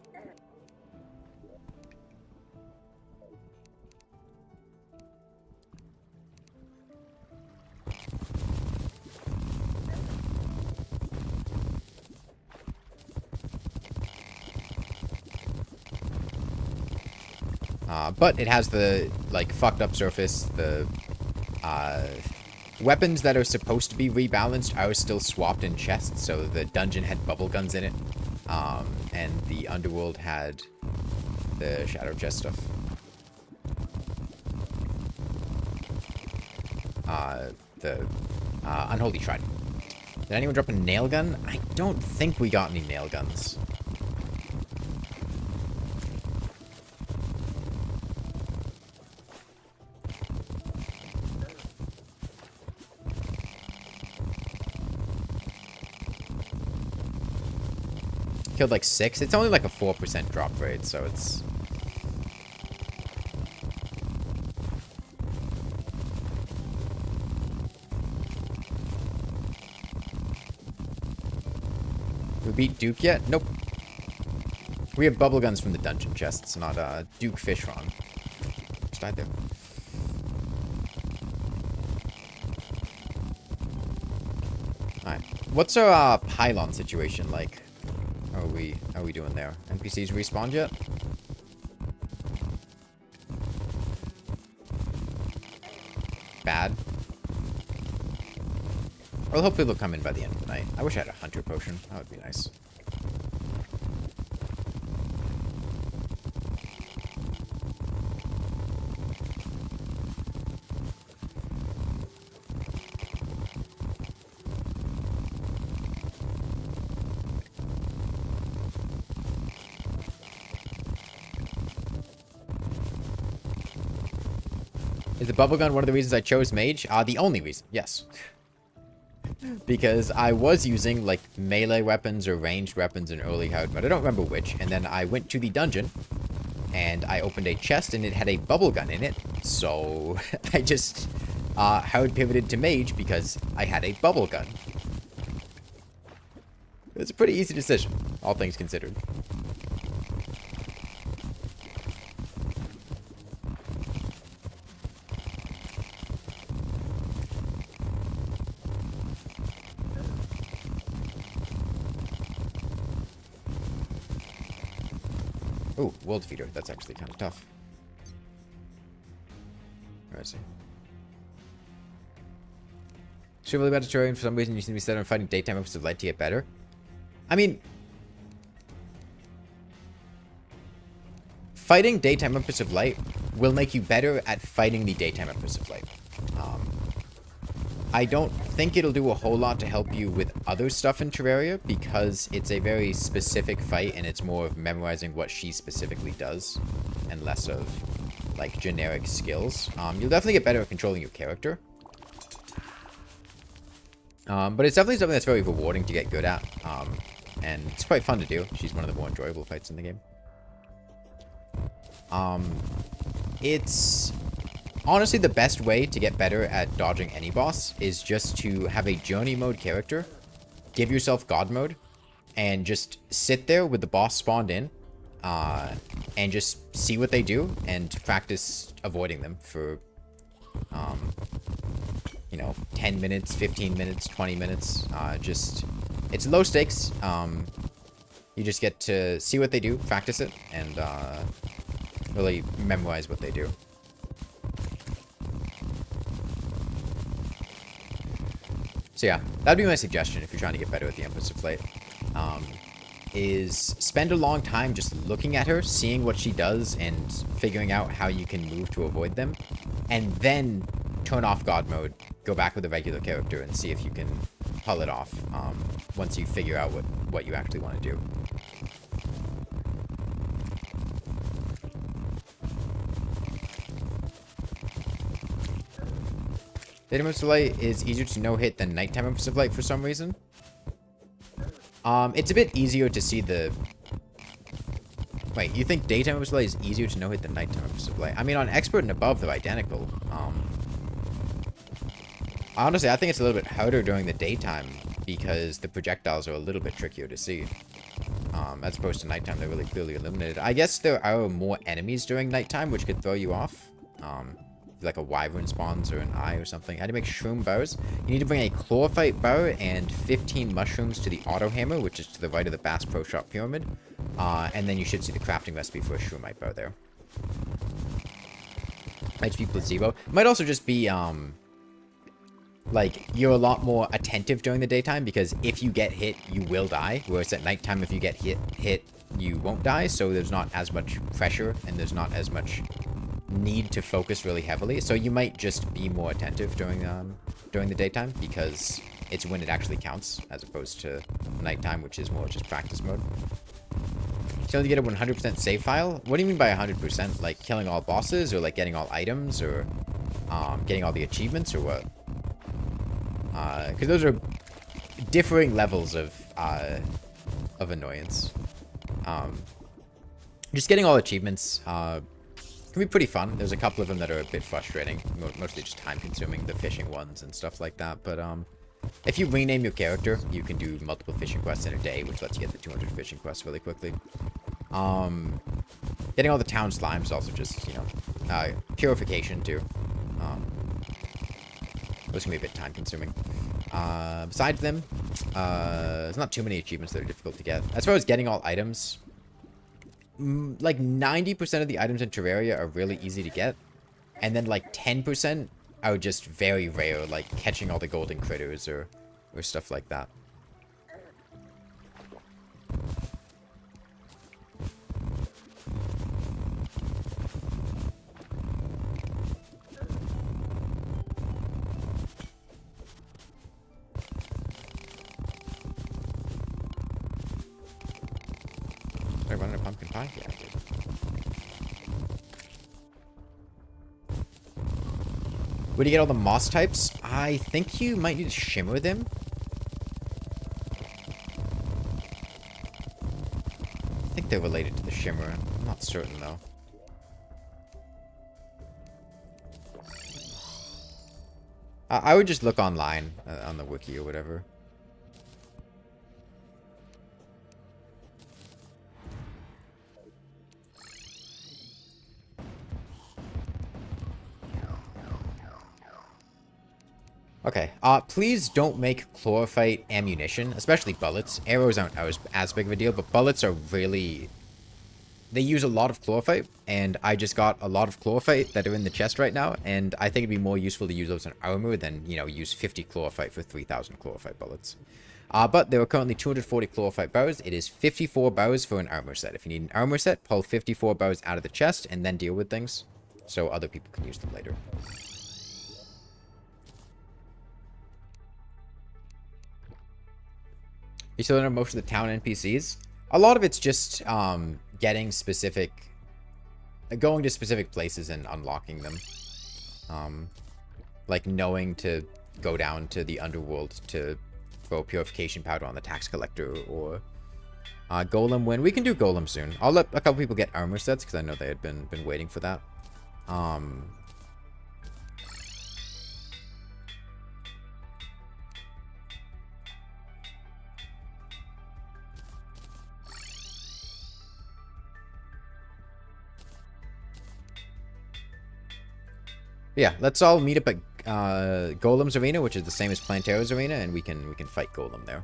But it has the, like, fucked up surface. The weapons that are supposed to be rebalanced are still swapped in chests. So the dungeon had bubble guns in it. And the underworld had the shadow chest stuff. The unholy trident. Did anyone drop a nail gun? I don't think we got any nail guns. Killed like 6. It's only like a 4% drop rate, so it's... We beat Duke yet? Nope. We have bubble guns from the dungeon chests, not Duke Fishron. Just died there. Alright. What's our pylon situation like? How are we doing there? NPCs respawned yet? Bad. Well, hopefully they'll come in by the end of the night. I wish I had a hunter potion. That would be nice. Is the bubble gun one of the reasons I chose mage? The only reason, yes. Because I was using, like, melee weapons or ranged weapons in early hard mode. I don't remember which. And then I went to the dungeon, and I opened a chest, and it had a bubble gun in it. So, I just hard pivoted to mage because I had a bubble gun. It was a pretty easy decision, all things considered. Ooh, world feeder. That's actually kind of tough. Where is he? Should really bad to Terraria, for some reason you seem to be set on fighting daytime episodes of light to get better. I mean, fighting daytime Empress of Light will make you better at fighting the daytime Empress of Light. I don't think it'll do a whole lot to help you with other stuff in Terraria because it's a very specific fight and it's more of memorizing what she specifically does and less of like generic skills. You'll definitely get better at controlling your character. But it's definitely something that's very rewarding to get good at. And it's quite fun to do. She's one of the more enjoyable fights in the game. It's honestly the best way to get better at dodging any boss is just to have a journey mode character, give yourself god mode, and just sit there with the boss spawned in, and just see what they do and practice avoiding them for, you know, 10 minutes, 15 minutes, 20 minutes. It's low stakes. You just get to see what they do, practice it, and really memorize what they do. So yeah, that'd be my suggestion if you're trying to get better at the Empress of Flight. Is spend a long time just looking at her, seeing what she does, and figuring out how you can move to avoid them. And then turn off God mode, go back with a regular character, and see if you can pull it off once you figure out what you actually want to do. Daytime Empress of Light is easier to no-hit than Nighttime Empress of Light for some reason. It's a bit easier to see the... Wait, you think Daytime Empress of Light is easier to no-hit than Nighttime Empress of Light? I mean, on Expert and above, they're identical. Honestly, I think it's a little bit harder during the daytime because the projectiles are a little bit trickier to see. As opposed to nighttime, they're really clearly illuminated. I guess there are more enemies during nighttime, which could throw you off. Like a wyvern spawns or an eye or something. How to make shroom bows? You need to bring a chlorophyte bow and 15 mushrooms to the auto hammer, which is to the right of the Bass Pro Shop pyramid. And then you should see the crafting recipe for a shroomite bow there. HP placebo. Might also just be, like, you're a lot more attentive during the daytime because if you get hit, you will die. Whereas at nighttime, if you get hit, you won't die. So there's not as much pressure and there's not as much need to focus really heavily. So you might just be more attentive during the daytime because it's when it actually counts as opposed to nighttime, which is more just practice mode. So you get a 100% save file? What do you mean by 100%? Like killing all bosses or like getting all items or getting all the achievements or what? Because those are differing levels of annoyance. Just getting all achievements can be pretty fun. There's a couple of them that are a bit frustrating, mostly just time consuming, the fishing ones and stuff like that. But if you rename your character, you can do multiple fishing quests in a day, which lets you get the 200 fishing quests really quickly. Getting all the town slimes also just, you know, purification too. Those can be a bit time consuming. Besides them, there's not too many achievements that are difficult to get. As far as getting all items, like 90% of the items in Terraria are really easy to get. And then like 10% are just very rare, like catching all the golden critters or stuff like that. Did I run a pumpkin pie? Yeah, I did. Where do you get all the moss types? I think you might need to shimmer them. I think they're related to the shimmer. I'm not certain though. I would just look online on the wiki or whatever. Okay, please don't make chlorophyte ammunition, especially bullets. Arrows aren't as big of a deal, but bullets are really... They use a lot of chlorophyte, and I just got a lot of chlorophyte that are in the chest right now, and I think it'd be more useful to use those in armor than, you know, use 50 chlorophyte for 3,000 chlorophyte bullets. But there are currently 240 chlorophyte bows. It is 54 bows for an armor set. If you need an armor set, pull 54 bows out of the chest, and then deal with things, so other people can use them later. You still don't know most of the town NPCs? A lot of it's just getting specific, going to specific places and unlocking them. Like knowing to go down to the underworld to throw purification powder on the tax collector, or Golem win. We can do Golem soon. I'll let a couple people get armor sets because I know they had been waiting for that. Yeah, let's all meet up at Golem's arena, which is the same as Plantera's arena, and we can fight Golem there.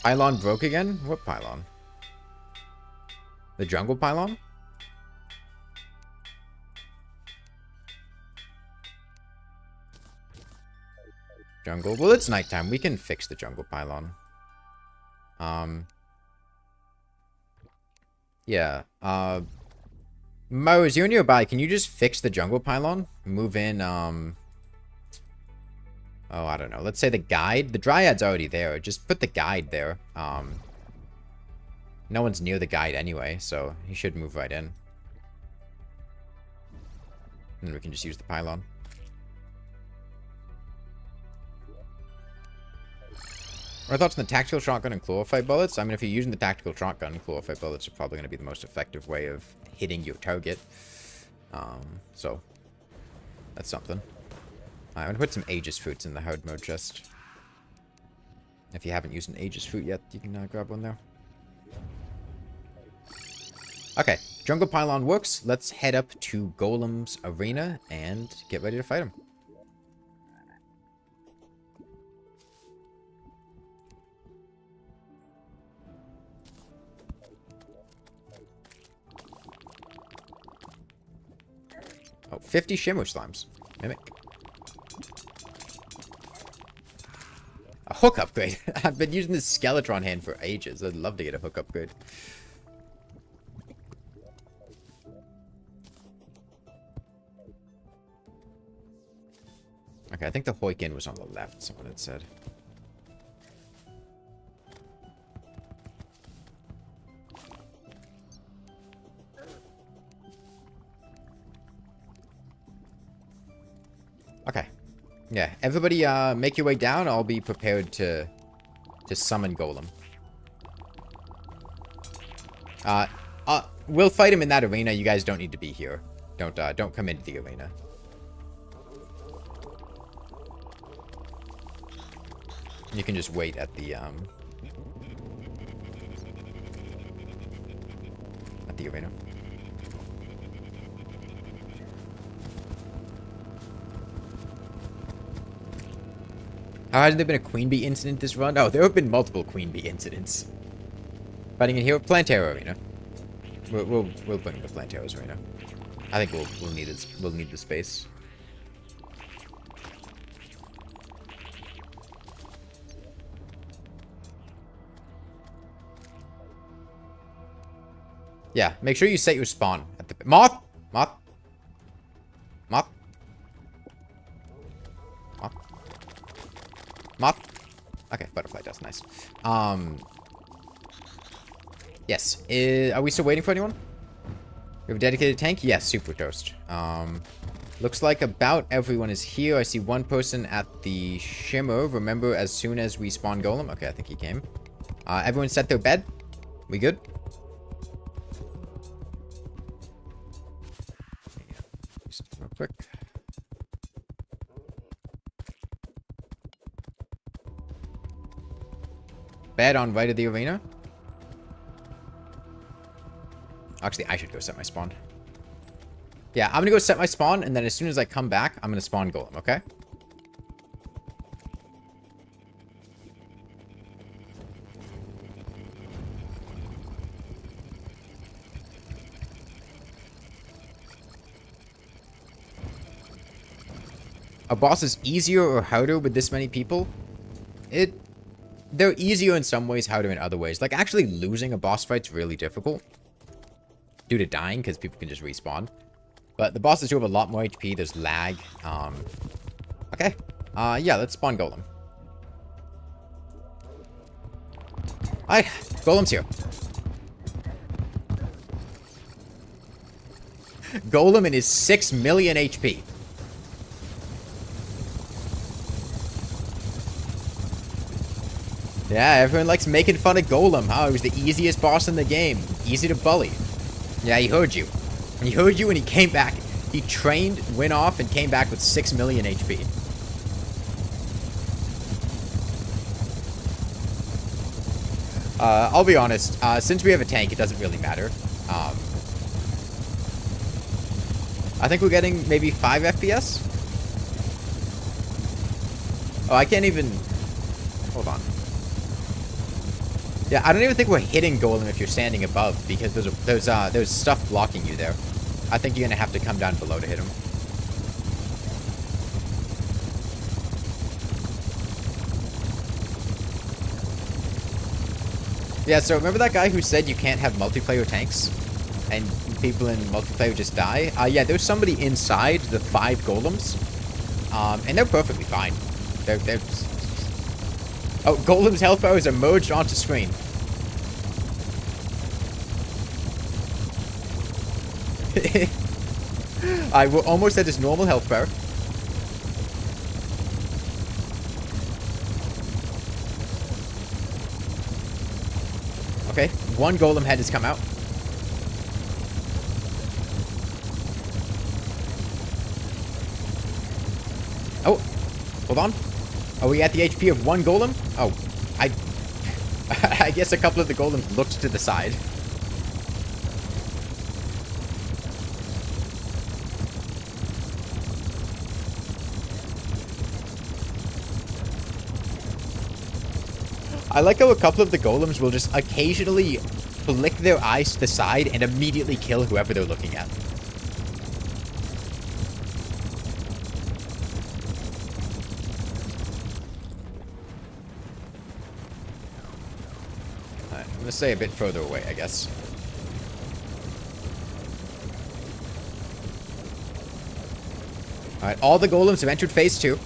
Pylon broke again? What pylon? The jungle pylon? Jungle. Well, it's nighttime. We can fix the jungle pylon. Yeah. Mo, is you nearby? Can you just fix the jungle pylon? Move in, oh, I don't know. Let's say the guide. The dryad's already there. Just put the guide there. No one's near the guide anyway, so he should move right in. And we can just use the pylon. What are thoughts on the tactical shotgun and chlorophyte bullets? I mean, if you're using the tactical shotgun, chlorophyte bullets are probably going to be the most effective way of hitting your target. So, that's something. I'm going to put some Aegis fruits in the hard mode chest. If you haven't used an Aegis fruit yet, you can grab one there. Okay, jungle pylon works. Let's head up to Golem's arena and get ready to fight him. Oh, 50 shimmer slimes. Mimic. A hook upgrade. I've been using this Skeletron hand for ages. I'd love to get a hook upgrade. Okay, I think the Hoikin was on the left, someone had said. Okay. Yeah, everybody make your way down. I'll be prepared to summon Golem. We'll fight him in that arena. You guys don't need to be here. Don't come into the arena. You can just wait at the arena. How has there been a queen bee incident this run? Oh, there have been multiple queen bee incidents. Fighting in here, Plantera arena. We'll bring him to Plantera's arena. I think we'll need the space. Yeah, make sure you set your spawn at the moth. Okay, butterfly dust, nice. Yes. Are we still waiting for anyone? We have a dedicated tank? Yes, super toast. Looks like about everyone is here. I see one person at the shimmer. Remember, as soon as we spawn Golem. Okay, I think he came. Everyone set their bed. We good? Real quick. Bed on right of the arena. Actually, I should go set my spawn. Yeah, I'm gonna go set my spawn, and then as soon as I come back, I'm gonna spawn Golem, okay? a boss is easier or harder with this many people, they're easier in some ways, harder in other ways. Like, actually losing a boss fight's really difficult due to dying, because people can just respawn. But the bosses do have a lot more HP, there's lag. Okay. Yeah, let's spawn Golem. Alright, Golem's here. Golem and his 6 million HP. Yeah, everyone likes making fun of Golem. Huh? He was the easiest boss in the game. Easy to bully. Yeah, he heard you. He heard you and he came back. He trained, went off, and came back with 6 million HP. I'll be honest. Since we have a tank, it doesn't really matter. I think we're getting maybe 5 FPS? Oh, I can't even... Hold on. Yeah, I don't even think we're hitting Golem if you're standing above, because there's stuff blocking you there. I think you're going to have to come down below to hit him. Yeah, so remember that guy who said you can't have multiplayer tanks? And people in multiplayer just die? Yeah, there's somebody inside the 5 golems. And they're perfectly fine. They're... Oh, Golem's health bars are merged onto screen. We're almost at his normal health bar. Okay, 1 Golem head has come out. Oh, hold on. Are we at the HP of 1 Golem? Oh, I guess a couple of the Golems looked to the side. I like how a couple of the Golems will just occasionally flick their eyes to the side and immediately kill whoever they're looking at. Alright, I'm gonna stay a bit further away, I guess. Alright, all the Golems have entered phase 2.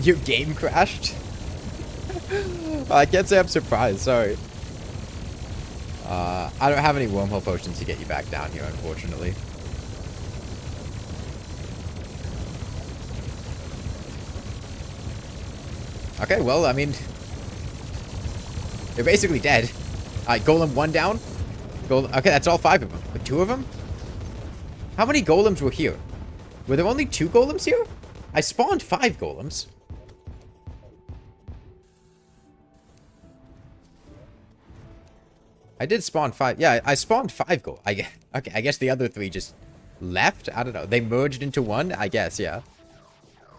Your game crashed? I can't say I'm surprised, sorry. I don't have any wormhole potions to get you back down here, unfortunately. Okay, well, I mean... They're basically dead. Alright, Golem 1 down. Okay, that's all 5 of them. But 2 of them? How many Golems were here? Were there only 2 Golems here? I spawned 5 Golems. I did spawn 5. Yeah, I spawned 5 gold. Okay, I guess the other 3 just left? I don't know. They merged into 1? I guess, yeah.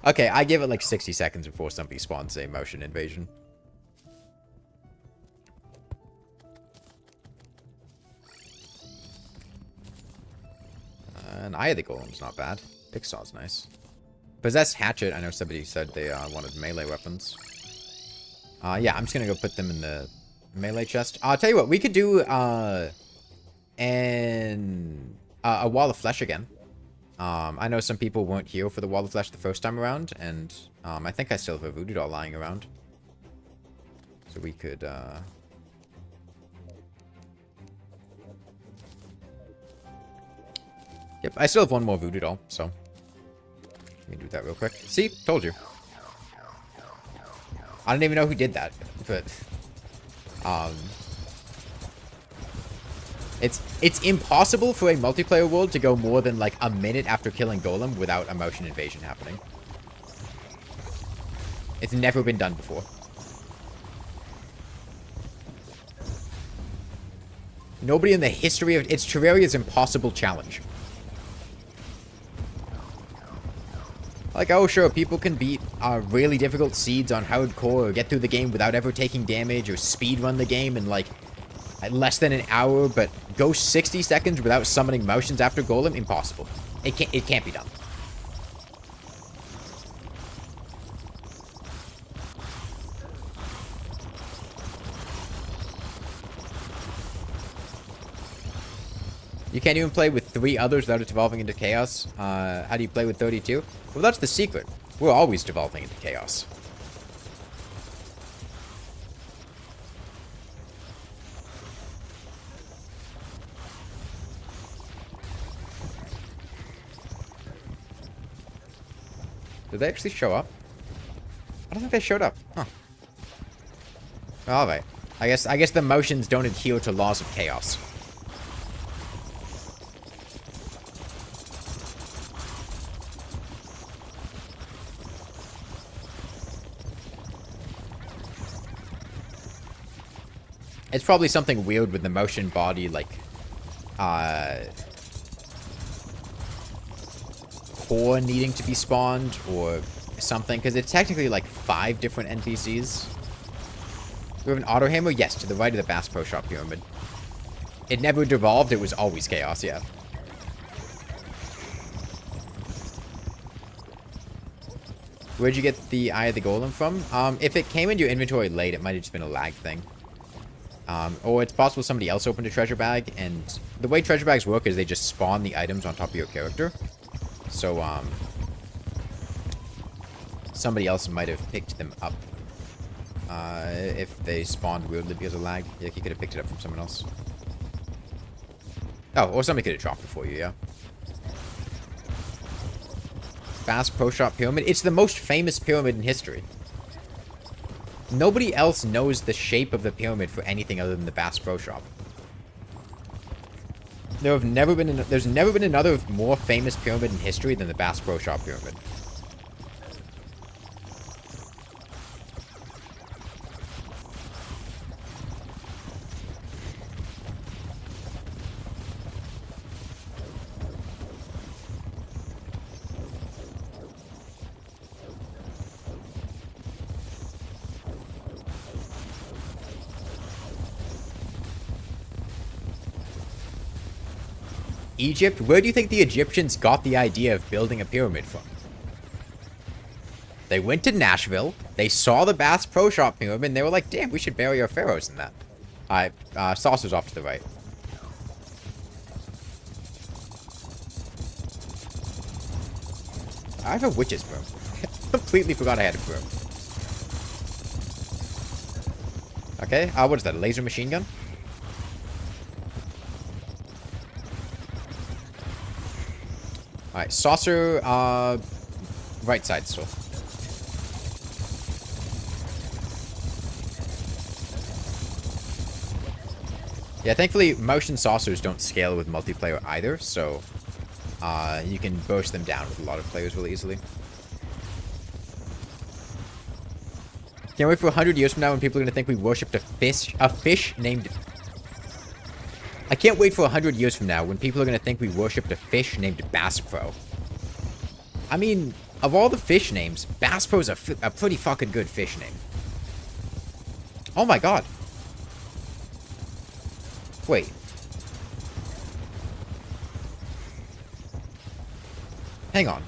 Okay, I give it like 60 seconds before somebody spawns a motion invasion. And Eye of the Golem's not bad. Pixaw's nice. Possessed Hatchet, I know somebody said they wanted melee weapons. Yeah, I'm just gonna go put them in the melee chest. I'll tell you what, we could do a Wall of Flesh again. I know some people weren't here for the Wall of Flesh the first time around, and I think I still have a Voodoo Doll lying around. So we could... Yep, I still have 1 more Voodoo Doll, so... Let me do that real quick. See? Told you. I don't even know who did that, but... It's impossible for a multiplayer world to go more than like a minute after killing Golem without a motion invasion happening. It's never been done before. Nobody in the history of... It's Terraria's impossible challenge. Like, oh, sure, people can beat really difficult seeds on hardcore or get through the game without ever taking damage or speedrun the game in, like, less than an hour, but go 60 seconds without summoning motions after Golem? Impossible. It can't be done. You can't even play with 3 others without it devolving into chaos. How do you play with 32? Well, that's the secret. We're always devolving into chaos. Did they actually show up? I don't think they showed up. Huh. Alright. I guess the motions don't adhere to laws of chaos. It's probably something weird with the motion body, like, core needing to be spawned, or something, because it's technically, like, 5 different NPCs. We have an auto hammer? Yes, to the right of the Bass Pro Shop Pyramid. It never devolved, it was always chaos, yeah. Where'd you get the Eye of the Golem from? If it came into your inventory late, it might have just been a lag thing. Or it's possible somebody else opened a treasure bag, and the way treasure bags work is they just spawn the items on top of your character. So, somebody else might have picked them up. If they spawned weirdly because of lag. Yeah, you could have picked it up from someone else. Oh, or somebody could have dropped it for you, yeah. Bass Pro Shop Pyramid. It's the most famous pyramid in history. Nobody else knows the shape of the pyramid for anything other than the Bass Pro Shop. There's never been another more famous pyramid in history than the Bass Pro Shop Pyramid. Egypt? Where do you think the Egyptians got the idea of building a pyramid from? They went to Nashville, they saw the Bass Pro Shop Pyramid, and they were like, damn, we should bury our pharaohs in that. Alright, saucer's off to the right. I have a witch's broom. Completely forgot I had a broom. Okay, what is that, a laser machine gun? Alright, saucer, right side still. Yeah, thankfully, motion saucers don't scale with multiplayer either, so you can burst them down with a lot of players really easily. Can't wait for 100 years from now when people are going to think we worshipped a fish named... I can't wait for 100 years from now when people are going to think we worshipped a fish named Bass Pro. I mean, of all the fish names, Bass Pro's a pretty fucking good fish name. Oh my god. Wait. Hang on.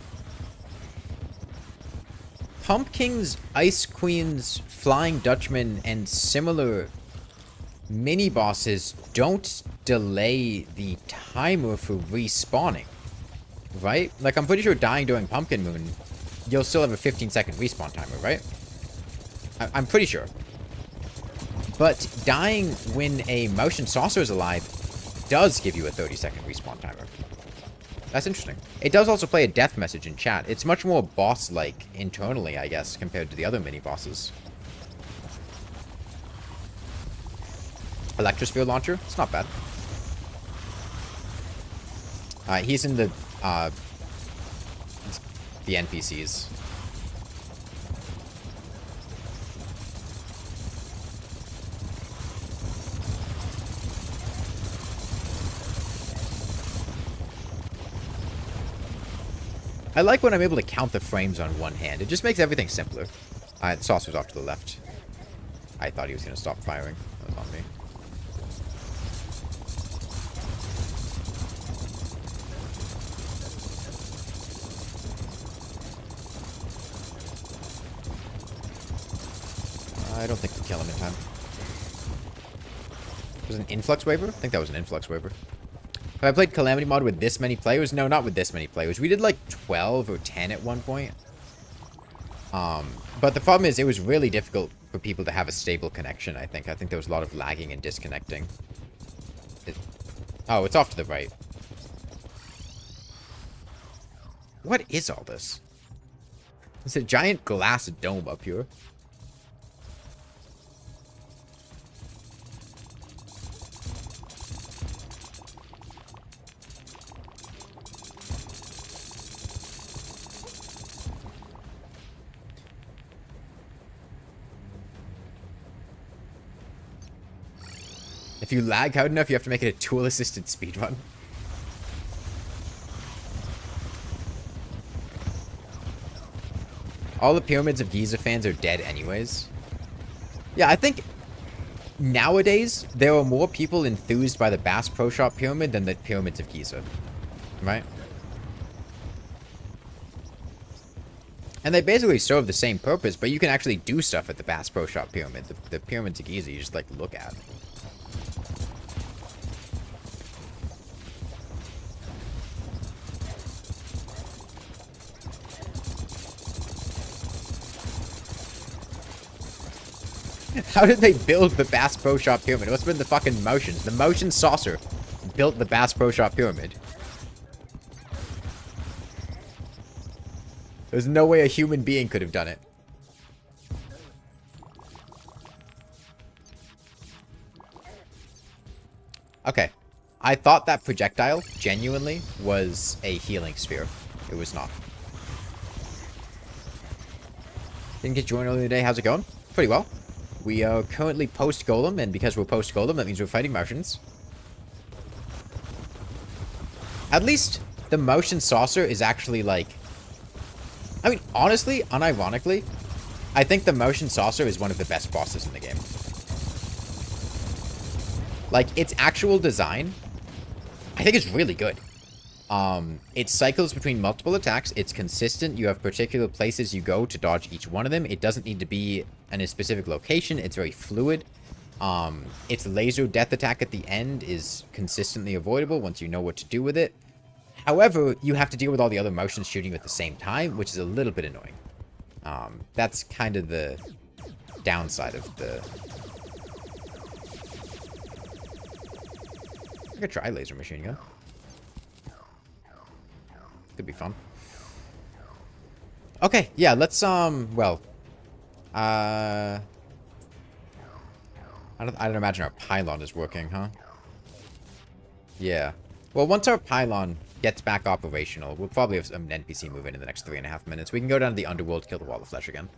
Pumpkins, Ice Queens, Flying Dutchman, and similar mini-bosses don't delay the timer for respawning, right? Like, I'm pretty sure dying during Pumpkin Moon, you'll still have a 15-second respawn timer, right? I'm pretty sure. But dying when a motion saucer is alive does give you a 30-second respawn timer. That's interesting. It does also play a death message in chat. It's much more boss-like internally, I guess, compared to the other mini-bosses. Electrosphere launcher? It's not bad. He's in the NPCs. I like when I'm able to count the frames on one hand. It just makes everything simpler. Alright, the saucer's off to the left. I thought he was going to stop firing. That was on me. I don't think we kill him in time. Was it an influx waiver? I think that was an influx waiver. Have I played Calamity mod with this many players? No, not with this many players. We did like 12 or 10 at one point. But the problem is it was really difficult for people to have a stable connection, I think. I think there was a lot of lagging and disconnecting. Oh, it's off to the right. What is all this? It's a giant glass dome up here. If you lag hard enough, you have to make it a tool-assisted speedrun. All the Pyramids of Giza fans are dead anyways. Yeah, I think nowadays there are more people enthused by the Bass Pro Shop Pyramid than the Pyramids of Giza. Right? And they basically serve the same purpose, but you can actually do stuff at the Bass Pro Shop Pyramid. The Pyramids of Giza you just like look at. How did they build the Bass Pro Shop Pyramid? What's been the fucking motions? The motion saucer built the Bass Pro Shop Pyramid. There's no way a human being could have done it. Okay. I thought that projectile, genuinely, was a healing sphere. It was not. Didn't get joined earlier today. How's it going? Pretty well. We are currently post-Golem, and because we're post-Golem, that means we're fighting Martians. At least, the motion saucer is actually, like... I mean, honestly, unironically, I think the motion saucer is one of the best bosses in the game. Like, its actual design, I think it's really good. It cycles between multiple attacks. It's consistent. You have particular places you go to dodge each one of them. It doesn't need to be in a specific location. It's very fluid. Its laser death attack at the end is consistently avoidable once you know what to do with it. However, you have to deal with all the other motions shooting you at the same time, which is a little bit annoying. That's kind of the downside of the... I could try laser machine gun. Could be fun. Okay, yeah, let's, well... I don't imagine our pylon is working, huh? Yeah. Well, once our pylon gets back operational, we'll probably have an NPC move in the next 3.5 minutes. We can go down to the underworld, kill the wall of flesh again.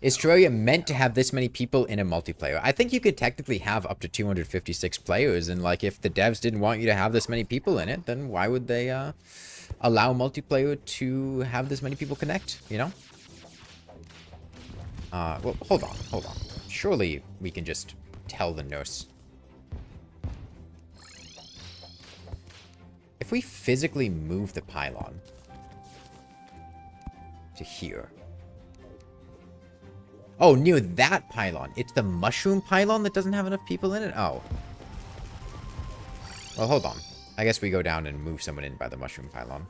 Is Terraria meant to have this many people in a multiplayer? I think you could technically have up to 256 players, and like if the devs didn't want you to have this many people in it, then why would they allow multiplayer to have this many people connect, you know? Well, hold on. Surely we can just tell the nurse. If we physically move the pylon to here. Oh, near that pylon. It's the mushroom pylon that doesn't have enough people in it? Oh. Well, hold on. I guess we go down and move someone in by the mushroom pylon.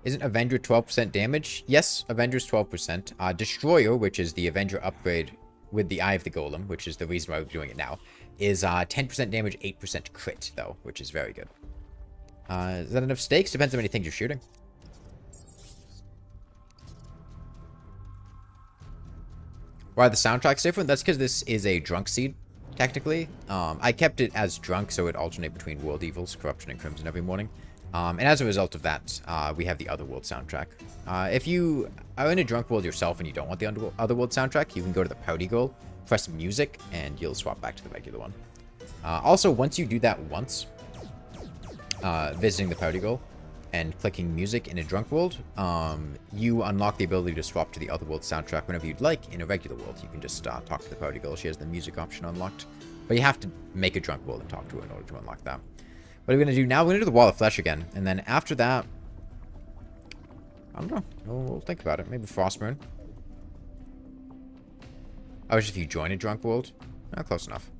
Isn't Avenger 12% damage? Yes, Avenger's 12%. Destroyer, which is the Avenger upgrade with the Eye of the Golem, which is the reason why we're doing it now, is 10% damage, 8% crit, though, which is very good. Is that enough stakes? Depends on how many things you're shooting. Why the soundtrack's different? That's because this is a drunk seed, technically. I kept it as drunk so it alternate between World Evils, Corruption, and Crimson every morning. And as a result of that, we have the Otherworld soundtrack. If you are in a drunk world yourself and you don't want the Otherworld soundtrack, you can go to the party goal, press music, and you'll swap back to the regular one. Also, once you do that once, visiting the party goal and clicking music in a drunk world, you unlock the ability to swap to the Otherworld soundtrack whenever you'd like in a regular world. You can just talk to the party girl. She has the music option unlocked. But you have to make a drunk world and talk to her in order to unlock that. What are we going to do now? We're going to do the Wall of Flesh again. And then after that, I don't know. We'll think about it. Maybe Frostmoon. Oh, just if you join a drunk world? Oh, close enough.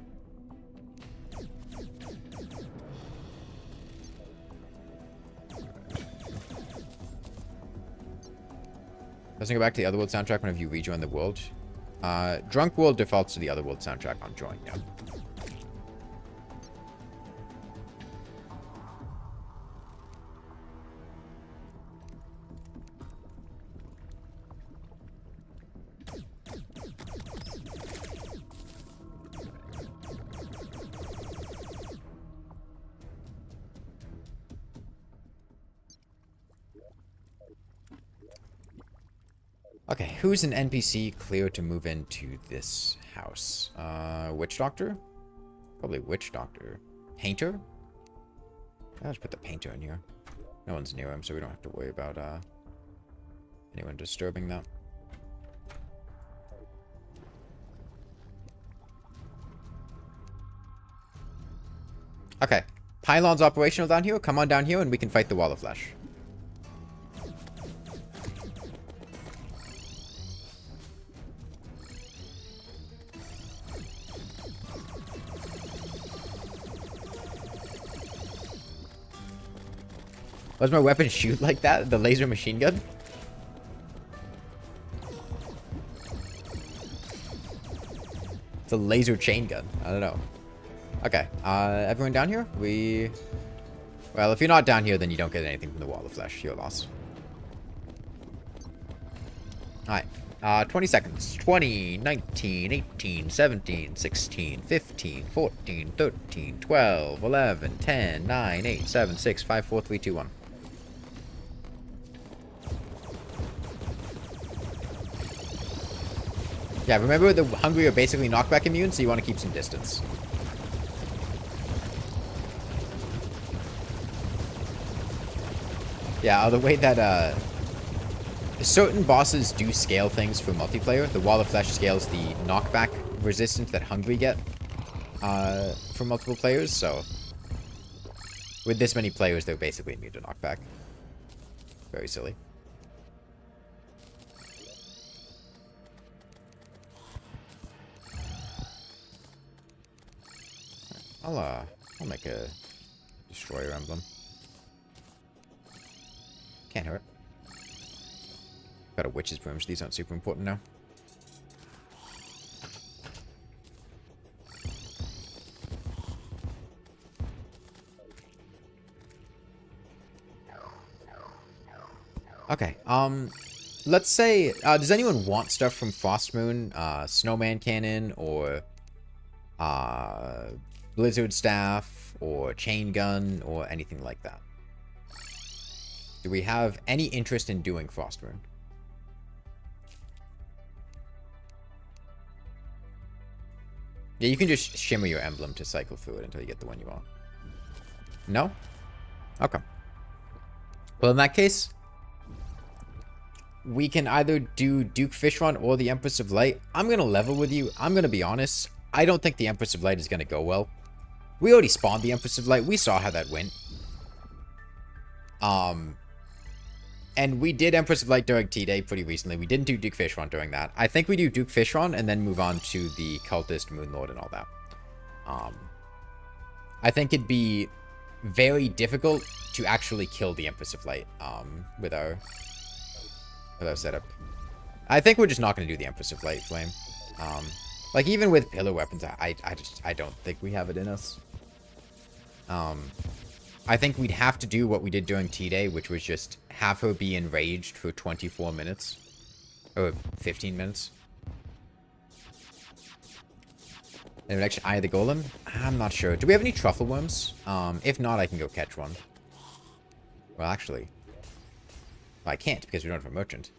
Doesn't go back to the Otherworld soundtrack whenever you rejoin the world. Drunk World defaults to the Otherworld soundtrack on join, yeah. Okay, who's an NPC clear to move into this house? Witch Doctor? Probably Witch Doctor. Painter? I'll just put the Painter in here. No one's near him, so we don't have to worry about anyone disturbing that. Okay, Pylon's operational down here. Come on down here and we can fight the Wall of Flesh. Does my weapon shoot like that? The laser machine gun? It's a laser chain gun. I don't know. Okay. Everyone down here? Well, if you're not down here, then you don't get anything from the Wall of Flesh. You're lost. Alright. 20 seconds. 20, 19, 18, 17, 16, 15, 14, 13, 12, 11, 10, 9, 8, 7, 6, 5, 4, 3, 2, 1. Yeah, remember the hungry are basically knockback immune, so you want to keep some distance. Yeah, the way that certain bosses do scale things for multiplayer. The Wall of Flesh scales the knockback resistance that hungry get for multiple players, so with this many players, they're basically immune to knockback. Very silly. I'll make a destroyer emblem. Can't hurt. Got a witch's brooms. These aren't super important now. Okay. Let's say, does anyone want stuff from Frostmoon? Snowman Cannon or Blizzard Staff or Chain Gun or anything like that? Do we have any interest in doing Frostmoon? Yeah, you can just shimmer your emblem to cycle through it until you get the one you want. No? Okay. Well, in that case, we can either do Duke Fishron or the Empress of Light. I'm going to level with you. I'm going to be honest. I don't think the Empress of Light is going to go well. We already spawned the Empress of Light. We saw how that went. And we did Empress of Light during T-Day pretty recently. We didn't do Duke Fishron during that. I think we do Duke Fishron and then move on to the Cultist, Moonlord, and all that. I think it'd be very difficult to actually kill the Empress of Light with our setup. I think we're just not going to do the Empress of Light Flame. Like, even with pillar weapons, I don't think we have it in us. I think we'd have to do what we did during T-Day, which was just have her be enraged for 24 minutes. Or 15 minutes. And it would actually eye the golem? I'm not sure. Do we have any truffle worms? If not, I can go catch one. Well, actually. Well, I can't because we don't have a merchant.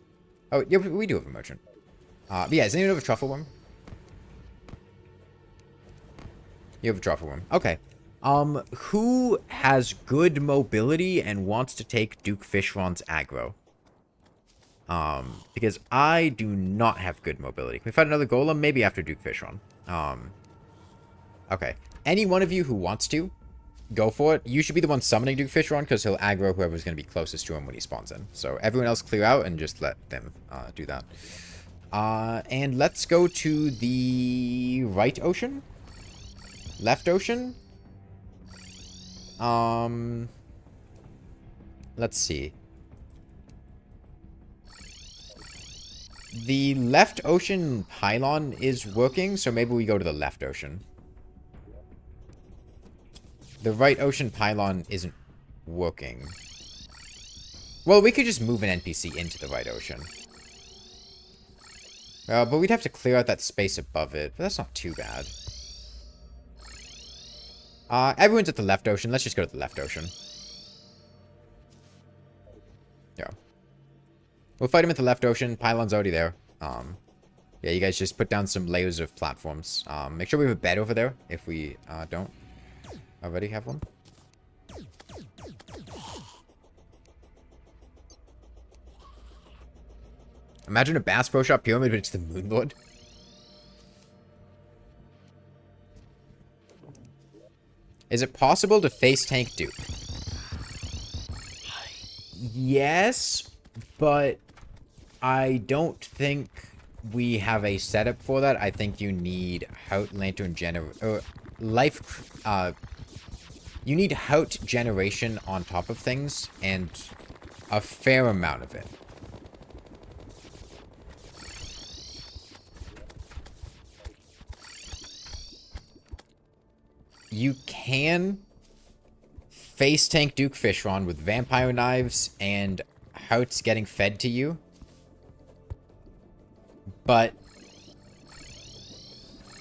Oh, yeah, we do have a merchant. But yeah, does anyone have a truffle worm? You have a truffle worm. Okay. Who has good mobility and wants to take Duke Fishron's aggro? Because I do not have good mobility. Can we find another golem? Maybe after Duke Fishron. Okay. Any one of you who wants to, go for it. You should be the one summoning Duke Fishron because he'll aggro whoever's going to be closest to him when he spawns in. So everyone else clear out and just let them do that. And let's go to the right ocean. Left ocean. Let's see. The left ocean pylon is working, so maybe we go to the left ocean. The right ocean pylon isn't working. Well, we could just move an NPC into the right ocean. But we'd have to clear out that space above it, but that's not too bad. Everyone's at the left ocean. Let's just go to the left ocean. Yeah. We'll fight him at the left ocean. Pylon's already there. Yeah, you guys just put down some layers of platforms. Make sure we have a bed over there if we don't already have one. Imagine a Bass Pro Shop pyramid, but it's the Moon Lord. Is it possible to face tank Duke? Yes, but I don't think we have a setup for that. I think you need Hout Lantern you need Hout generation on top of things, and a fair amount of it. You can face tank Duke Fishron with vampire knives and Houts getting fed to you. But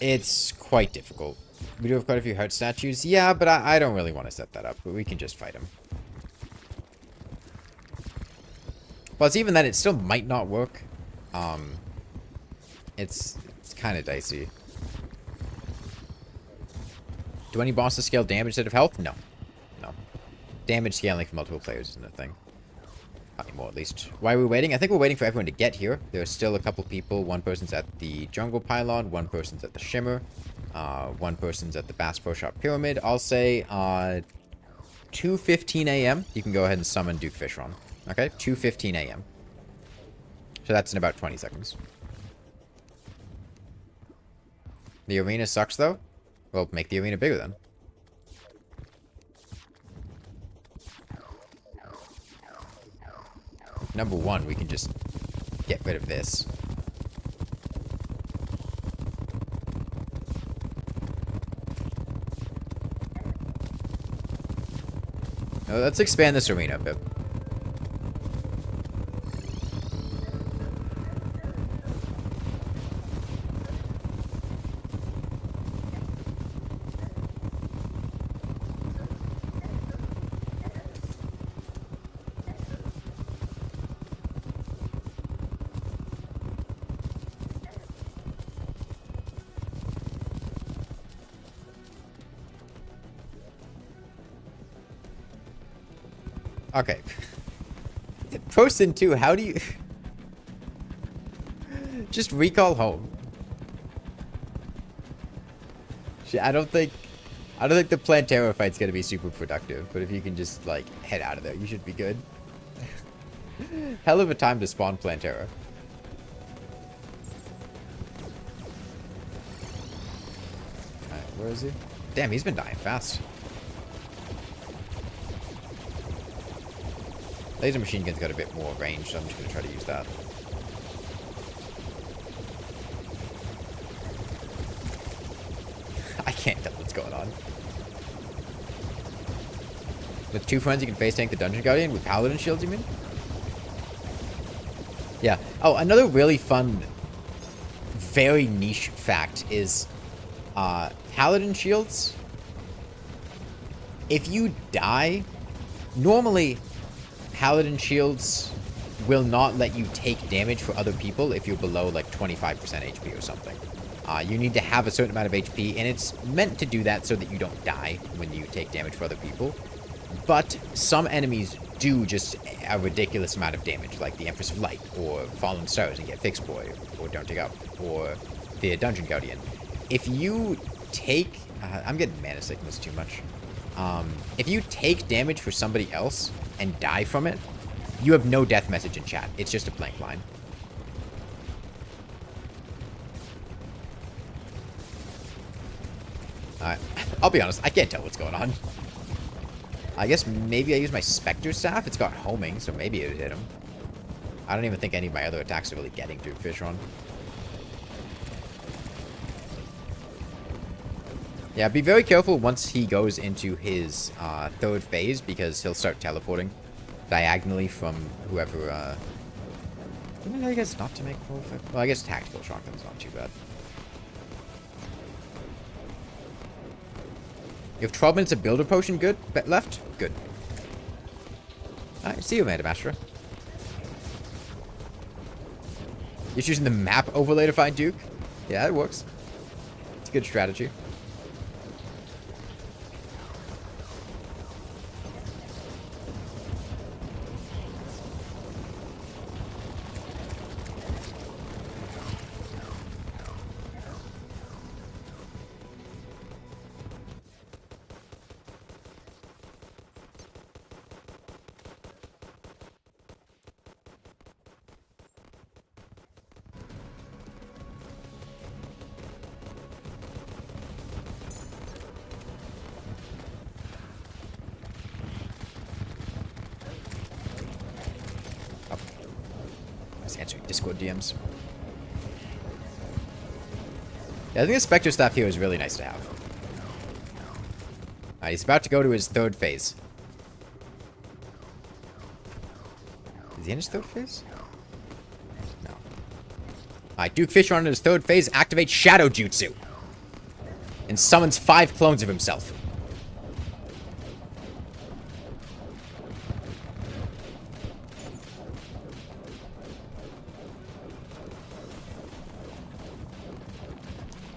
it's quite difficult. We do have quite a few Hout statues. Yeah, but I don't really want to set that up. But we can just fight him. Plus, even then, it still might not work. It's kind of dicey. Do any bosses scale damage instead of health? No. No. Damage scaling for multiple players isn't a thing. Not anymore, at least. Why are we waiting? I think we're waiting for everyone to get here. There's still a couple people. One person's at the jungle pylon. One person's at the shimmer. One person's at the Bass Pro Shop pyramid. I'll say 2:15 a.m. You can go ahead and summon Duke Fishron. Okay? 2:15 a.m. So that's in about 20 seconds. The arena sucks, though. Well, make the arena bigger then. Number one, we can just get rid of this. Now, let's expand this arena a bit. Okay. Person 2, how do you... Just recall home. I don't think the Plantera fight's gonna be super productive, but if you can just, like, head out of there, you should be good. Hell of a time to spawn Plantera. Alright, where is he? Damn, he's been dying fast. Laser machine gun's got a bit more range, so I'm just going to try to use that. I can't tell what's going on. With 2 friends, you can face tank the Dungeon Guardian with Paladin shields, you mean? Yeah. Oh, another really fun, very niche fact is Paladin shields. If you die, normally Paladin shields will not let you take damage for other people if you're below like 25% HP or something. You need to have a certain amount of HP, and it's meant to do that so that you don't die when you take damage for other people. But some enemies do just a ridiculous amount of damage, like the Empress of Light, or Fallen Stars and get Fixedboi, or Don't Dig Up, or the Dungeon Guardian. If you take... I'm getting mana sickness too much. If you take damage for somebody else and die from it, you have no death message in chat. It's just a blank line. I'll be honest, I can't tell what's going on. I guess maybe I use my Spectre Staff. It's got homing, so maybe it would hit him. I don't even think any of my other attacks are really getting to Fishron. Yeah, be very careful once he goes into his third phase, because he'll start teleporting diagonally from whoever... Didn't I guess not to make full effect? Well, I guess tactical shotgun's not too bad. You have 12 minutes of builder potion good left? Good. Alright, see you, Amanda Mastra. You're using the map overlay to find Duke? Yeah, it works. It's a good strategy. Answering Discord DMs. Yeah, I think the Spectre Staff here is really nice to have. He's about to go to his third phase. Is he in his third phase? No. Alright, Duke Fishron in his third phase activates Shadow Jutsu. And summons 5 clones of himself.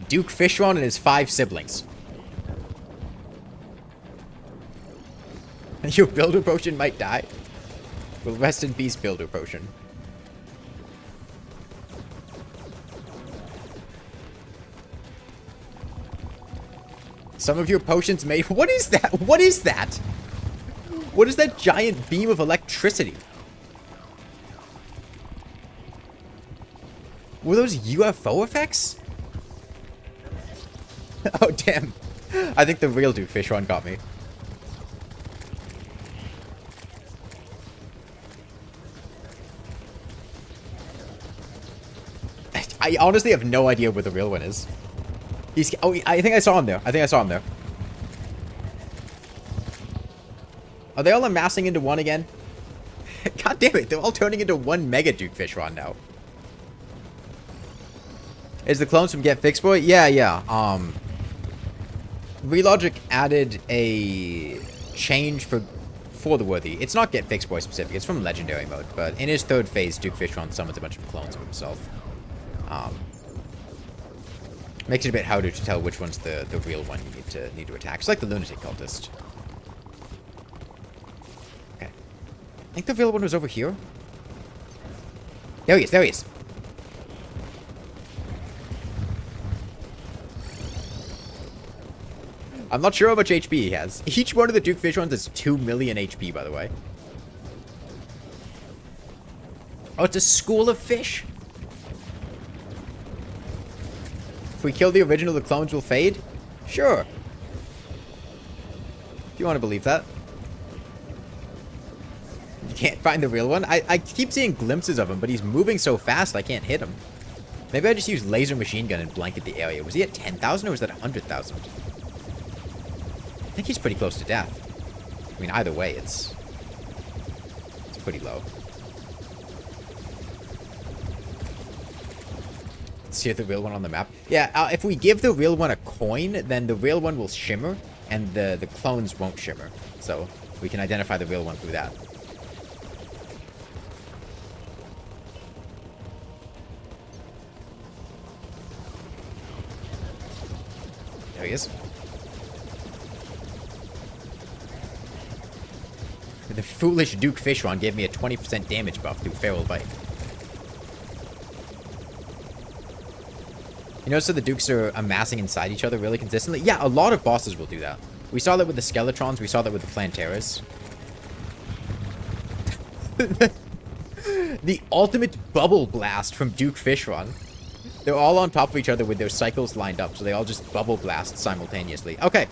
Duke Fishron and his 5 siblings. Your builder potion might die. Well, rest in peace, builder potion. Some of your potions may... What is that? What is that? What is that giant beam of electricity? Were those UFO effects? Oh, damn. I think the real Duke Fishron got me. I honestly have no idea where the real one is. He's... Oh, I think I saw him there. I think I saw him there. Are they all amassing into one again? God damn it. They're all turning into one Mega Duke Fishron now. Is the clones from Get Fixedboi? Yeah. Relogic added a change for the worthy. It's not Get Fixedboi specific. It's from Legendary mode. But in his third phase, Duke Fishron summons a bunch of clones of himself. Makes it a bit harder to tell which one's the real one you need to attack. It's like the Lunatic Cultist. Okay. I think the real one was over here. There he is. There he is. I'm not sure how much HP he has. Each one of the Duke Fishrons is 2 million HP, by the way. Oh, it's a school of fish. If we kill the original, the clones will fade? Sure. If you want to believe that. You can't find the real one? I keep seeing glimpses of him, but he's moving so fast I can't hit him. Maybe I just use laser machine gun and blanket the area. Was he at 10,000 or was that 100,000? I think he's pretty close to death. I mean, either way, it's pretty low. see the real one on the map. Yeah, if we give the real one a coin, then the real one will shimmer, and the clones won't shimmer. So we can identify the real one through that. There he is. The foolish Duke Fishron gave me a 20% damage buff through Feral Bite. You notice that the Dukes are amassing inside each other really consistently? Yeah, a lot of bosses will do that. We saw that with the Skeletrons. We saw that with the Planteras. The ultimate bubble blast from Duke Fishron. They're all on top of each other with their cycles lined up, so they all just bubble blast simultaneously. Okay.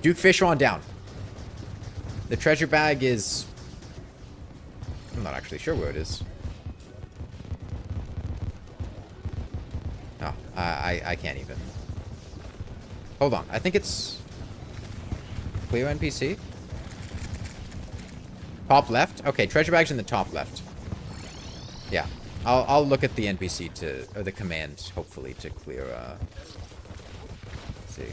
Duke Fishron down. The treasure bag is... I'm not actually sure where it is. Oh, I can't even. Hold on. I think it's... Clear NPC? Top left? Okay, treasure bag's in the top left. Yeah. I'll look at the NPC to... Or the command, hopefully, to clear... Let's see.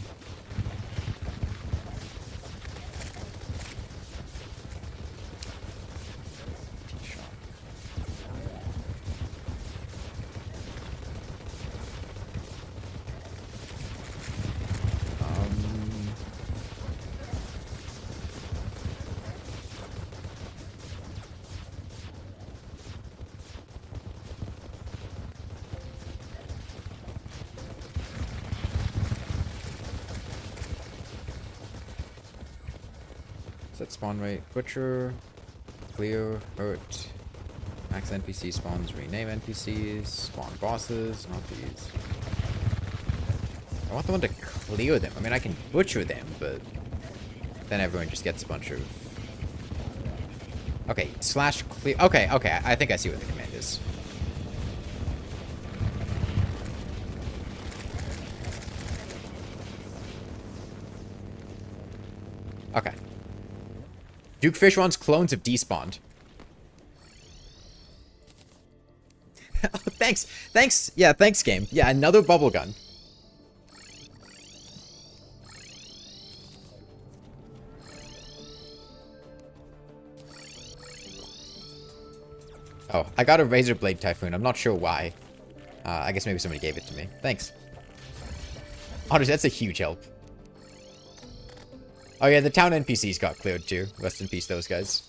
Set spawn rate, butcher, clear, hurt, max NPC spawns, rename NPCs, spawn bosses, not these. I want the one to clear them. I mean, I can butcher them, but then everyone just gets a bunch of... Okay, slash clear... Okay, I think I see what the command is. Okay. Duke Fishron's clones have despawned. Oh, thanks. Thanks. Yeah, thanks, game. Yeah, another bubble gun. Oh, I got a Razor Blade Typhoon. I'm not sure why. I guess maybe somebody gave it to me. Thanks. Honestly, that's a huge help. Oh yeah, the town NPCs got cleared too. Rest in peace, those guys.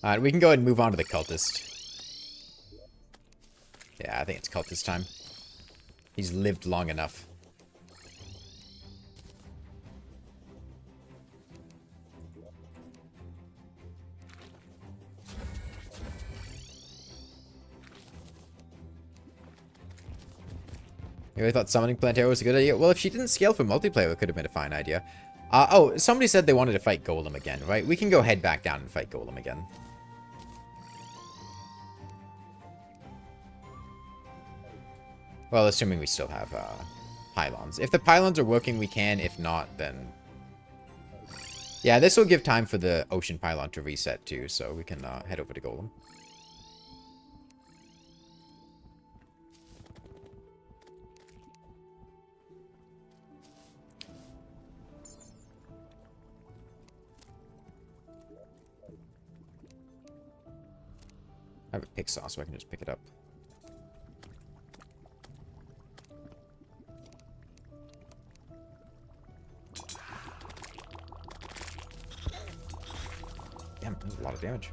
Alright, we can go ahead and move on to the cultist. Yeah, I think it's cultist time. He's lived long enough. You really thought summoning Plantera was a good idea? Well, if she didn't scale for multiplayer, it could have been a fine idea. Oh, somebody said they wanted to fight Golem again, right? We can go head back down and fight Golem again. Well, assuming we still have pylons. If the pylons are working, we can. If not, then... Yeah, this will give time for the ocean pylon to reset too, so we can head over to Golem. I have a pick saw, so I can just pick it up. Damn, that's a lot of damage.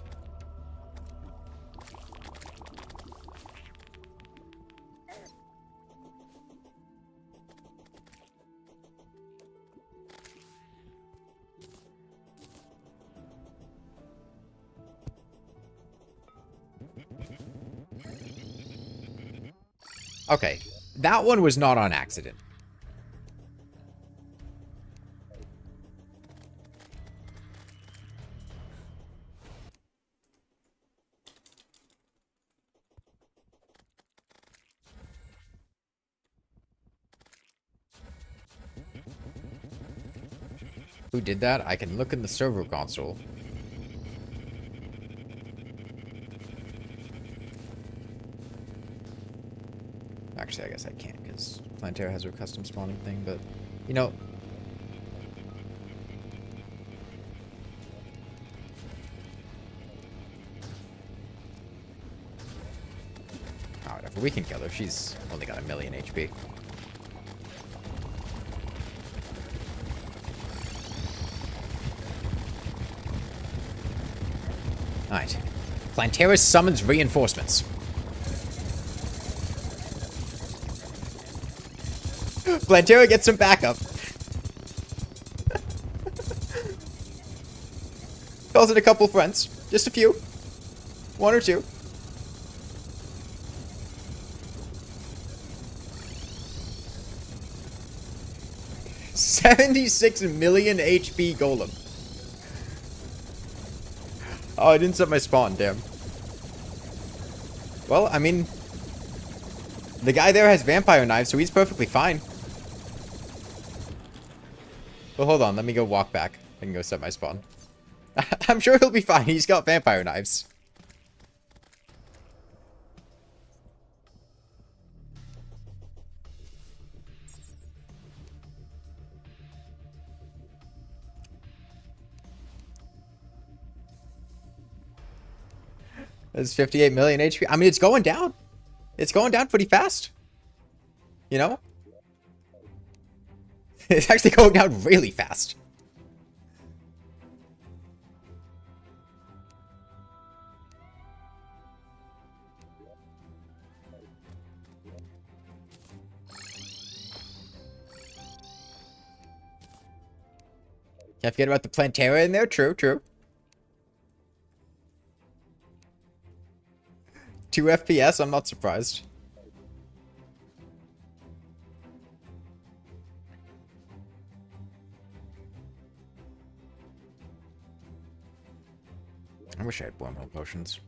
Okay, that one was not on accident. Who did that? I can look in the server console. Actually, I guess I can't, because Plantera has her custom spawning thing, but, you know... Oh, whatever, we can kill her. She's only got 1,000,000 HP. Alright. Plantera summons reinforcements. Plantera gets some backup. Calls in a couple friends. Just a few. One or two. $76,000,000 HP Golem. Oh, I didn't set my spawn, damn. Well, I mean... The guy there has vampire knives, so he's perfectly fine. Well, hold on, let me go walk back. I can go set my spawn. I'm sure he'll be fine, he's got vampire knives. That's 58,000,000 HP. I mean, it's going down. It's going down pretty fast. You know? It's actually going down really fast. Can't forget about the Plantera in there. True, true. 2 FPS, I'm not surprised. I wish I had wormhole potions.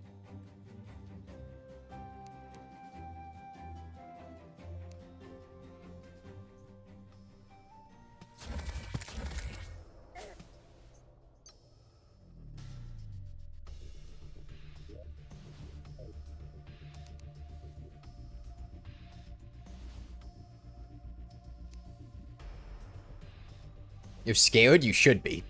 You're scared? You should be.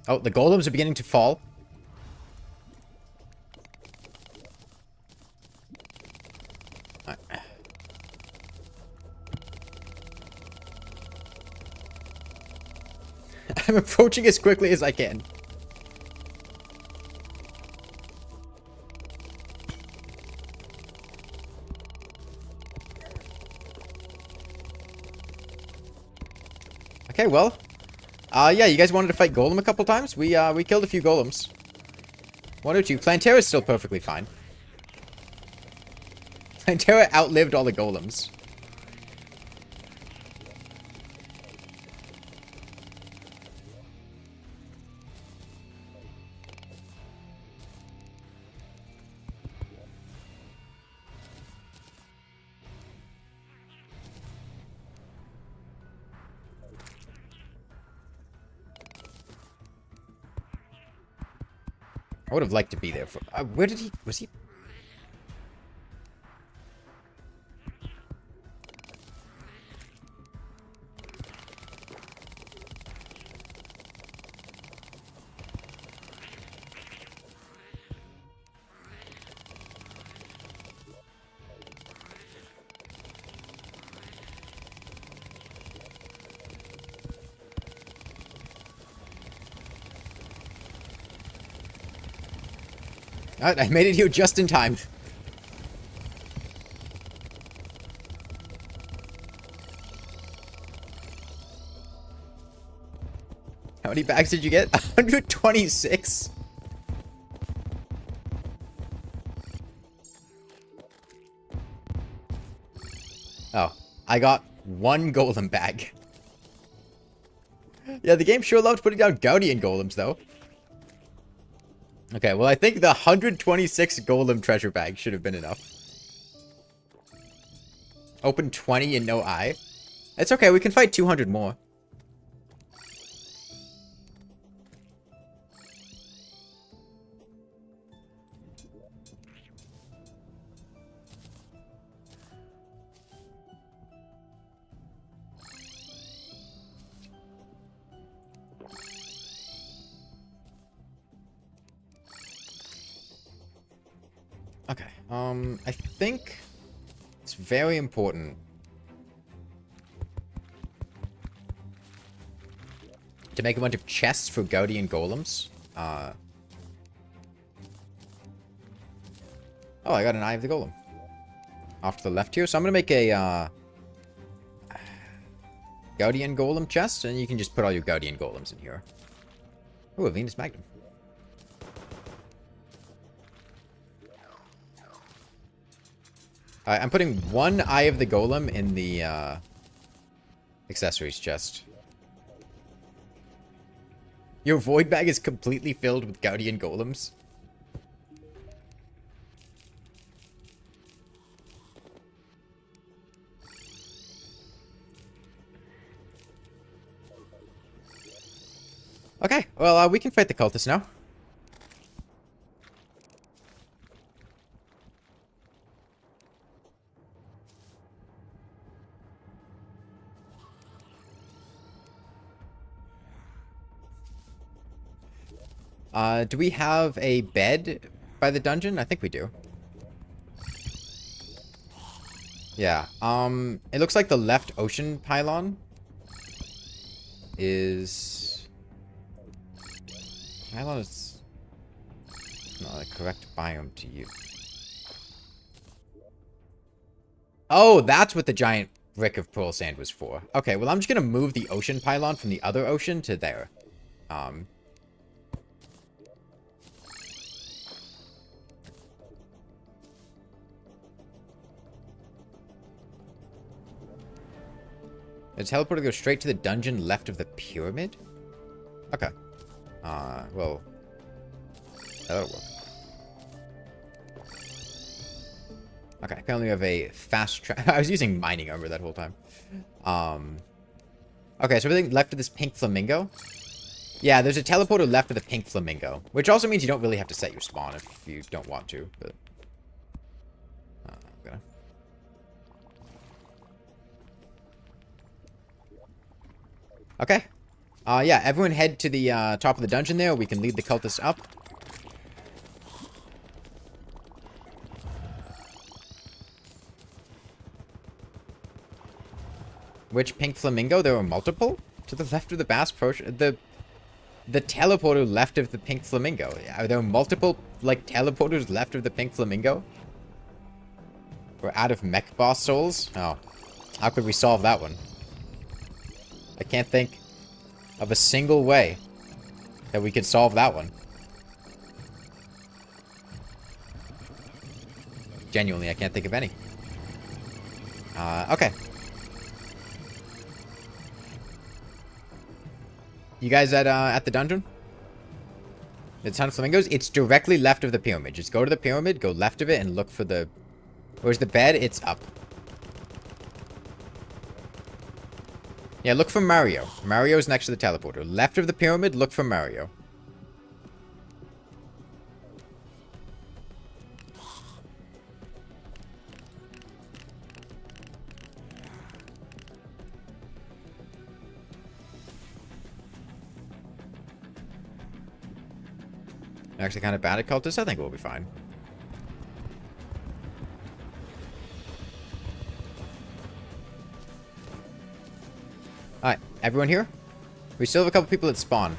Oh, the golems are beginning to fall. Right. I'm approaching as quickly as I can. Okay, well, yeah, you guys wanted to fight Golem a couple times? We killed a few Golems. 1 or 2. Plantera is still perfectly fine. Plantera outlived all the Golems. I would have liked to be there for... where did he... Was he... Alright, I made it here just in time. How many bags did you get? 126? Oh, I got 1 golem bag. Yeah, the game sure loved putting down Guardian golems, though. Okay, well, I think the 126 golem treasure bag should have been enough. Open 20 and no eye. It's okay, we can fight 200 more. Okay, I think it's very important to make a bunch of chests for Guardian Golems. Oh, I got an Eye of the Golem. Off to the left here. So I'm going to make a Guardian Golem chest, and you can just put all your Guardian Golems in here. Oh, a Venus Magnum. Alright, I'm putting one Eye of the Golem in the accessories chest. Your void bag is completely filled with Guardian Golems. Okay, well, we can fight the cultists now. Do we have a bed by the dungeon? I think we do. Yeah, it looks like the left ocean pylon is... Pylon is not a correct biome to use. Oh, that's what the giant brick of pearl sand was for. Okay, well, I'm just gonna move the ocean pylon from the other ocean to there. The teleporter goes straight to the dungeon left of the pyramid? Okay. Well... That'll work. Okay, apparently we have a fast track. I was using mining armor that whole time. Okay, so everything left of this pink flamingo? Yeah, there's a teleporter left of the pink flamingo. Which also means you don't really have to set your spawn if you don't want to, but... I'm gonna... Okay. Yeah, everyone head to the top of the dungeon there. We can lead the cultists up. Which pink flamingo? There were multiple? To the left of the bass potion. The teleporter left of the pink flamingo. Are there multiple, like, teleporters left of the pink flamingo? We're out of mech boss souls? Oh. How could we solve that one? I can't think of a single way that we could solve that one. Genuinely, I can't think of any. Okay. You guys at the dungeon? The ton of flamingos? It's directly left of the pyramid. Just go to the pyramid, go left of it, and look for the... Where's the bed? It's up. Yeah, look for Mario. Mario's next to the teleporter. Left of the pyramid, look for Mario. Actually kind of bad at cultists. I think we'll be fine. Alright, everyone here? We still have a couple people at spawn.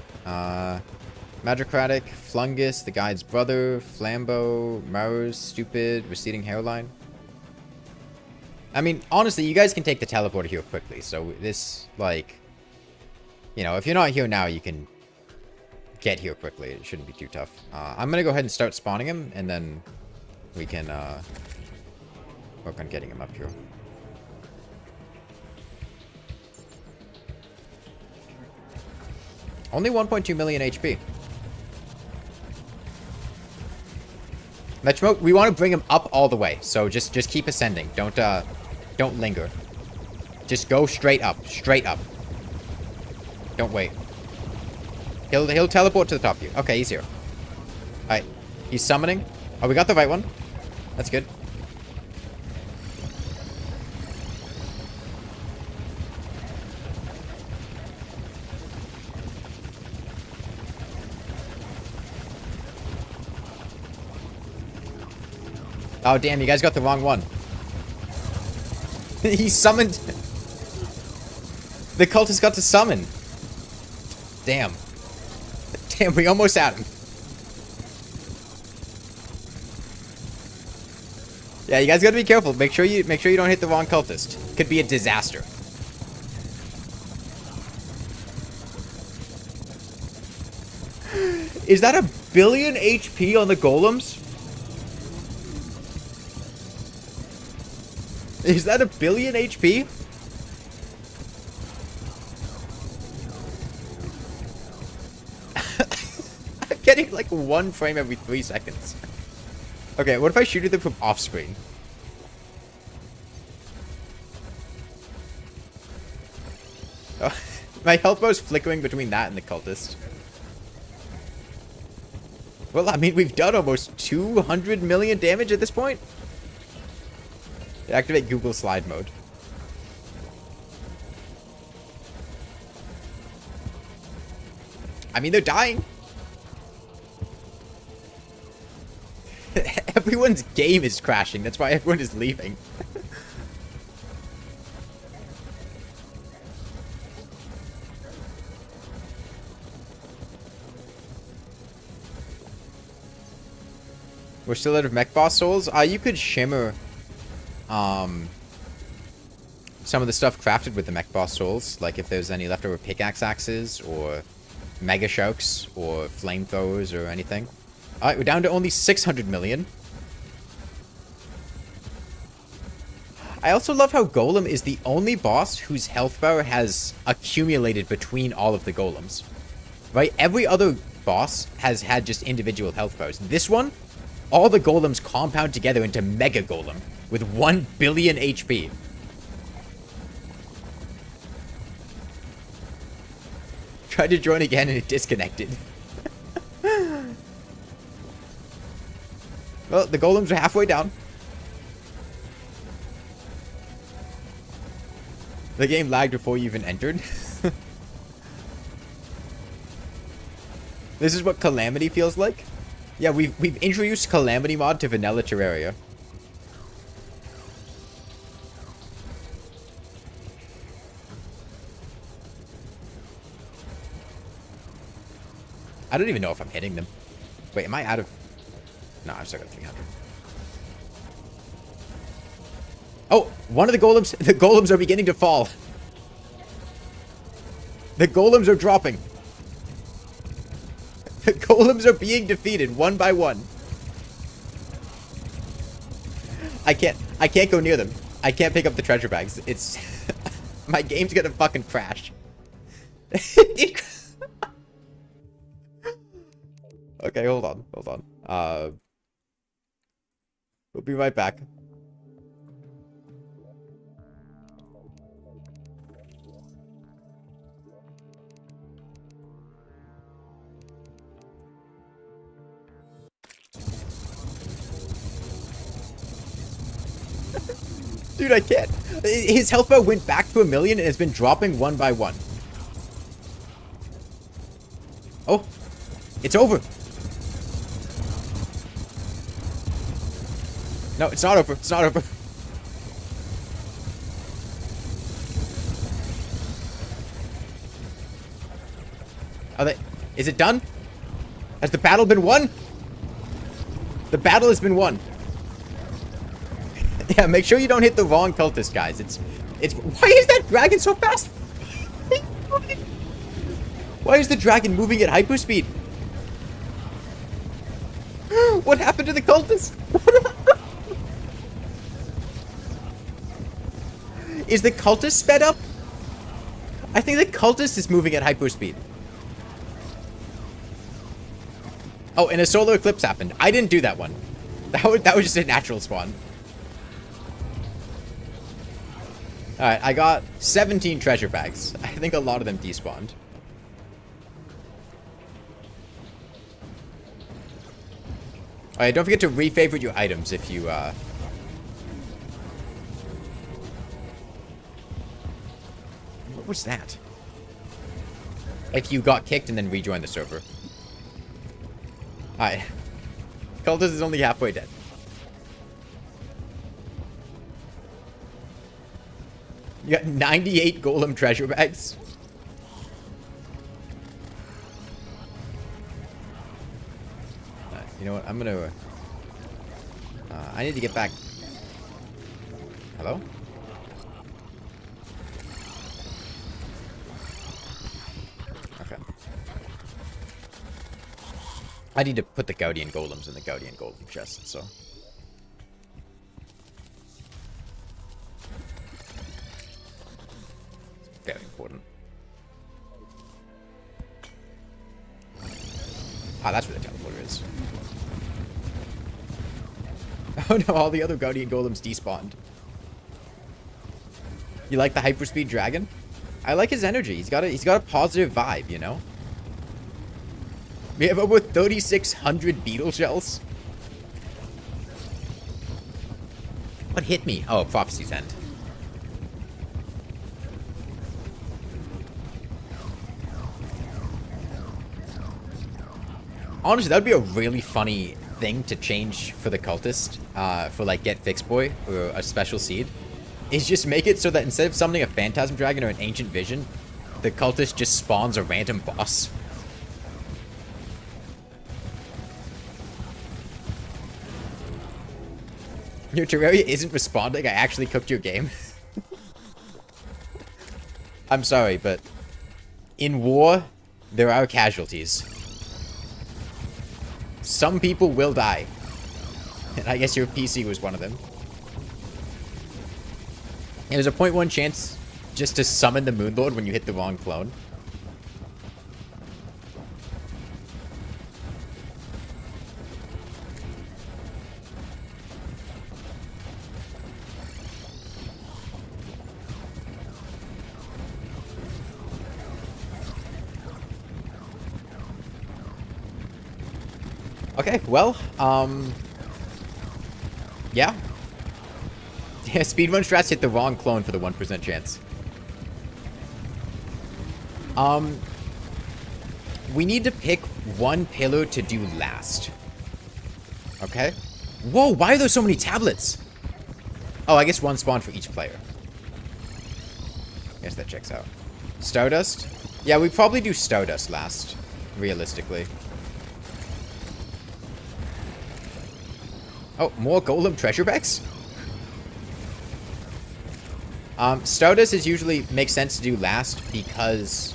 Magicratic, Flungus, the guide's brother, Flambeau, Mars, Stupid, Receding Hairline. I mean, honestly, you guys can take the teleporter here quickly. So this, like... You know, if you're not here now, you can get here quickly. It shouldn't be too tough. I'm gonna go ahead and start spawning him, and then we can work on getting him up here. Only 1.2 million HP. We want to bring him up all the way, so just keep ascending. Don't linger. Just go straight up. Straight up. Don't wait. He'll teleport to the top of you. Okay, he's here. Alright. He's summoning. Oh, we got the right one. That's good. Oh, damn, you guys got the wrong one. He summoned... The cultist got to summon. Damn. Damn, we almost had him. Yeah, you guys gotta be careful. Make sure you don't hit the wrong cultist. Could be a disaster. Is that a billion HP on the golems? Is that a billion HP? I'm getting like 1 frame every 3 seconds. Okay, what if I shoot at them from off screen? Oh, my health bar is flickering between that and the cultist. Well, I mean, we've done almost 200 million damage at this point. Activate Google Slide mode. I mean, they're dying. Everyone's game is crashing. That's why everyone is leaving. We're still out of mech boss souls. You could shimmer some of the stuff crafted with the mech boss souls, like if there's any leftover pickaxe axes or mega shouks or flamethrowers or anything. Alright, we're down to only 600 million. I also love how Golem is the only boss whose health bar has accumulated between all of the golems. Right? Every other boss has had just individual health bars. This one, all the golems compound together into Mega Golem with 1 billion HP. Tried to join again and it disconnected. Well, the golems are halfway down. The game lagged before you even entered. This is what Calamity feels like? Yeah, we've introduced Calamity mod to vanilla Terraria. I don't even know if I'm hitting them. Wait, am I out of... No, I've still got 300. Oh, one of the golems are beginning to fall. The golems are dropping. The golems are being defeated one by one. I can't go near them. I can't pick up the treasure bags. It's... My game's gonna fucking crash. Okay, hold on. We'll be right back. Dude, I can't. His health bar went back to 1 million and has been dropping one by one. Oh, it's over. No, it's not over. It's not over. Are they... Is it done? Has the battle been won? The battle has been won. Yeah, make sure you don't hit the wrong cultist, guys. It's... Why is that dragon so fast? Why is the dragon moving at hyperspeed? What happened to the cultist? Is the cultist sped up? I think the cultist is moving at hyperspeed. Oh, and a solar eclipse happened. I didn't do that one. That was just a natural spawn. Alright, I got 17 treasure bags. I think a lot of them despawned. Alright, don't forget to re-favorite your items if you, What was that? If you got kicked and then rejoined the server. Alright. Cultist is only halfway dead. You got 98 golem treasure bags. You know what? I'm gonna... I need to get back... Hello? Okay. I need to put the Guardian Golems in the Guardian Golem chest, so... Very important. Ah, that's where the teleporter is. Oh no, all the other Guardian Golems despawned. You like the hyperspeed dragon? I like his energy. He's got a positive vibe, you know? We have over 3,600 beetle shells. What hit me? Oh, Prophecy's End. Honestly, that would be a really funny thing to change for the cultist, for like Get Fixed Boy or a special seed, is just make it so that instead of summoning a phantasm dragon or an ancient vision, the cultist just spawns a random boss. Your Terraria isn't responding. I actually cooked your game. I'm sorry, but in war, there are casualties. Some people will die. And I guess your PC was one of them. And there's a 0.1 chance just to summon the Moonlord when you hit the wrong clone. Okay, well, yeah. Yeah, speedrun strats hit the wrong clone for the 1% chance. We need to pick one pillar to do last. Okay? Whoa, why are there so many tablets? Oh, I guess one spawn for each player. I guess that checks out. Stardust? Yeah, we probably do Stardust last, realistically. Oh, more golem treasure bags? Stardust is usually makes sense to do last because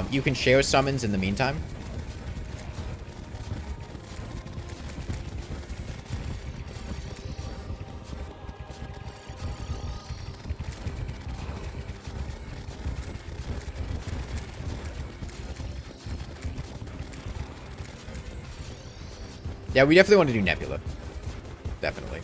you can share summons in the meantime. Yeah, we definitely want to do Nebula. Definitely.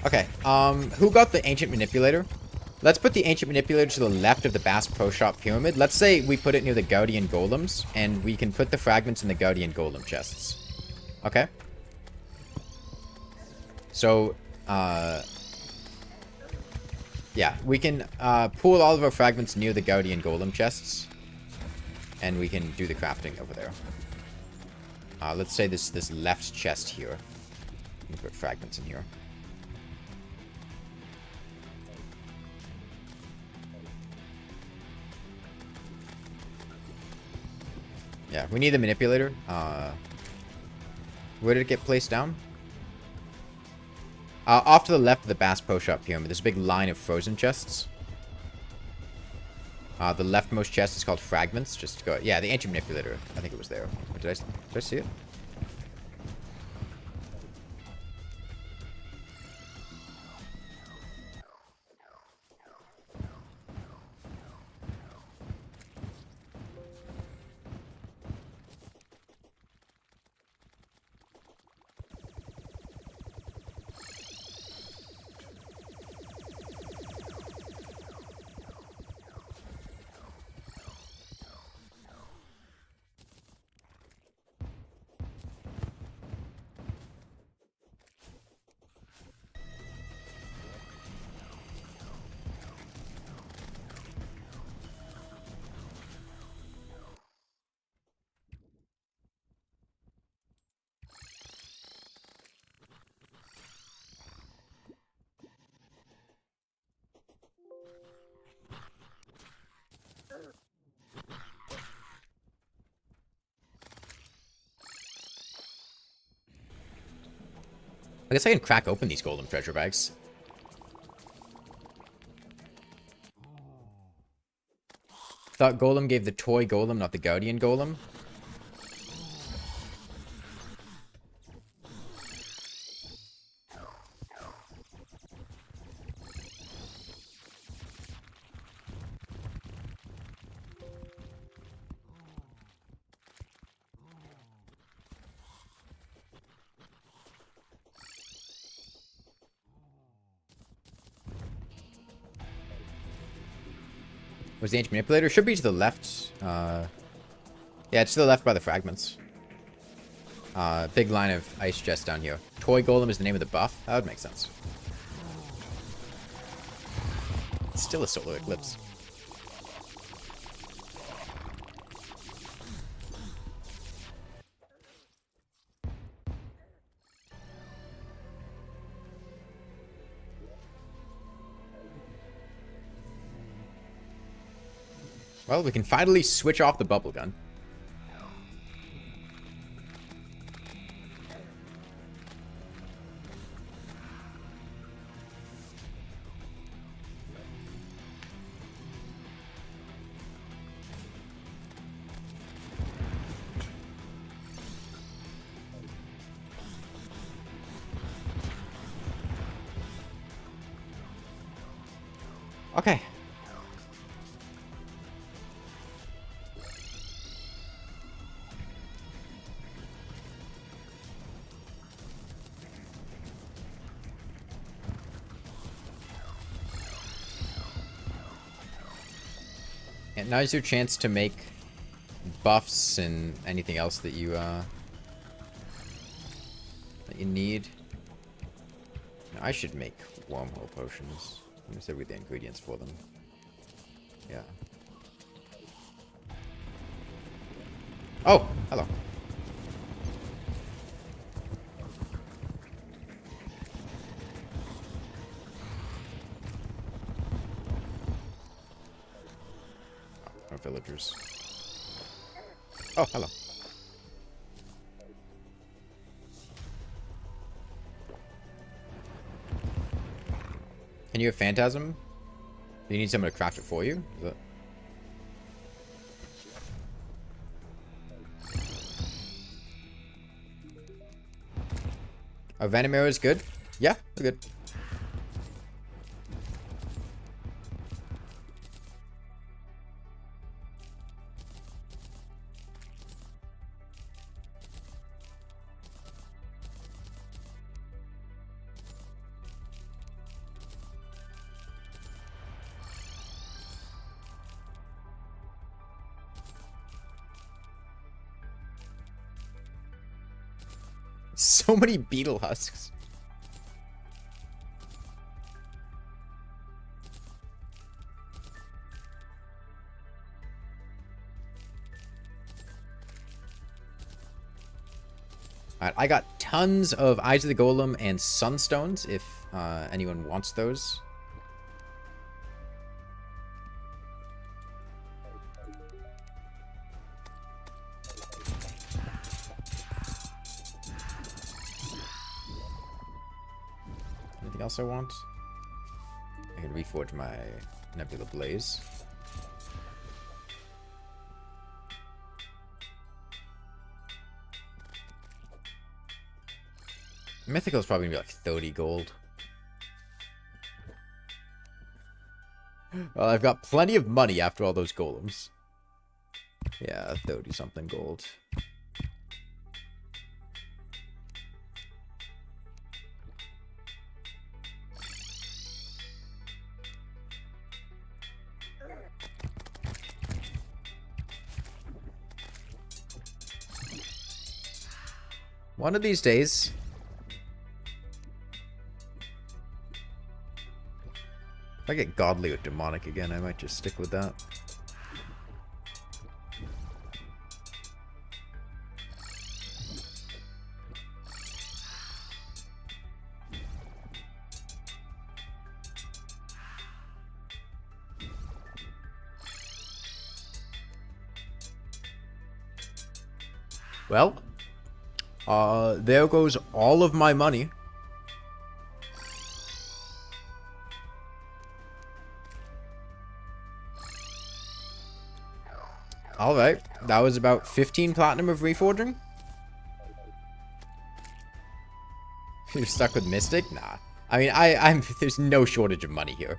Okay, who got the Ancient Manipulator? Let's put the Ancient Manipulator to the left of the Bass Pro Shop Pyramid. Let's say we put it near the Guardian Golems, and we can put the fragments in the Guardian Golem chests. Okay? So, yeah, we can pool all of our fragments near the Guardian Golem chests, and we can do the crafting over there. Let's say this left chest here. We can put fragments in here. Yeah, we need the manipulator. Where did it get placed down? Off to the left of the Bass Pro Shop Pyramid. There's a big line of frozen chests. The leftmost chest is called Fragments. Just to go. Yeah, the Ancient Manipulator. I think it was there. Did I see it? I guess I can crack open these golden treasure bags. Thought Golem gave the toy Golem, not the Guardian Golem. Was the ancient manipulator? Should be to the left. Yeah, it's to the left by the fragments. Big line of ice chests down here. Toy Golem is the name of the buff. That would make sense. It's still a solar eclipse. Well, we can finally switch off the bubble gun. Okay. And now's your chance to make buffs and anything else that you need. Now, I should make wormhole potions. Let me see with the ingredients for them. Yeah. Oh, hello. Oh, villagers. Oh, hello. Can you have Phantasm? Do you need someone to craft it for you? Is that... Oh, Venom Arrow is good? Yeah, we're good. So many beetle husks. Alright, I got tons of Eyes of the Golem and Sunstones, if anyone wants those. Anything else I want? I can reforge my Nebula Blaze. Mythical is probably gonna be like 30 gold. Well, I've got plenty of money after all those golems. Yeah, 30 something gold. One of these days, if I get godly or demonic again, I might just stick with that. Well, there goes all of my money. Alright. That was about 15 platinum of reforging. You're stuck with Mystic? Nah. I mean, I'm there's no shortage of money here.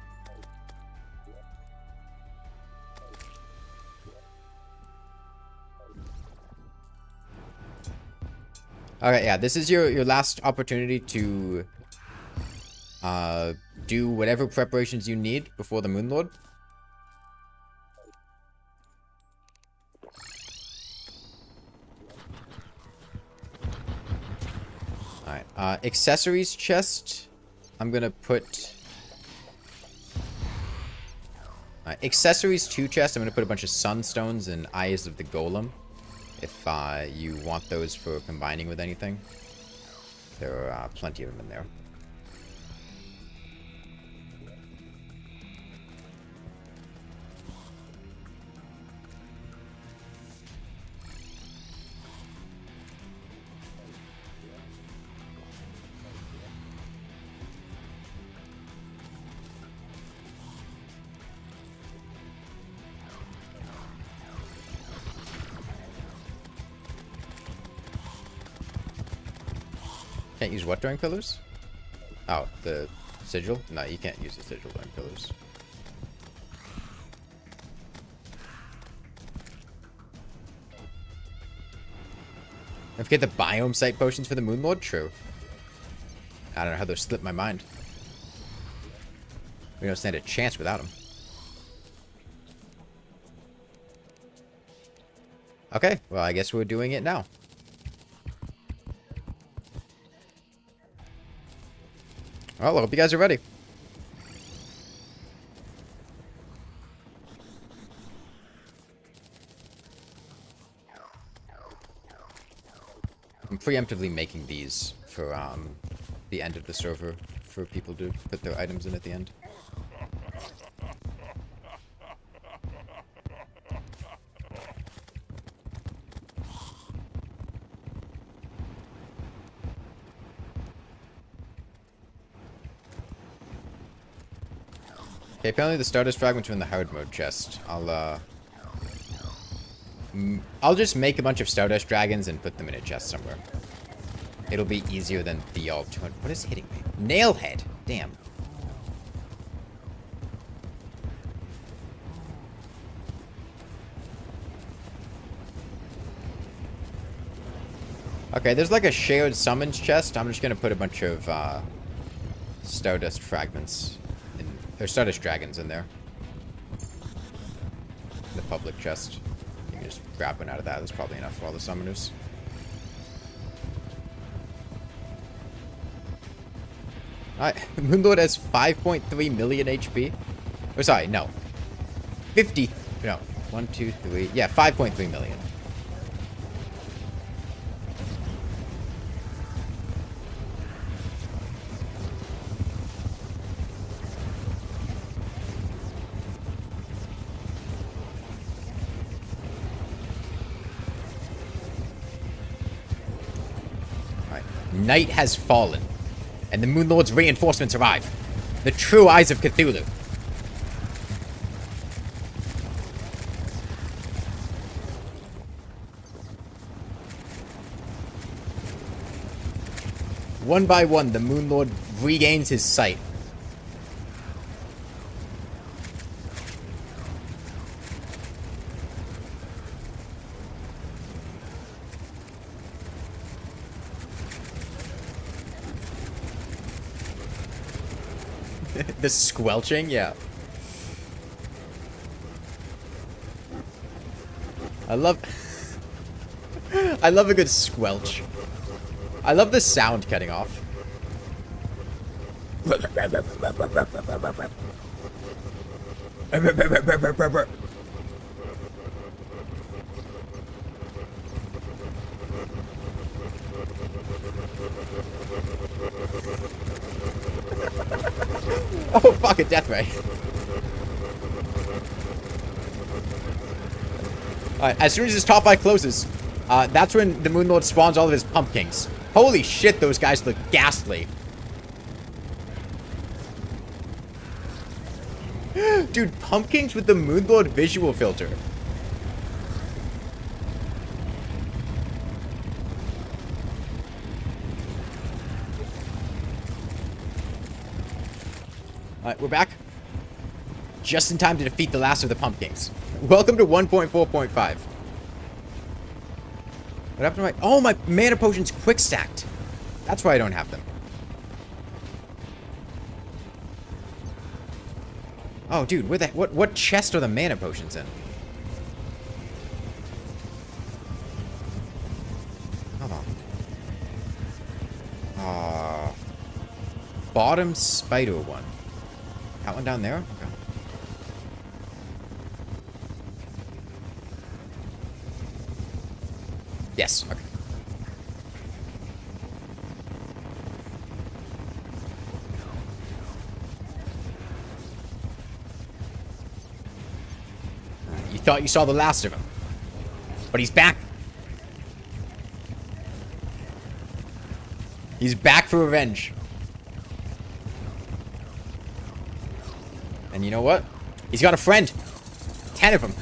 Okay, yeah, this is your last opportunity to do whatever preparations you need before the Moon Lord. Alright, accessories chest. I'm gonna put... accessories 2 chest. I'm gonna put a bunch of sunstones and eyes of the Golem. If you want those for combining with anything. There are plenty of them in there. Can't use what during pillars? Oh, the sigil? No, you can't use the sigil during pillars. Don't forget the biome site potions for the Moon Lord? True. I don't know how those slipped my mind. We don't stand a chance without them. Okay, well, I guess we're doing it now. Well, I hope you guys are ready. I'm preemptively making these for the end of the server for people to put their items in at the end. Okay, apparently the Stardust fragments are in the hard mode chest. I'll just make a bunch of Stardust dragons and put them in a chest somewhere. It'll be easier than the alternative. What is hitting me? Nailhead. Damn. Okay, there's like a shared summons chest. I'm just gonna put a bunch of Stardust fragments. There's Stardust dragons in there. The public chest. You can just grab one out of that. That's probably enough for all the summoners. Alright, Moonlord has 5.3 million HP. Oh, sorry, no. 50. No. 1, 2, 3. Yeah, 5.3 million. Night has fallen, and the Moon Lord's reinforcements arrive. The true eyes of Cthulhu. One by one, the Moon Lord regains his sight. The squelching, yeah. I love a good squelch. I love the sound cutting off. Oh, fuck, a death ray. Alright, as soon as his top eye closes, that's when the Moon Lord spawns all of his pumpkins. Holy shit, those guys look ghastly. Dude, pumpkins with the Moon Lord visual filter. Alright, we're back. Just in time to defeat the last of the pumpkins. Welcome to 1.4.5. What happened to my... Oh, my mana potions quick stacked. That's why I don't have them. Oh, dude, where the... What chest are the mana potions in? Hold on. Bottom spider one. That one down there? Okay. Yes, okay. You thought you saw the last of him. But he's back. He's back for revenge. And you know what? He's got a friend. 10 of them.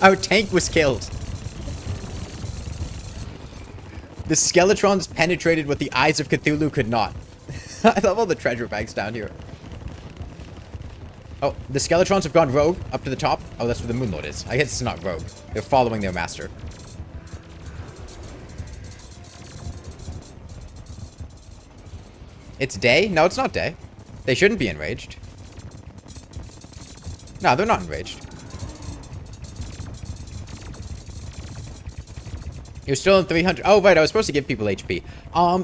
Our tank was killed. The Skeletrons penetrated what the eyes of Cthulhu could not. I love all the treasure bags down here. Oh, the Skeletrons have gone rogue up to the top. Oh, that's where the Moonlord is. I guess it's not rogue. They're following their master. It's day? No, it's not day. They shouldn't be enraged. No, they're not enraged. You're still in 300. Oh, right. I was supposed to give people HP.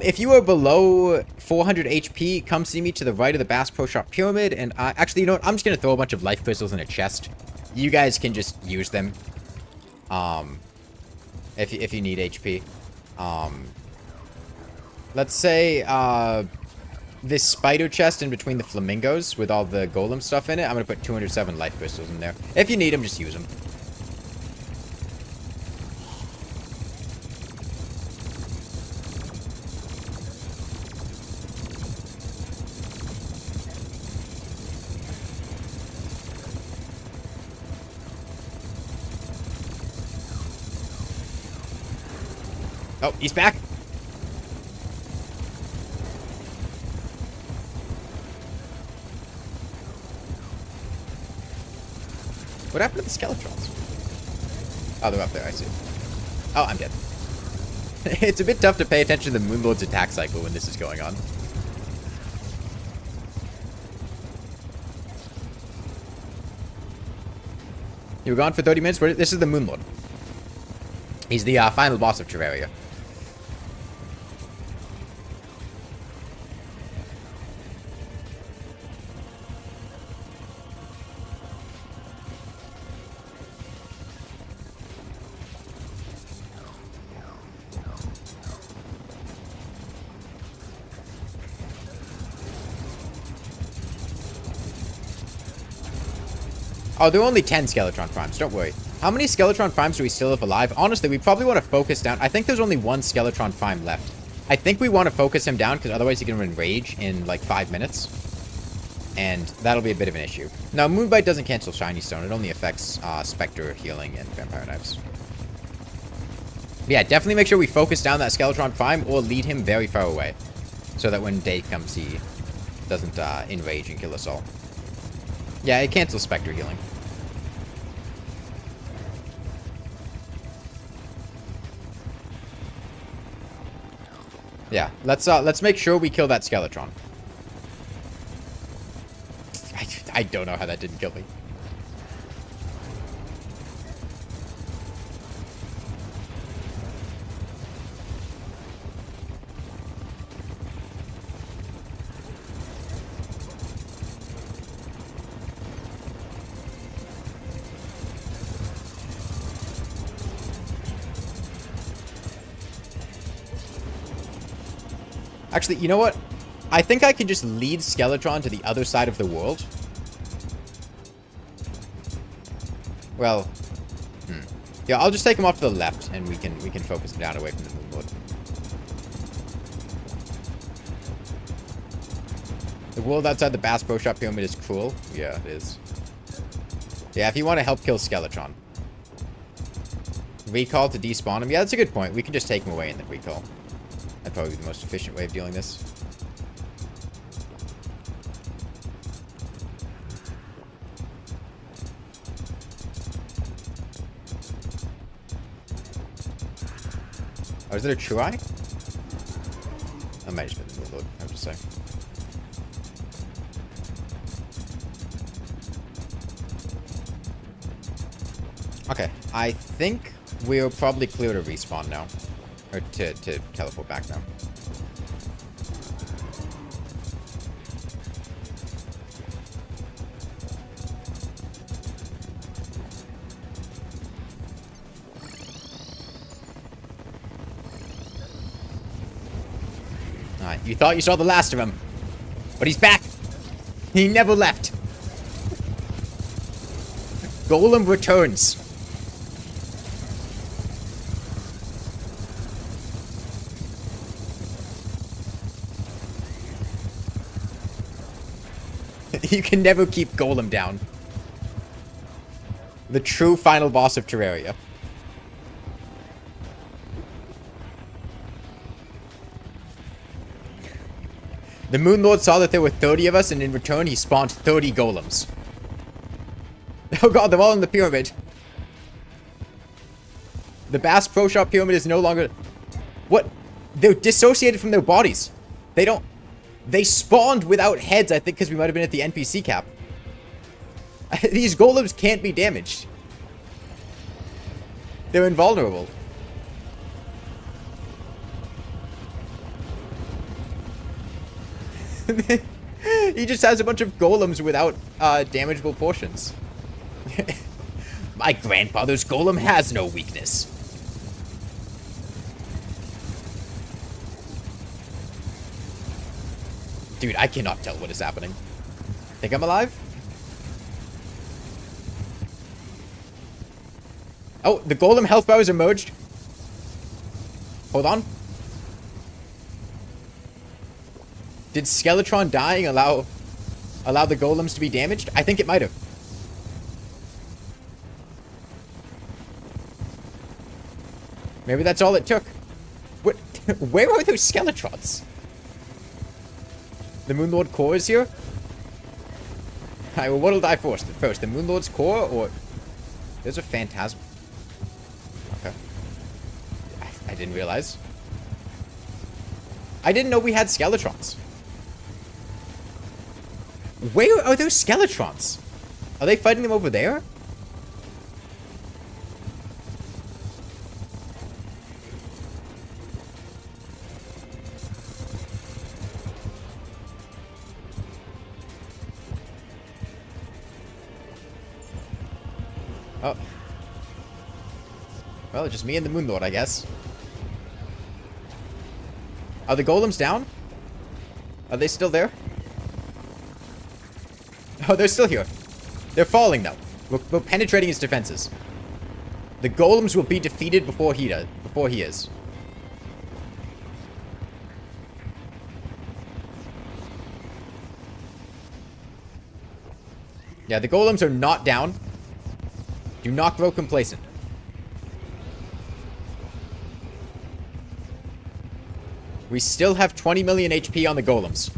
If you are below 400 HP, come see me to the right of the Bass Pro Shop Pyramid. And actually, you know what? I'm just going to throw a bunch of life crystals in a chest. You guys can just use them. If you need HP. Let's say, this spider chest in between the flamingos with all the golem stuff in it. I'm going to put 207 life crystals in there. If you need them, just use them. Oh, he's back. What happened to the Skeletrons? Oh, they're up there, I see. Oh, I'm dead. It's a bit tough to pay attention to the Moonlord's attack cycle when this is going on. You were gone for 30 minutes? This is the Moonlord. He's the final boss of Terraria. Oh, there are only 10 Skeletron Primes, don't worry. How many Skeletron Primes do we still have alive? Honestly, we probably want to focus down. I think there's only one Skeletron Prime left. I think we want to focus him down, because otherwise he can enrage in, like, 5 minutes. And that'll be a bit of an issue. Now, Moonbite doesn't cancel Shiny Stone. It only affects Spectre, Healing, and Vampire Knives. But yeah, definitely make sure we focus down that Skeletron Prime, or lead him very far away. So that when day comes, he doesn't enrage and kill us all. Yeah, it cancels Spectre Healing. Yeah, let's make sure we kill that Skeletron. I don't know how that didn't kill me. Actually, you know what? I think I can just lead Skeletron to the other side of the world. Well, yeah, I'll just take him off to the left, and we can focus him down away from the Moonlord. The world outside the Bass Pro Shop Pyramid is cruel. Yeah, it is. Yeah, if you want to help kill Skeletron. Recall to despawn him. Yeah, that's a good point. We can just take him away and then recall. That'd probably be the most efficient way of dealing this. Oh, is it a true eye? I might just be the Lord, I have to say. Okay, I think we're probably clear to respawn now. Or to teleport back now. Alright, you thought you saw the last of him. But he's back! He never left! Golem returns. You can never keep Golem down. The true final boss of Terraria. The Moon Lord saw that there were 30 of us, and in return, he spawned 30 golems. Oh god, they're all in the pyramid. The Bass Pro Shop pyramid is no longer... What? They're dissociated from their bodies. They don't... They spawned without heads, I think, because we might have been at the NPC cap. These golems can't be damaged. They're invulnerable. He just has a bunch of golems without damageable portions. My grandfather's golem has no weakness. Dude, I cannot tell what is happening. Think I'm alive? Oh, the golem health bars emerged. Hold on. Did Skeletron dying allow the golems to be damaged? I think it might have. Maybe that's all it took. What? Where are those Skeletrons? The Moonlord core is here? Alright, well, what'll die first? The Moonlord's core, or... There's a phantasm. Okay. I didn't realize. I didn't know we had Skeletrons. Where are those Skeletrons? Are they fighting them over there? Oh. Well, it's just me and the Moonlord, I guess. Are the golems down? Are they still there? Oh, they're still here. They're falling, though. We're penetrating his defenses. The golems will be defeated before he does. Before he is. Yeah, the golems are not down. Do not grow complacent. We still have 20 million HP on the golems.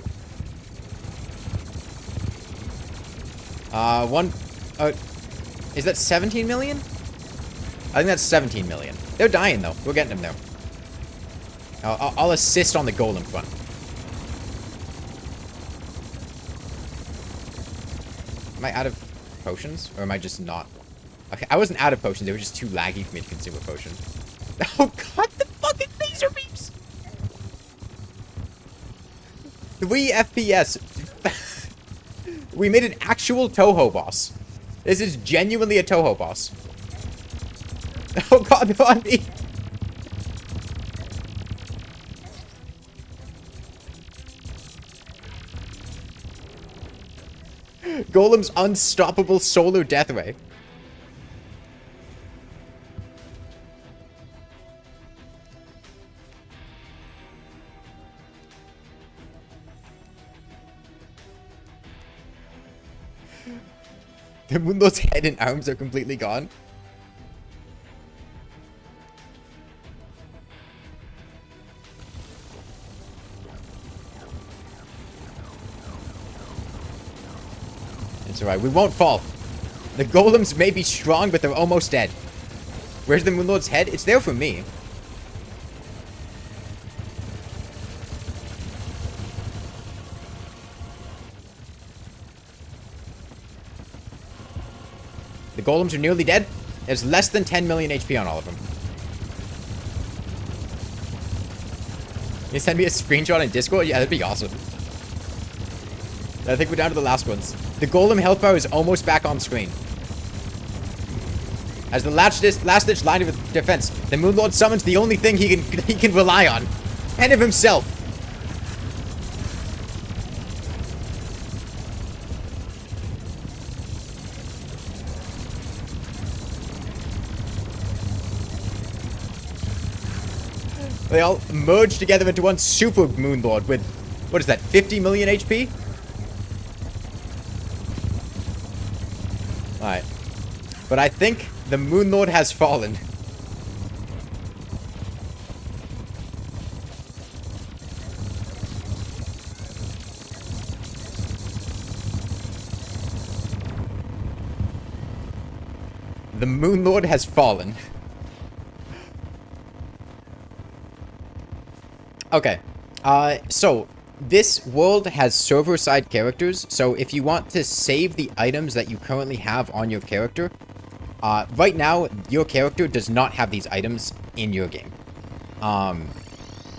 Is that 17 million? I think that's 17 million. They're dying, though. We're getting them there. I'll assist on the golem front. Am I out of potions? Or am I just not? Okay, I wasn't out of potions. They were just too laggy for me to consume a potion. Oh, God, the fucking laser beams! 3 FPS. We made an actual Toho boss. This is genuinely a Toho boss. Oh god, they're on me. Golem's unstoppable solar death ray. The Moonlord's head and arms are completely gone. It's alright, we won't fall. The golems may be strong, but they're almost dead. Where's the Moonlord's head? It's there for me. The golems are nearly dead. There's less than 10 million HP on all of them. Can you send me a screenshot in Discord? Yeah, that'd be awesome. I think we're down to the last ones. The golem health bar is almost back on screen. As the last-ditch line of defense, the Moonlord summons the only thing he can rely on. Pen of himself. They all merge together into one super Moonlord with, what is that, 50 million HP? Alright. But I think the Moonlord has fallen. The Moonlord has fallen. Okay. So this world has server-side characters, so if you want to save the items that you currently have on your character, right now, your character does not have these items in your game.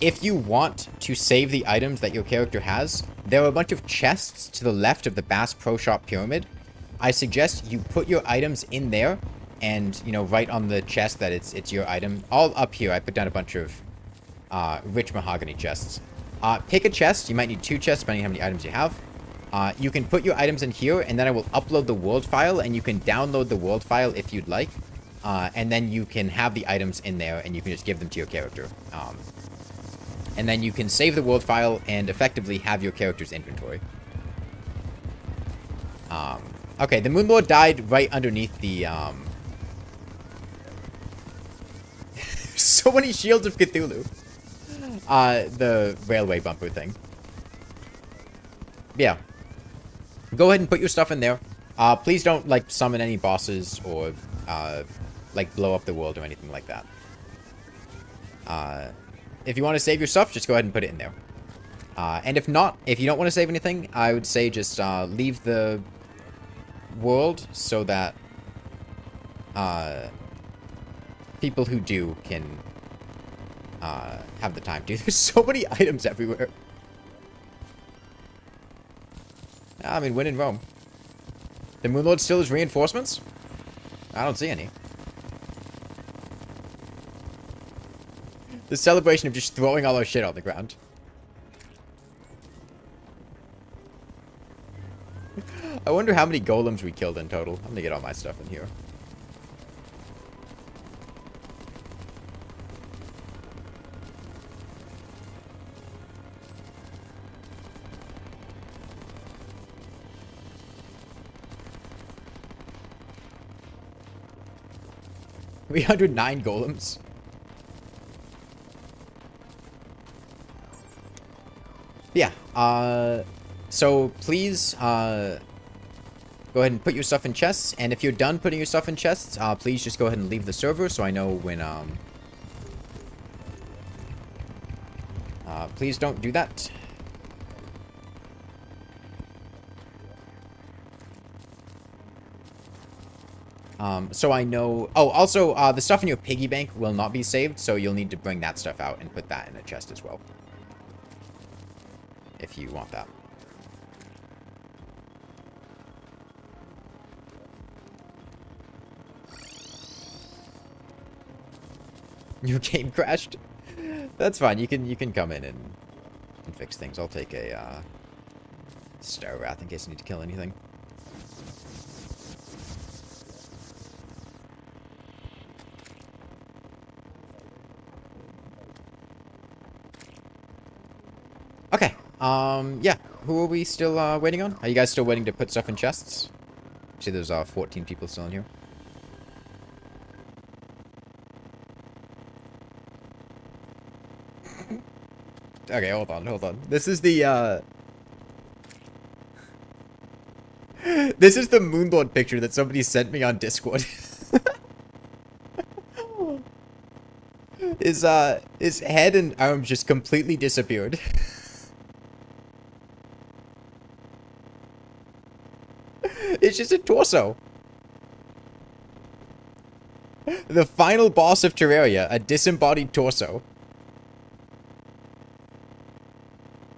If you want to save the items that your character has, there are a bunch of chests to the left of the Bass Pro Shop Pyramid. I suggest you put your items in there, and, you know, write on the chest that it's your item. All up here, I put down a bunch of rich mahogany chests. Pick a chest. You might need 2 chests depending on how many items you have. You can put your items in here, and then I will upload the world file, and you can download the world file if you'd like. And then you can have the items in there, and you can just give them to your character. And then you can save the world file and effectively have your character's inventory. Okay, the Moonlord died right underneath the... so many shields of Cthulhu. The railway bumper thing. Yeah. Go ahead and put your stuff in there. Please don't, like, summon any bosses or, like, blow up the world or anything like that. If you want to save your stuff, just go ahead and put it in there. And if not, if you don't want to save anything, I would say just, leave the world so that, people who do can, have the time to. There's so many items everywhere. I mean, when in Rome. The Moonlord still has reinforcements? I don't see any. The celebration of just throwing all our shit on the ground. I wonder how many golems we killed in total. I'm gonna get all my stuff in here. We 309 golems. Yeah, so please, go ahead and put your stuff in chests, and if you're done putting your stuff in chests, please just go ahead and leave the server so I know when, please don't do that. So I know... Oh, also, the stuff in your piggy bank will not be saved, so you'll need to bring that stuff out and put that in a chest as well. If you want that. Your game crashed? That's fine. You can come in and fix things. I'll take a, Star Wrath in case I need to kill anything. Okay, yeah, who are we still, waiting on? Are you guys still waiting to put stuff in chests? See, there's 14 people still in here. Okay, hold on. This is the, this is the Moonlord picture that somebody sent me on Discord. His head and arms just completely disappeared. It's just a torso. The final boss of Terraria, a disembodied torso.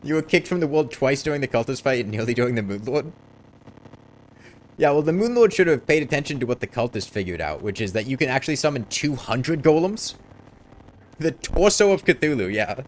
You were kicked from the world twice during the cultist fight and nearly during the Moonlord. Yeah, well, the Moonlord should have paid attention to what the cultist figured out, which is that you can actually summon 200 golems. The torso of Cthulhu, yeah.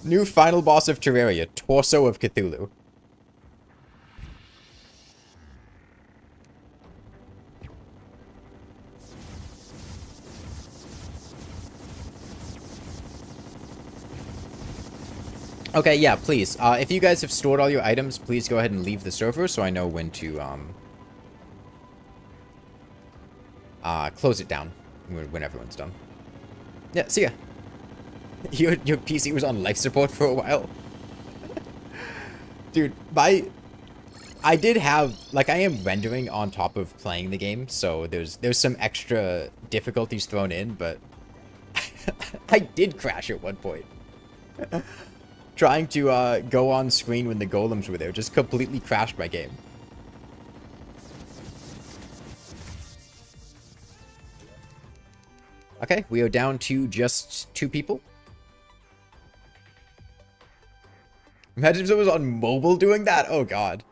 New final boss of Terraria, Torso of Cthulhu. Okay, yeah, please. If you guys have stored all your items, please go ahead and leave the server so I know when to close it down when everyone's done. Yeah, see ya. Your PC was on life support for a while. Dude, I did have, like, I am rendering on top of playing the game, so there's some extra difficulties thrown in, but I did crash at one point. Trying to go on screen when the golems were there just completely crashed my game. Okay, we are down to just 2 people. Imagine if someone was on mobile doing that. Oh, God.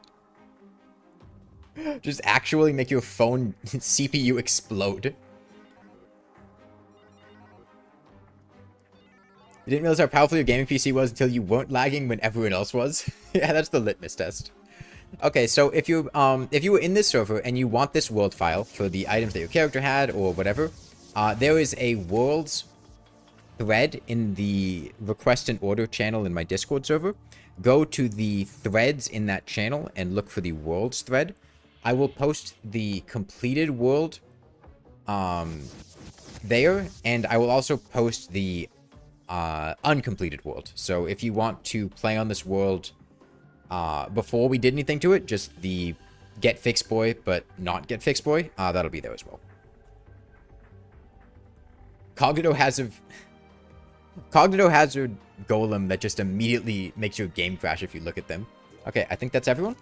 Just actually make your phone CPU explode. You didn't realize how powerful your gaming PC was until you weren't lagging when everyone else was. Yeah, that's the litmus test. Okay, so if you were in this server and you want this world file for the items that your character had or whatever, there is a worlds thread in the request and order channel in my Discord server. Go to the threads in that channel and look for the worlds thread. I will post the completed world there, and I will also post the uncompleted world. So if you want to play on this world before we did anything to it, just the get fixed boy but not get fixed boy, that'll be there as well. Cognito Hazard Golem that just immediately makes your game crash if you look at them. Okay, I think that's everyone.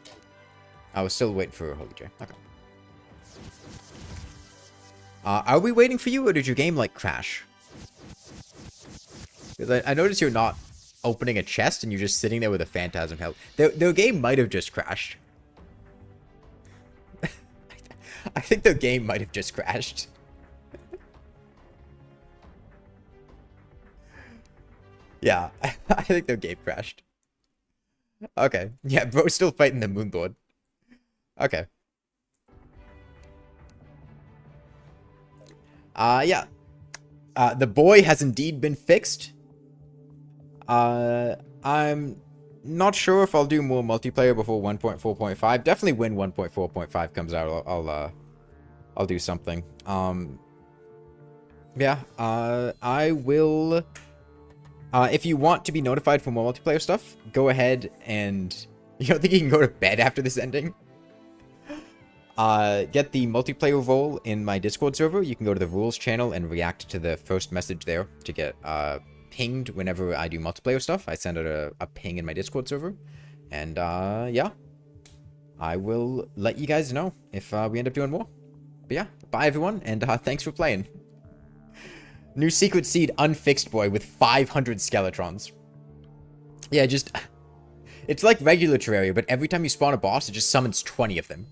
I was still waiting for Holy J. Okay. Are we waiting for you, or did your game, like, crash? Because I noticed you're not opening a chest, and you're just sitting there with a phantasm health. Their game might have just crashed. I think their game might have just crashed. Yeah, I think their game crashed. Okay. Yeah, bro's still fighting the Moonlord. Okay. Yeah. The boy has indeed been fixed. I'm not sure if I'll do more multiplayer before 1.4.5. Definitely when 1.4.5 comes out, I'll do something. Yeah, I will... if you want to be notified for more multiplayer stuff, go ahead and... You don't think you can go to bed after this ending? Get the multiplayer role in my Discord server. You can go to the rules channel and react to the first message there to get pinged whenever I do multiplayer stuff. I send out a ping in my Discord server. And yeah, I will let you guys know if we end up doing more. But yeah, bye everyone, and thanks for playing. New secret seed, unfixed boy with 500 skeletrons. Yeah, just... It's like regular Terraria, but every time you spawn a boss, it just summons 20 of them.